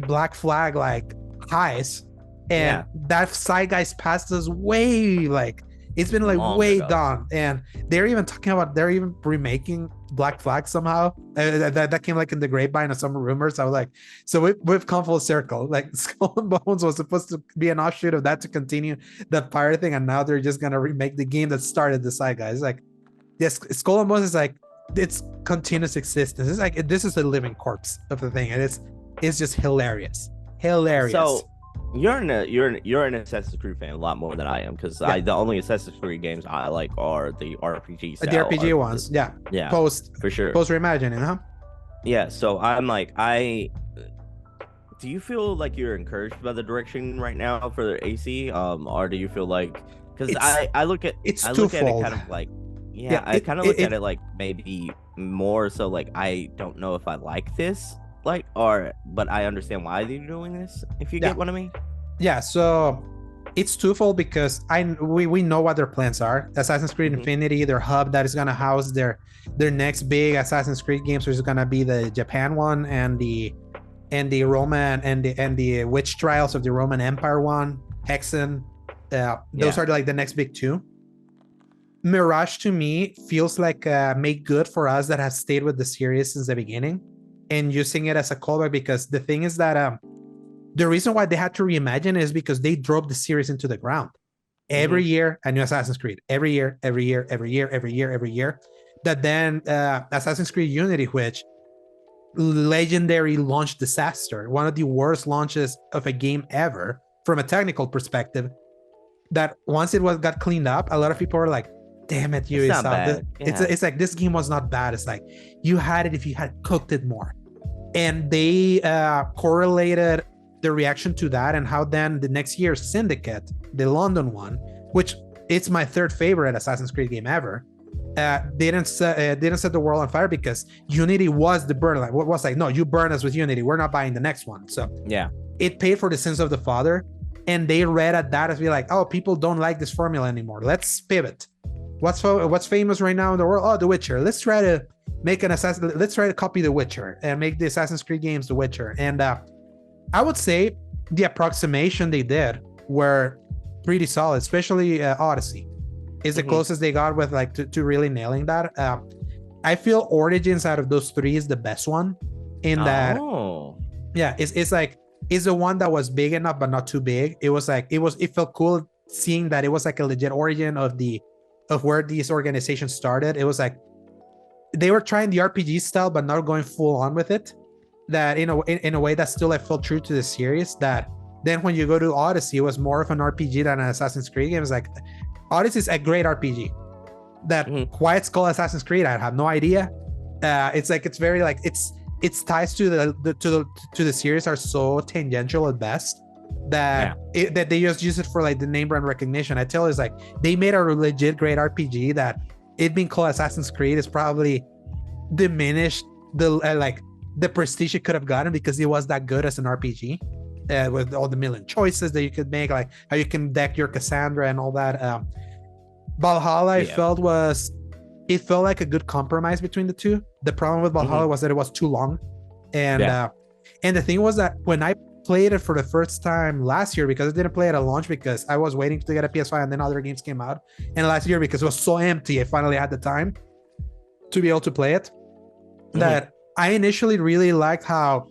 [SPEAKER 1] Black Flag like highs, and that zeitgeist passed us way, like it's been like long way ago. Done, and they're even talking about they're even remaking Black Flag somehow. That came like in the grapevine of some rumors. I was like, so we've come full circle. Like Skull and Bones was supposed to be an offshoot of that to continue the pirate thing, and now they're just gonna remake the game that started the zeitgeist. Like, yes, Skull and Bones is like its continuous existence. It's like this is a living corpse of the thing, and it's just hilarious. So
[SPEAKER 2] you're an Assassin's Creed fan a lot more than I am, because the only Assassin's Creed games I like are the RPG style.
[SPEAKER 1] The RPG ones, yeah, post reimagining, huh?
[SPEAKER 2] Yeah, so I'm like, do you feel like you're encouraged by the direction right now for the AC, or do you feel like, because I look at it kind of like, I kind of look at it like maybe more so like I don't know if I like this. But I understand why they're doing this, if you get what I mean. Yeah,
[SPEAKER 1] so it's twofold, because we know what their plans are. Assassin's Creed Infinity, their hub that is gonna house their next big Assassin's Creed games, which is gonna be the Japan one and the Roman and the Witch Trials of the Roman Empire one, Hexen. Those are like the next big two. Mirage to me feels like make good for us that have stayed with the series since the beginning, and using it as a callback, because the thing is that the reason why they had to reimagine is because they drove the series into the ground. Every year, a new Assassin's Creed. Every year. That then Assassin's Creed Unity, which legendary launch disaster, one of the worst launches of a game ever from a technical perspective, that once it got cleaned up, a lot of people were like, damn it,
[SPEAKER 2] It's not
[SPEAKER 1] Ubisoft.
[SPEAKER 2] bad. Yeah.
[SPEAKER 1] It's like this game was not bad. It's like you had it if you had cooked it more. And they correlated the reaction to that and how then the next year Syndicate, the London one, which it's my third favorite Assassin's Creed game ever, didn't set the world on fire because Unity was the burn. Like, what was like, no, you burn us with Unity. We're not buying the next one. So
[SPEAKER 2] yeah,
[SPEAKER 1] it paid for the sins of the father. And they read at that as be like, oh, people don't like this formula anymore. Let's pivot. What's famous right now in the world? Oh, The Witcher. Let's try to make an assassin. Let's try to copy The Witcher and make the Assassin's Creed games The Witcher. And I would say the approximation they did were pretty solid, especially Odyssey is the closest they got with like to really nailing that. I feel Origins out of those three is the best one in that. Yeah, it's like it's the one that was big enough but not too big. It was like it felt cool seeing that it was like a legit origin of where these organizations started. It was like they were trying the RPG style but not going full on with it. That in a way that still felt true to the series. That then when you go to Odyssey, it was more of an RPG than an Assassin's Creed game. It's like Odyssey is a great RPG. That why it's called Assassin's Creed, I have no idea. It's like it's very like its ties to the series are so tangential at best that that they just use it for like the name brand recognition. I tell you, it's like they made a legit great RPG that it being called Assassin's Creed is probably diminished the prestige it could have gotten because it was that good as an RPG with all the million choices that you could make, like how you can deck your Cassandra and all that. Valhalla, I felt like a good compromise between the two. The problem with Valhalla was that it was too long, and the thing was that when I played it for the first time last year, because I didn't play it at launch because I was waiting to get a PS5 and then other games came out, and last year because it was so empty, I finally had the time to be able to play it. That I initially really liked how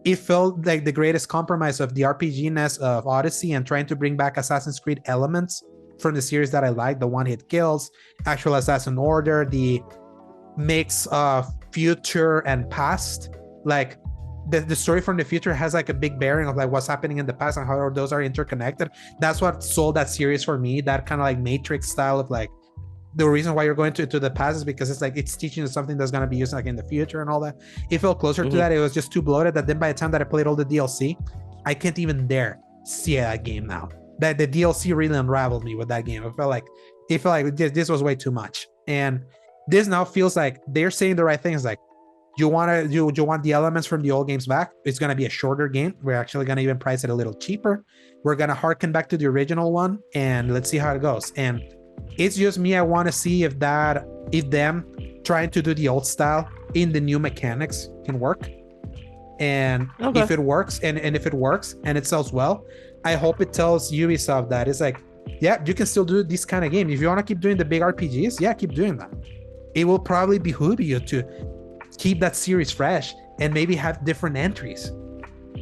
[SPEAKER 1] it felt like the greatest compromise of the RPG-ness of Odyssey and trying to bring back Assassin's Creed elements from the series that I like, the one-hit kills, actual Assassin Order, the mix of future and past. Like the story from the future has like a big bearing of like what's happening in the past and how those are interconnected. That's what sold that series for me, that kind of like Matrix style of like, the reason why you're going to the past is because it's like it's teaching you something that's going to be used like in the future and all that. It felt closer to that. It was just too bloated that then by the time that I played all the DLC, I can't even dare see that game now. That the DLC really unraveled me with that game. It felt like this was way too much. And this now feels like they're saying the right things. Like you want the elements from the old games back. It's going to be a shorter game. We're actually going to even price it a little cheaper. We're going to harken back to the original one and let's see how it goes. And it's just me. I want to see if them trying to do the old style in the new mechanics can work. And if it works and if it works and it sells well, I hope it tells Ubisoft that it's like, yeah, you can still do this kind of game. If you want to keep doing the big RPGs, yeah, keep doing that. It will probably behoove you to keep that series fresh and maybe have different entries,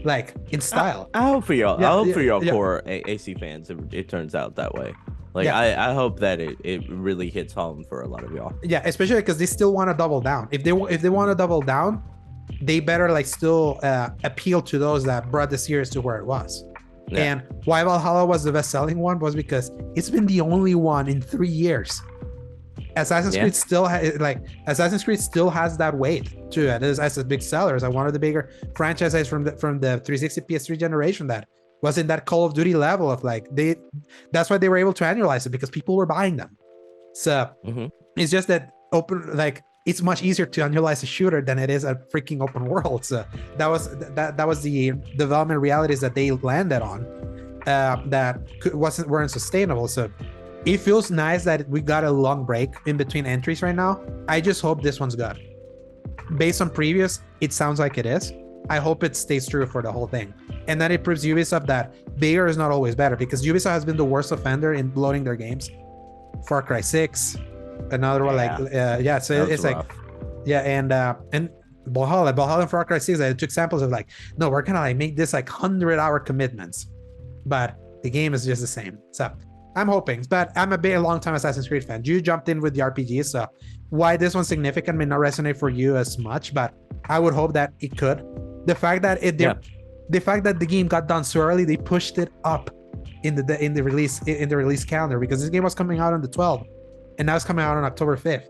[SPEAKER 1] like in style.
[SPEAKER 2] I hope for y'all. I hope for y'all core AC fans, it turns out that way. Like I hope that it really hits home for a lot of y'all. Yeah,
[SPEAKER 1] especially because they still want to double down. If they want to double down, they better like still appeal to those that brought the series to where it was. Yeah. And why Valhalla was the best-selling one was because it's been the only one in 3 years. Assassin's Creed still Assassin's Creed still has that weight to it as a big seller. It's like one of the bigger franchises from the 360 PS3 generation that was in that Call of Duty level of like that's why they were able to annualize it, because people were buying them. So it's just that it's much easier to annualize a shooter than it is a freaking open world. So that was the development realities that they landed on that weren't sustainable. So it feels nice that we got a long break in between entries right now. I just hope this one's good. Based on previous, it sounds like it is. I hope it stays true for the whole thing. And then it proves Ubisoft that bigger is not always better, because Ubisoft has been the worst offender in bloating their games. Far Cry 6, another one so it's rough. And Valhalla and Far Cry 6, I took samples of like, no, we're gonna like make this like 100-hour commitments, but the game is just the same. So I'm hoping, but I'm a long-time Assassin's Creed fan. You jumped in with the RPG, so why this one's significant may not resonate for you as much, but I would hope that it could. The fact that the game got done so early, they pushed it up in the release calendar, because this game was coming out on the 12th. and now it's coming out on October 5th.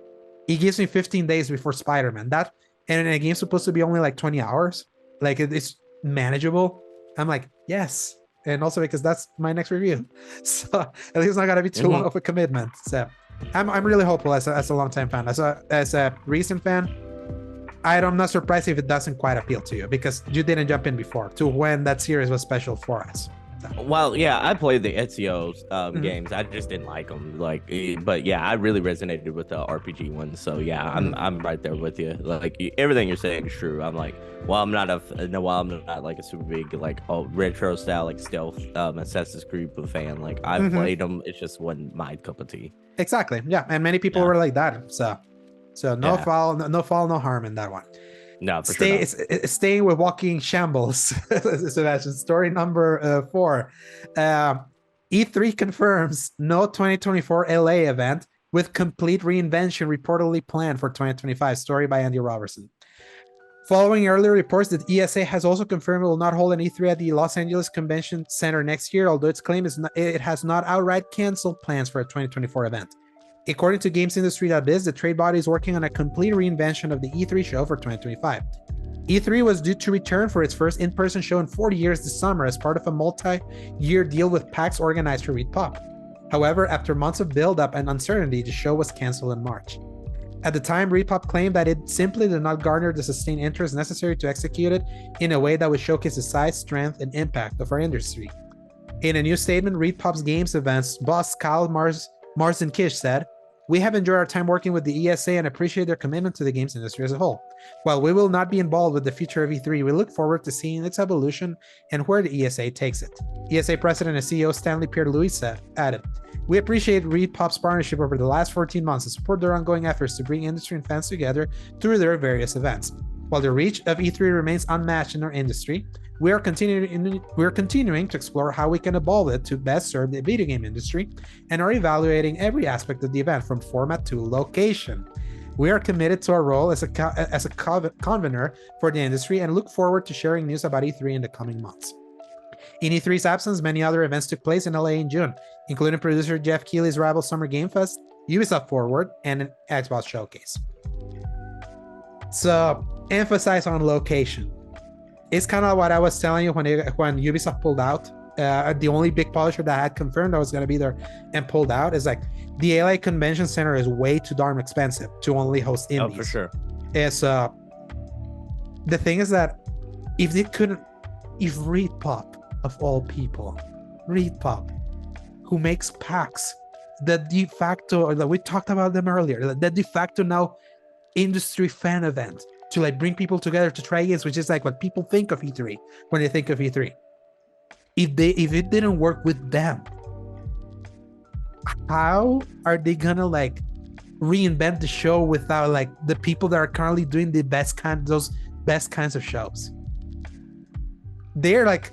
[SPEAKER 1] It gives me 15 days before Spider-Man. That, and a game's supposed to be only like 20 hours. Like it's manageable. I'm like, yes. And also because that's my next review. So at least it's not gonna be too long of a commitment. So I'm really hopeful as a longtime fan. As a recent fan, I'm not surprised if it doesn't quite appeal to you because you didn't jump in before to when that series was special for us.
[SPEAKER 2] Well, yeah, I played the Ezio games. I just didn't like them. But yeah, I really resonated with the RPG one. So yeah, I'm right there with you. Like everything you're saying is true. I'm like, I'm not like a super big retro style like stealth Assassin's Creed fan. Like I've played them. It just wasn't my cup of tea.
[SPEAKER 1] Exactly. Yeah, and many people were like that. So no foul, no harm in that one.
[SPEAKER 2] No, for sure not.
[SPEAKER 1] Staying with walking shambles, Sebastian. Story number 4. E3 confirms no 2024 LA event with complete reinvention reportedly planned for 2025. Story by Andy Robertson. Following earlier reports that ESA has also confirmed it will not hold an E3 at the Los Angeles Convention Center next year, although its claim is it has not outright canceled plans for a 2024 event. According to GamesIndustry.biz, the trade body is working on a complete reinvention of the E3 show for 2025. E3 was due to return for its first in-person show in 40 years this summer as part of a multi-year deal with PAX organized for ReedPop. However, after months of build-up and uncertainty, the show was canceled in March. At the time, ReedPop claimed that it simply did not garner the sustained interest necessary to execute it in a way that would showcase the size, strength, and impact of our industry. In a new statement, ReedPop's games events boss Kyle Marsden-Kish said, "We have enjoyed our time working with the ESA and appreciate their commitment to the games industry as a whole. While we will not be involved with the future of E3, we look forward to seeing its evolution and where the ESA takes it." ESA President and CEO Stanley Pierre-Louis added, "We appreciate ReedPop's partnership over the last 14 months and support their ongoing efforts to bring industry and fans together through their various events. While the reach of E3 remains unmatched in our industry, we are continuing to explore how we can evolve it to best serve the video game industry and are evaluating every aspect of the event from format to location. We are committed to our role as a convener for the industry and look forward to sharing news about E3 in the coming months." In E3's absence, many other events took place in LA in June, including producer Jeff Keighley's Rival Summer Game Fest, Ubisoft Forward, and an Xbox Showcase. So, emphasize on location. It's kind of what I was telling you when Ubisoft pulled out. The only big publisher that had confirmed I was going to be there and pulled out is like the LA Convention Center is way too darn expensive to only host indies.
[SPEAKER 2] Oh, for sure.
[SPEAKER 1] It's the thing is that if ReedPop of all people, ReedPop, who makes PAX, the de facto, we talked about them earlier, the de facto now industry fan event to like bring people together to try games, which is like what people think of E3 when they think of E3. If it didn't work with them, how are they gonna like reinvent the show without like the people that are currently doing those best kinds of shows? They're like,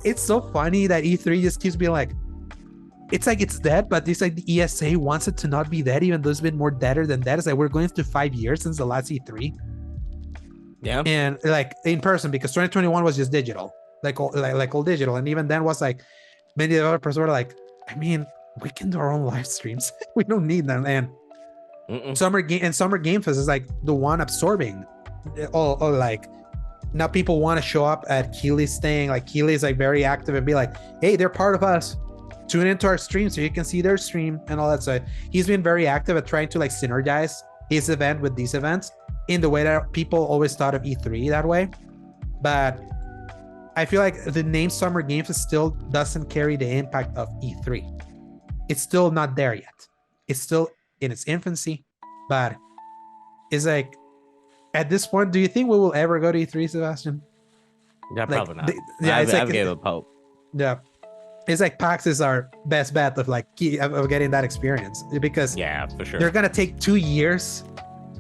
[SPEAKER 1] it's so funny that E3 just keeps being like, it's like it's dead, but it's like the ESA wants it to not be dead, even though it's been more deader than dead. It's like we're going through 5 years since the last E3.
[SPEAKER 2] Yeah,
[SPEAKER 1] and like in person, because 2021 was just digital, like all digital, and even then was like many developers were like, I mean, we can do our own live streams. We don't need them. And Summer Game Fest is like the one absorbing all like now people want to show up at Keighley's thing. Like Keighley's like very active and be like, hey, they're part of us. Tune into our stream so you can see their stream and all that. So he's been very active at trying to like synergize his event with these events in the way that people always thought of E3 that way. But I feel like the name Summer Game Fest still doesn't carry the impact of E3. It's still not there yet. It's still in its infancy, but it's like, at this point, do you think we will ever go to E3, Sebastion?
[SPEAKER 2] Yeah,
[SPEAKER 1] like,
[SPEAKER 2] probably not.
[SPEAKER 1] I've
[SPEAKER 2] gave up hope.
[SPEAKER 1] Yeah. It's like PAX is our best bet of like of getting that experience, because
[SPEAKER 2] yeah, for sure,
[SPEAKER 1] they're gonna take 2 years.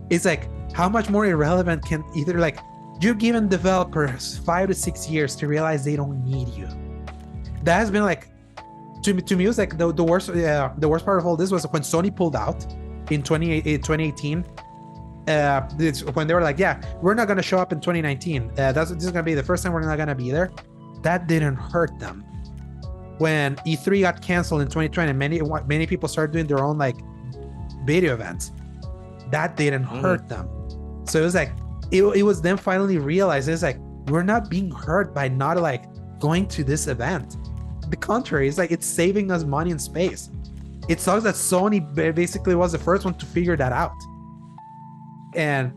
[SPEAKER 1] It's like, how much more irrelevant can either like you're giving developers 5 to 6 years to realize they don't need you. That has been like to me it was like the worst part of all this was when Sony pulled out in 2018. It's when they were like, yeah, we're not gonna show up in 2019. This is gonna be the first time we're not gonna be there. That didn't hurt them. When E3 got canceled in 2020, many people started doing their own like video events. That didn't hurt them. So it was like, it was them finally realizing, it's like, we're not being hurt by not like going to this event. The contrary, it's like, it's saving us money and space. It sucks that Sony basically was the first one to figure that out. And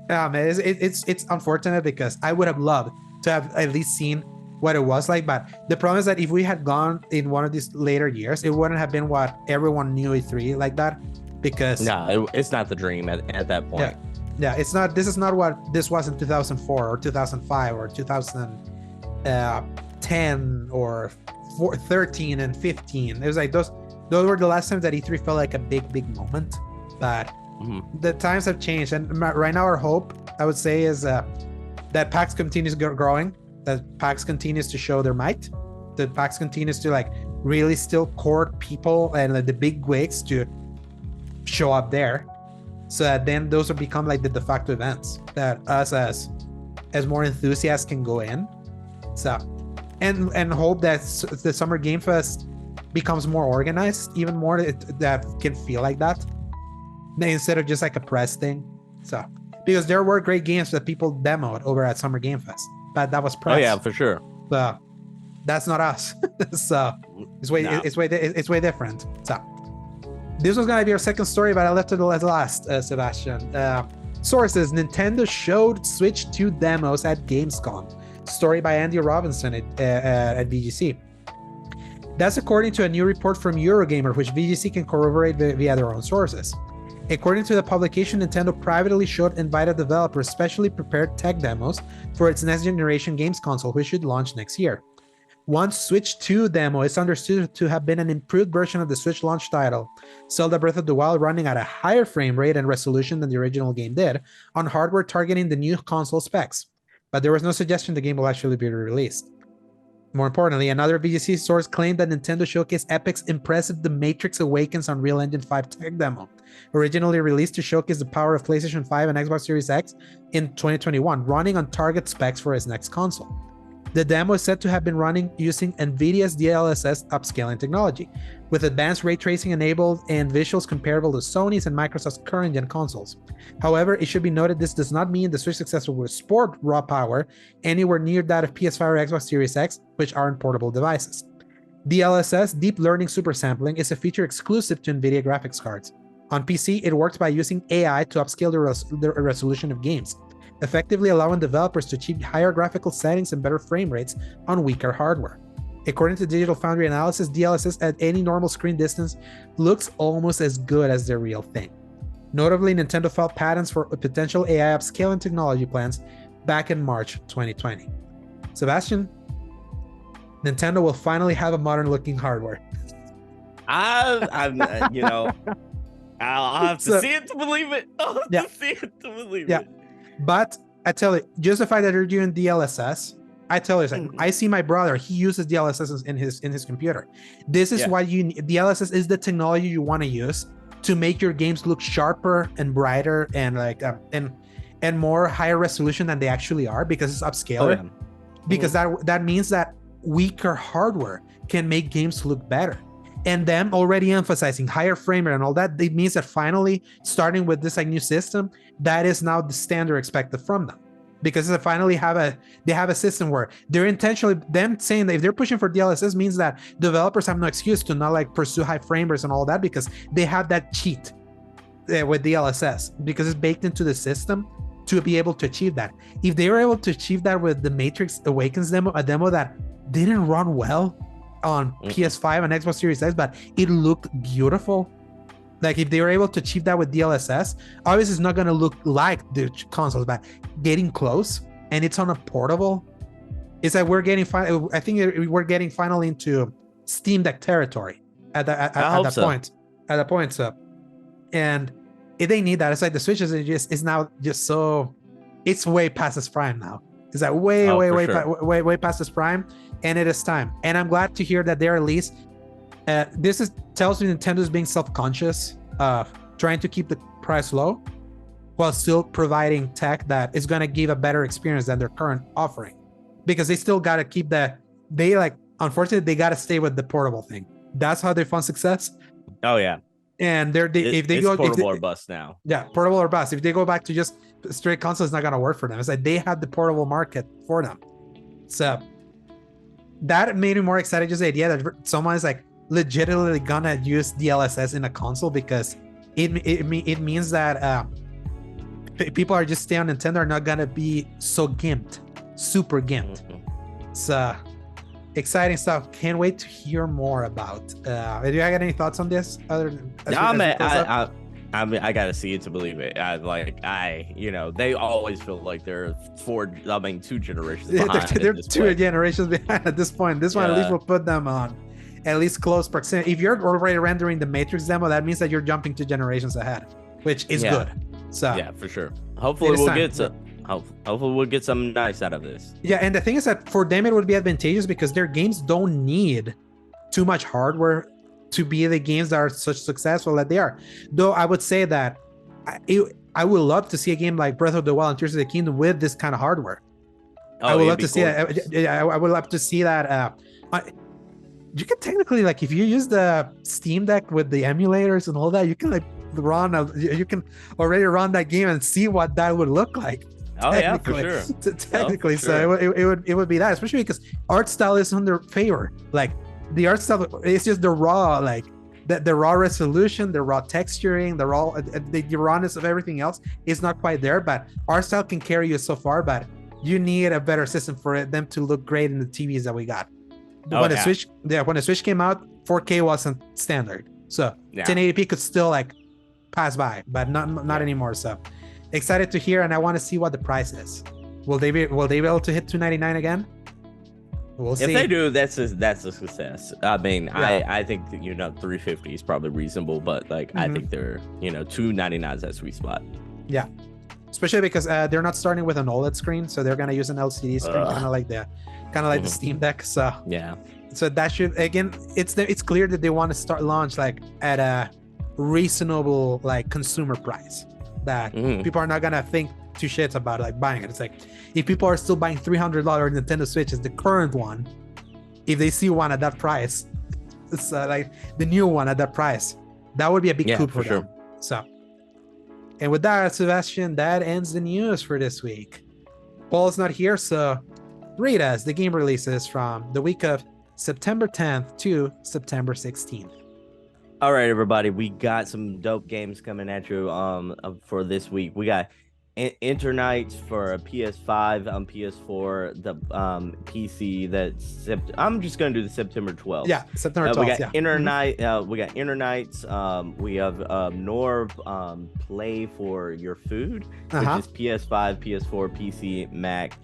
[SPEAKER 1] man, it's unfortunate because I would have loved to have at least seen what it was like. But the problem is that if we had gone in one of these later years, it wouldn't have been what everyone knew E3 like that. Because
[SPEAKER 2] it's not the dream at that point.
[SPEAKER 1] Yeah, it's not. This is not what this was in 2004 or 2005 or 2010 or 13 and 15. It was like those were the last times that E3 felt like a big moment. But the times have changed, and right now our hope, I would say, is that PAX continues growing, that PAX continues to show their might, that PAX continues to like really still court people and the big wigs to show up there, so that then those will become like the de facto events that us as more enthusiasts can go in. So and hope that the Summer Game Fest becomes more organized, even more, that can feel like that instead of just like a press thing. So because there were great games that people demoed over at Summer Game Fest, but that was press.
[SPEAKER 2] Oh yeah, for sure.
[SPEAKER 1] So that's not us. So it's way different. So this was gonna be our second story, but I left it as last, Sebastion. Sources: Nintendo showed Switch 2 demos at Gamescom. Story by Andy Robinson at VGC. That's according to a new report from Eurogamer, which VGC can corroborate via their own sources. According to the publication, Nintendo privately showed invited developers specially prepared tech demos for its next generation games console, which should launch next year. One Switch 2 demo is understood to have been an improved version of the Switch launch title, Zelda Breath of the Wild, running at a higher frame rate and resolution than the original game did, on hardware targeting the new console specs. But there was no suggestion the game will actually be released. More importantly, another VGC source claimed that Nintendo showcased Epic's impressive The Matrix Awakens Unreal Engine 5 tech demo, originally released to showcase the power of PlayStation 5 and Xbox Series X in 2021, running on target specs for its next console. The demo is said to have been running using NVIDIA's DLSS upscaling technology, with advanced ray tracing enabled and visuals comparable to Sony's and Microsoft's current-gen consoles. However, it should be noted this does not mean the Switch successor will sport raw power anywhere near that of PS5 or Xbox Series X, which aren't portable devices. DLSS, Deep Learning Super Sampling, is a feature exclusive to NVIDIA graphics cards. On PC, it works by using AI to upscale the resolution of games, effectively allowing developers to achieve higher graphical settings and better frame rates on weaker hardware. According to Digital Foundry analysis, DLSS at any normal screen distance looks almost as good as the real thing. Notably, Nintendo filed patents for potential AI upscaling technology plans back in March 2020. Sebastion, Nintendo will finally have a modern-looking hardware.
[SPEAKER 2] I'll have to see it to believe it. I'll have to see it to believe it.
[SPEAKER 1] But I tell you, just the fact that they're doing DLSS, I tell you, it's like, I see my brother, he uses DLSS in his computer. This is why DLSS is the technology you want to use to make your games look sharper and brighter and like and more higher resolution than they actually are, because it's upscaler. Because that means that weaker hardware can make games look better. And them already emphasizing higher frame rate and all that, it means that finally, starting with this like new system, that is now the standard expected from them. Because they finally have a system where they're intentionally, them saying that if they're pushing for DLSS means that developers have no excuse to not like pursue high frame rates and all that, because they have that cheat with DLSS, because it's baked into the system to be able to achieve that. If they were able to achieve that with the Matrix Awakens demo, a demo that didn't run well on PS5 and Xbox Series X, but it looked beautiful. Like if they were able to achieve that with DLSS, obviously it's not going to look like the consoles, but getting close, and it's on a portable. It's like we're getting I think we're getting finally into Steam Deck territory at that point. So, and if they need that, it's like the Switch is now just so, it's way past its prime now. It's like way past its prime, and it is time. And I'm glad to hear that they're at least tells me Nintendo's being self-conscious, trying to keep the price low while still providing tech that is going to give a better experience than their current offering, because they still got to keep unfortunately they got to stay with the portable thing. That's how they found success.
[SPEAKER 2] Oh yeah.
[SPEAKER 1] And if they
[SPEAKER 2] it's
[SPEAKER 1] go
[SPEAKER 2] portable or bust now.
[SPEAKER 1] Yeah, portable or bust. If they go back to just straight console, it's not gonna work for them. It's like they have the portable market for them. So that made me more excited. Just the idea that someone is like legitimately gonna use DLSS in a console, because it means that people are just staying on Nintendo are not gonna be so gimped, super gimped. So exciting stuff. Can't wait to hear more about. Do you got any thoughts on this? Other than
[SPEAKER 2] I mean, I gotta see it to believe it. They always feel like they're 2 generations behind.
[SPEAKER 1] They're 2 generations behind at this point. This one at least will put them on at least close proximity. If you're already rendering the Matrix demo, that means that you're jumping 2 generations ahead, which is good. So
[SPEAKER 2] yeah, for sure. Hopefully we'll get something nice out of this.
[SPEAKER 1] Yeah, and the thing is that for them it would be advantageous because their games don't need too much hardware to be the games that are such successful that they are. Though I would say that I would love to see a game like Breath of the Wild and Tears of the Kingdom with this kind of hardware. I would love to see that. I would love to see that. You can technically, like, if you use the Steam Deck with the emulators and all that, you can you can already run that game and see what that would look like.
[SPEAKER 2] Oh yeah, for sure.
[SPEAKER 1] Technically, so it would be that, especially because art style is under favor. Like the art style, it's just the raw, like the raw resolution, the raw texturing, the rawness of everything else is not quite there. But art style can carry you so far, but you need a better system for them to look great in the TVs that we got. When the Switch came out, 4K wasn't standard, so 1080p could still like pass by, but not anymore. So excited to hear, and I want to see what the price is. Will they be able to hit $299 again? We'll see.
[SPEAKER 2] If they do, that's a success. I mean, I think that, $350 is probably reasonable, but like I think they're $299 is that sweet spot. Yeah,
[SPEAKER 1] especially because they're not starting with an OLED screen, so they're gonna use an LCD screen, kind of like the Steam Deck. So
[SPEAKER 2] yeah,
[SPEAKER 1] so that should, again, it's clear that they want to start launch like at a reasonable like consumer price that people are not gonna think two shits about like buying it. It's like if people are still buying $300 Nintendo Switches, the current one, if they see one at that price, it's like the new one at that price, that would be a big coup for them. So, and with that, Sebastian, that ends the news for this week. Paul's not here, so read us the game releases from the week of September 10th to September 16th.
[SPEAKER 2] All right, everybody, we got some dope games coming at you for this week. We got Internights for PS5, PS4, the PC. I'm just gonna do the September 12th.
[SPEAKER 1] Yeah, September 12th.
[SPEAKER 2] We got we got Internights. We have Norv Play for Your Food, which is PS5, PS4, PC, Mac.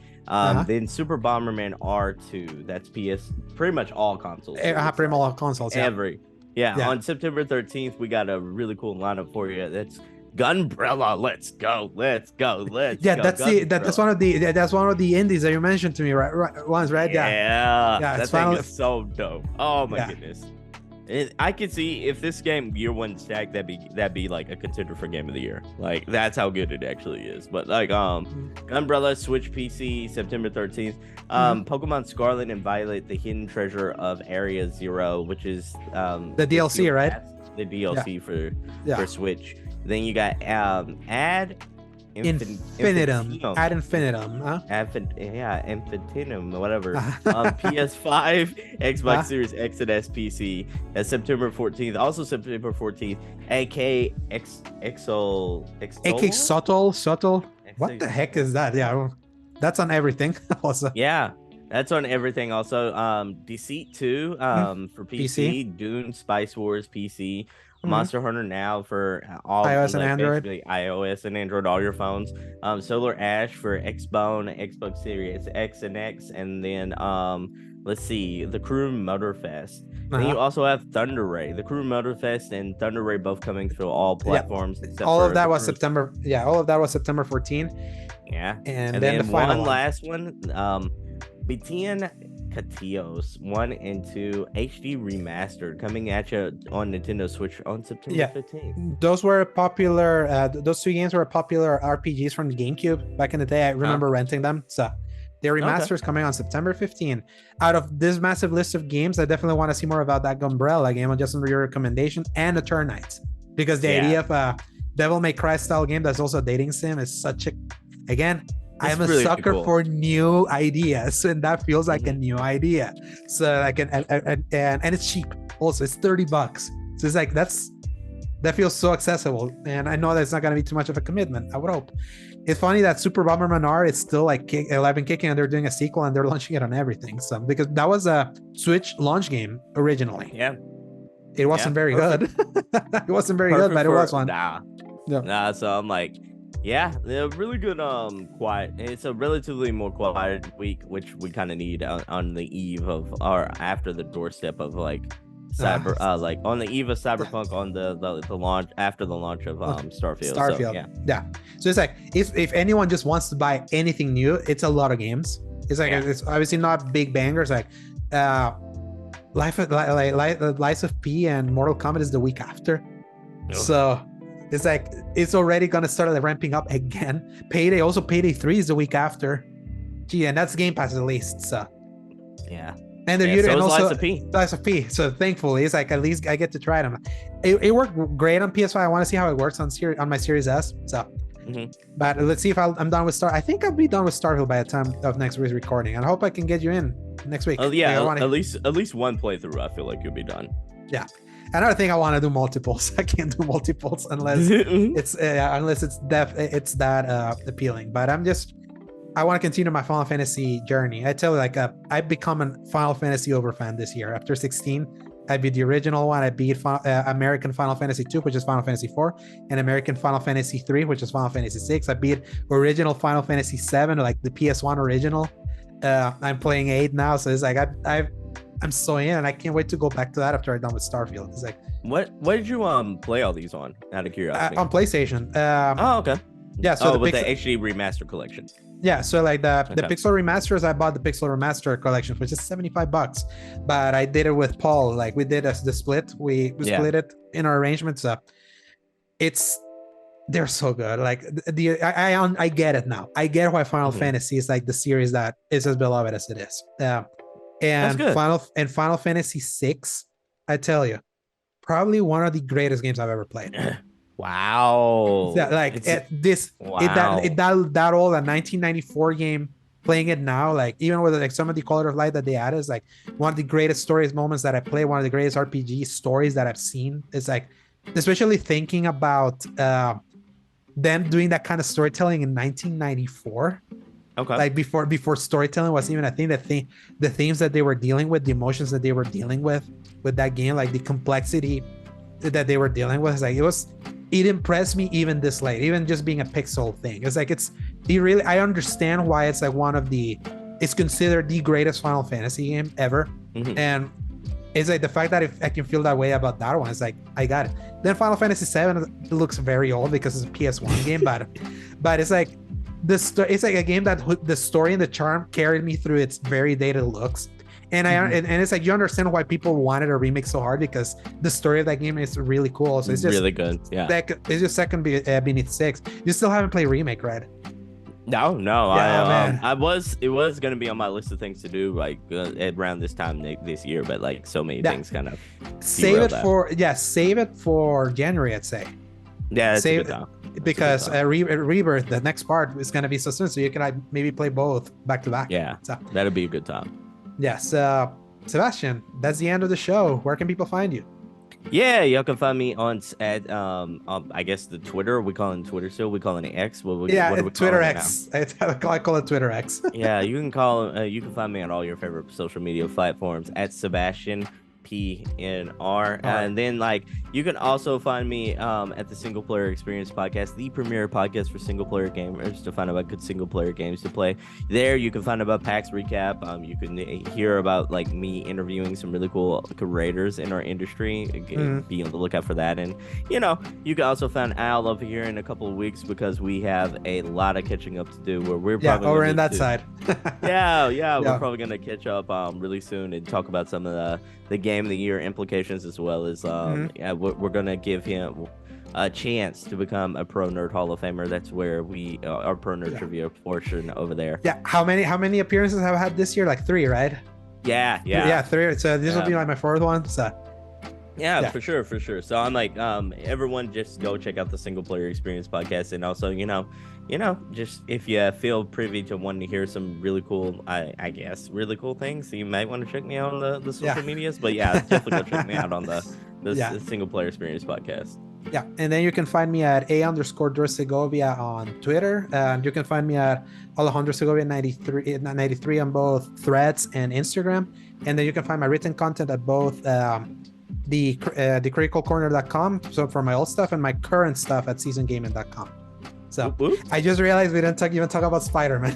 [SPEAKER 2] Then Super Bomberman R2. That's pretty much all consoles.
[SPEAKER 1] Pretty much all consoles.
[SPEAKER 2] On September 13th, we got a really cool lineup for you. That's Gunbrella. Let's go.
[SPEAKER 1] That's one of the indies that you mentioned to me once, right?
[SPEAKER 2] That thing is so dope. Oh my goodness. I could see if this game year one stack, that'd be like a contender for game of the year. Like that's how good it actually is. But like Gunbrella, Switch, PC, September 13th. Pokemon Scarlet and Violet, the Hidden Treasure of Area Zero, which is
[SPEAKER 1] the DLC, right?
[SPEAKER 2] The DLC for Switch. Then you got Ad
[SPEAKER 1] Infinitum,
[SPEAKER 2] Infinitum, whatever. PS5, Xbox Series X and S, PC. That's September 14th. Also September 14th, AK
[SPEAKER 1] Subtle. What the heck is that? Yeah, that's on everything. Also,
[SPEAKER 2] yeah, that's on everything. Also, Deceit 2 for PC. Dune Spice Wars PC. Monster Hunter Now for all
[SPEAKER 1] iOS and Android.
[SPEAKER 2] iOS and Android, all your phones. Solar Ash for Xbone, Xbox Series X and X, and then let's see, the Crew Motorfest. Then you also have Thunder Ray. The Crew Motorfest and Thunder Ray both coming through all platforms.
[SPEAKER 1] Except all of that was September. Yeah, all of that was September 14.
[SPEAKER 2] Yeah,
[SPEAKER 1] and then the final
[SPEAKER 2] last one, BTN Katios 1 and 2 HD remastered coming at you on Nintendo Switch on September 15th.
[SPEAKER 1] Those were popular. Those two games were popular RPGs from the GameCube back in the day. I remember renting them. So their remasters coming on September 15th. Out of this massive list of games, I definitely want to see more about that Gunbrella game, just under your recommendation, and Eternights. because the idea of a Devil May Cry style game that's also a dating sim is such a, again, I'm a
[SPEAKER 2] really
[SPEAKER 1] sucker
[SPEAKER 2] cool.
[SPEAKER 1] for new ideas, and that feels like a new idea. So like, and it's cheap. Also, it's $30. So it's like that feels so accessible, and I know that's not going to be too much of a commitment. I would hope. It's funny that Super Bomberman R is still like 11 kicking, and they're doing a sequel and they're launching it on everything. So because that was a Switch launch game originally.
[SPEAKER 2] Yeah.
[SPEAKER 1] It wasn't very good. It wasn't very good, but it was one.
[SPEAKER 2] Nah. So I'm like, yeah, they're really good. Quiet. It's a relatively more quiet week, which we kind of need on the eve of, or after the doorstep of like like on the eve of Cyberpunk, on the launch, after the launch of Starfield. So,
[SPEAKER 1] yeah. So it's like if anyone just wants to buy anything new, it's a lot of games. It's like it's obviously not big bangers like Lies of P and Mortal Kombat is the week after. So it's like it's already gonna start like ramping up again. Payday 3 is the week after. Gee, and that's Game Pass at least. So
[SPEAKER 2] yeah.
[SPEAKER 1] And they're
[SPEAKER 2] so
[SPEAKER 1] and also
[SPEAKER 2] Lies of
[SPEAKER 1] P. So thankfully, it's like at least I get to try them. It worked great on PS5. I want to see how it works on my Series S. So, but let's see if I'm done with I think I'll be done with Starfield by the time of next week's recording, and I hope I can get you in next week.
[SPEAKER 2] Oh yeah, at least one playthrough. I feel like you'll be done.
[SPEAKER 1] Yeah. Another thing, I want to do multiples. I can't do multiples unless it's that appealing. But I want to continue my Final Fantasy journey. I tell you, like, I've become a Final Fantasy overfan this year. After 16, I beat the original one. I beat American Final Fantasy 2, which is Final Fantasy 4, and American Final Fantasy 3, which is Final Fantasy 6. I beat original Final Fantasy 7, like the PS1 original. I'm playing 8 now, so it's like I'm so in, and I can't wait to go back to that after I'm done with Starfield. It's like,
[SPEAKER 2] what did you play all these on? Out of curiosity.
[SPEAKER 1] On PlayStation.
[SPEAKER 2] Okay.
[SPEAKER 1] Yeah. So
[SPEAKER 2] with the HD remaster collection.
[SPEAKER 1] Yeah, so like the Pixel remasters, I bought the Pixel remaster collection, which is $75. But I did it with Paul. Like we did the split. We split it in our arrangements. They're so good. Like I get it now. I get why Final Fantasy is like the series that is as beloved as it is. And Final Fantasy 6, I tell you, probably one of the greatest games I've ever played.
[SPEAKER 2] Wow.
[SPEAKER 1] Yeah, like that old 1994 game, playing it now, like even with like some of the quality of life that they added, is like one of the greatest stories moments that I play, one of the greatest RPG stories that I've seen. It's like, especially thinking about them doing that kind of storytelling in 1994. Okay. Like before storytelling was even a thing, the themes that they were dealing with, the emotions that they were dealing with that game, like the complexity that they were dealing with, like it impressed me even this late, even just being a pixel thing. It's like I understand why it's like it's considered the greatest Final Fantasy game ever. And it's like the fact that if I can feel that way about that one, it's like I got it. Then Final Fantasy 7 looks very old because it's a PS1 game, but it's like it's like a game that the story and the charm carried me through its very dated looks. And and it's like you understand why people wanted a remake so hard, because the story of that game is really cool. So it's just
[SPEAKER 2] really good. Yeah,
[SPEAKER 1] it's just second beneath 6. You still haven't played remake, right?
[SPEAKER 2] No. Yeah, it was gonna be on my list of things to do like around this time this year, but like so many things kind of
[SPEAKER 1] save it for January, I'd say.
[SPEAKER 2] Yeah, save it down.
[SPEAKER 1] Because Rebirth, the next part, is gonna be so soon, so you can maybe play both back to back.
[SPEAKER 2] Yeah, so that'll be a good time.
[SPEAKER 1] Yes, Sebastion, that's the end of the show. Where can people find you?
[SPEAKER 2] Yeah, y'all can find me at I guess the Twitter. We call it Twitter still. We call it X. What
[SPEAKER 1] Twitter X. I call it Twitter X.
[SPEAKER 2] Yeah, you can find me on all your favorite social media platforms at Sebastion PNR. And then like you can also find me at the Single Player Experience podcast, the premier podcast for single player gamers, to find about good single player games to play. There you can find about PAX recap. You can hear about like me interviewing some really cool curators in our industry. Be on the lookout for that. And you can also find Al over here in a couple of weeks, because we have a lot of catching up to do, where we're probably
[SPEAKER 1] over in that side.
[SPEAKER 2] We're probably gonna catch up really soon and talk about some of the game of the year implications, as well as we're gonna give him a chance to become a Pro Nerd Hall of Famer. That's where our Pro Nerd trivia portion over there.
[SPEAKER 1] Yeah. How many appearances have I had this year? Like 3, right?
[SPEAKER 2] Yeah.
[SPEAKER 1] 3. So this will be like my 4th one. So
[SPEAKER 2] Yeah, for sure. So I'm like, everyone just go check out the Single Player Experience podcast, and also, just if you feel privy to wanting to hear some really cool, I guess, really cool things, you might want to check me out on the social medias. But yeah, definitely go check me out on the Single Player Experience podcast.
[SPEAKER 1] Yeah, and then you can find me at _Segovia on Twitter, and you can find me at Alejandro Segovia 93 on both Threads and Instagram, and then you can find my written content at both the criticalcorner.com, so for my old stuff, and my current stuff at seasongaming.com. So I just realized we didn't even talk about Spider-Man.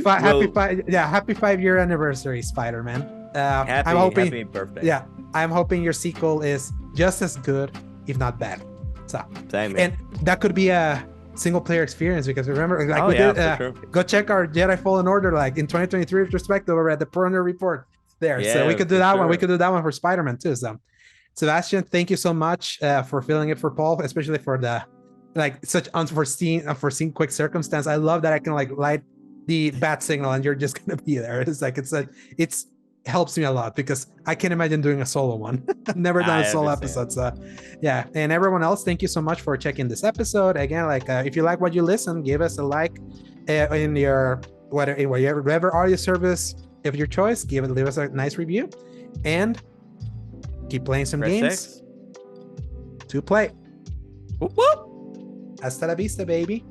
[SPEAKER 1] Happy 5-year anniversary, Spider-Man.
[SPEAKER 2] Happy birthday.
[SPEAKER 1] Yeah, I'm hoping your sequel is just as good, if not bad. So
[SPEAKER 2] same,
[SPEAKER 1] and that could be a single player experience, because remember, go check our Jedi Fallen Order in 2023 retrospective over at the Purner Report there. So we could do that one. We could do that one for Spider-Man too. So Sebastion, thank you so much for filling it for Paul, especially for the such unforeseen quick circumstance. I love that I can light the bat signal and you're just gonna be there. It's helps me a lot, because I can't imagine doing a solo one. I've never done a solo episode. So yeah, and everyone else, thank you so much for checking this episode. Again, if you like what you listen, give us a like in your whatever audio service of your choice. Leave us a nice review, and keep playing some games to play. Whoop, whoop. Hasta la vista, baby.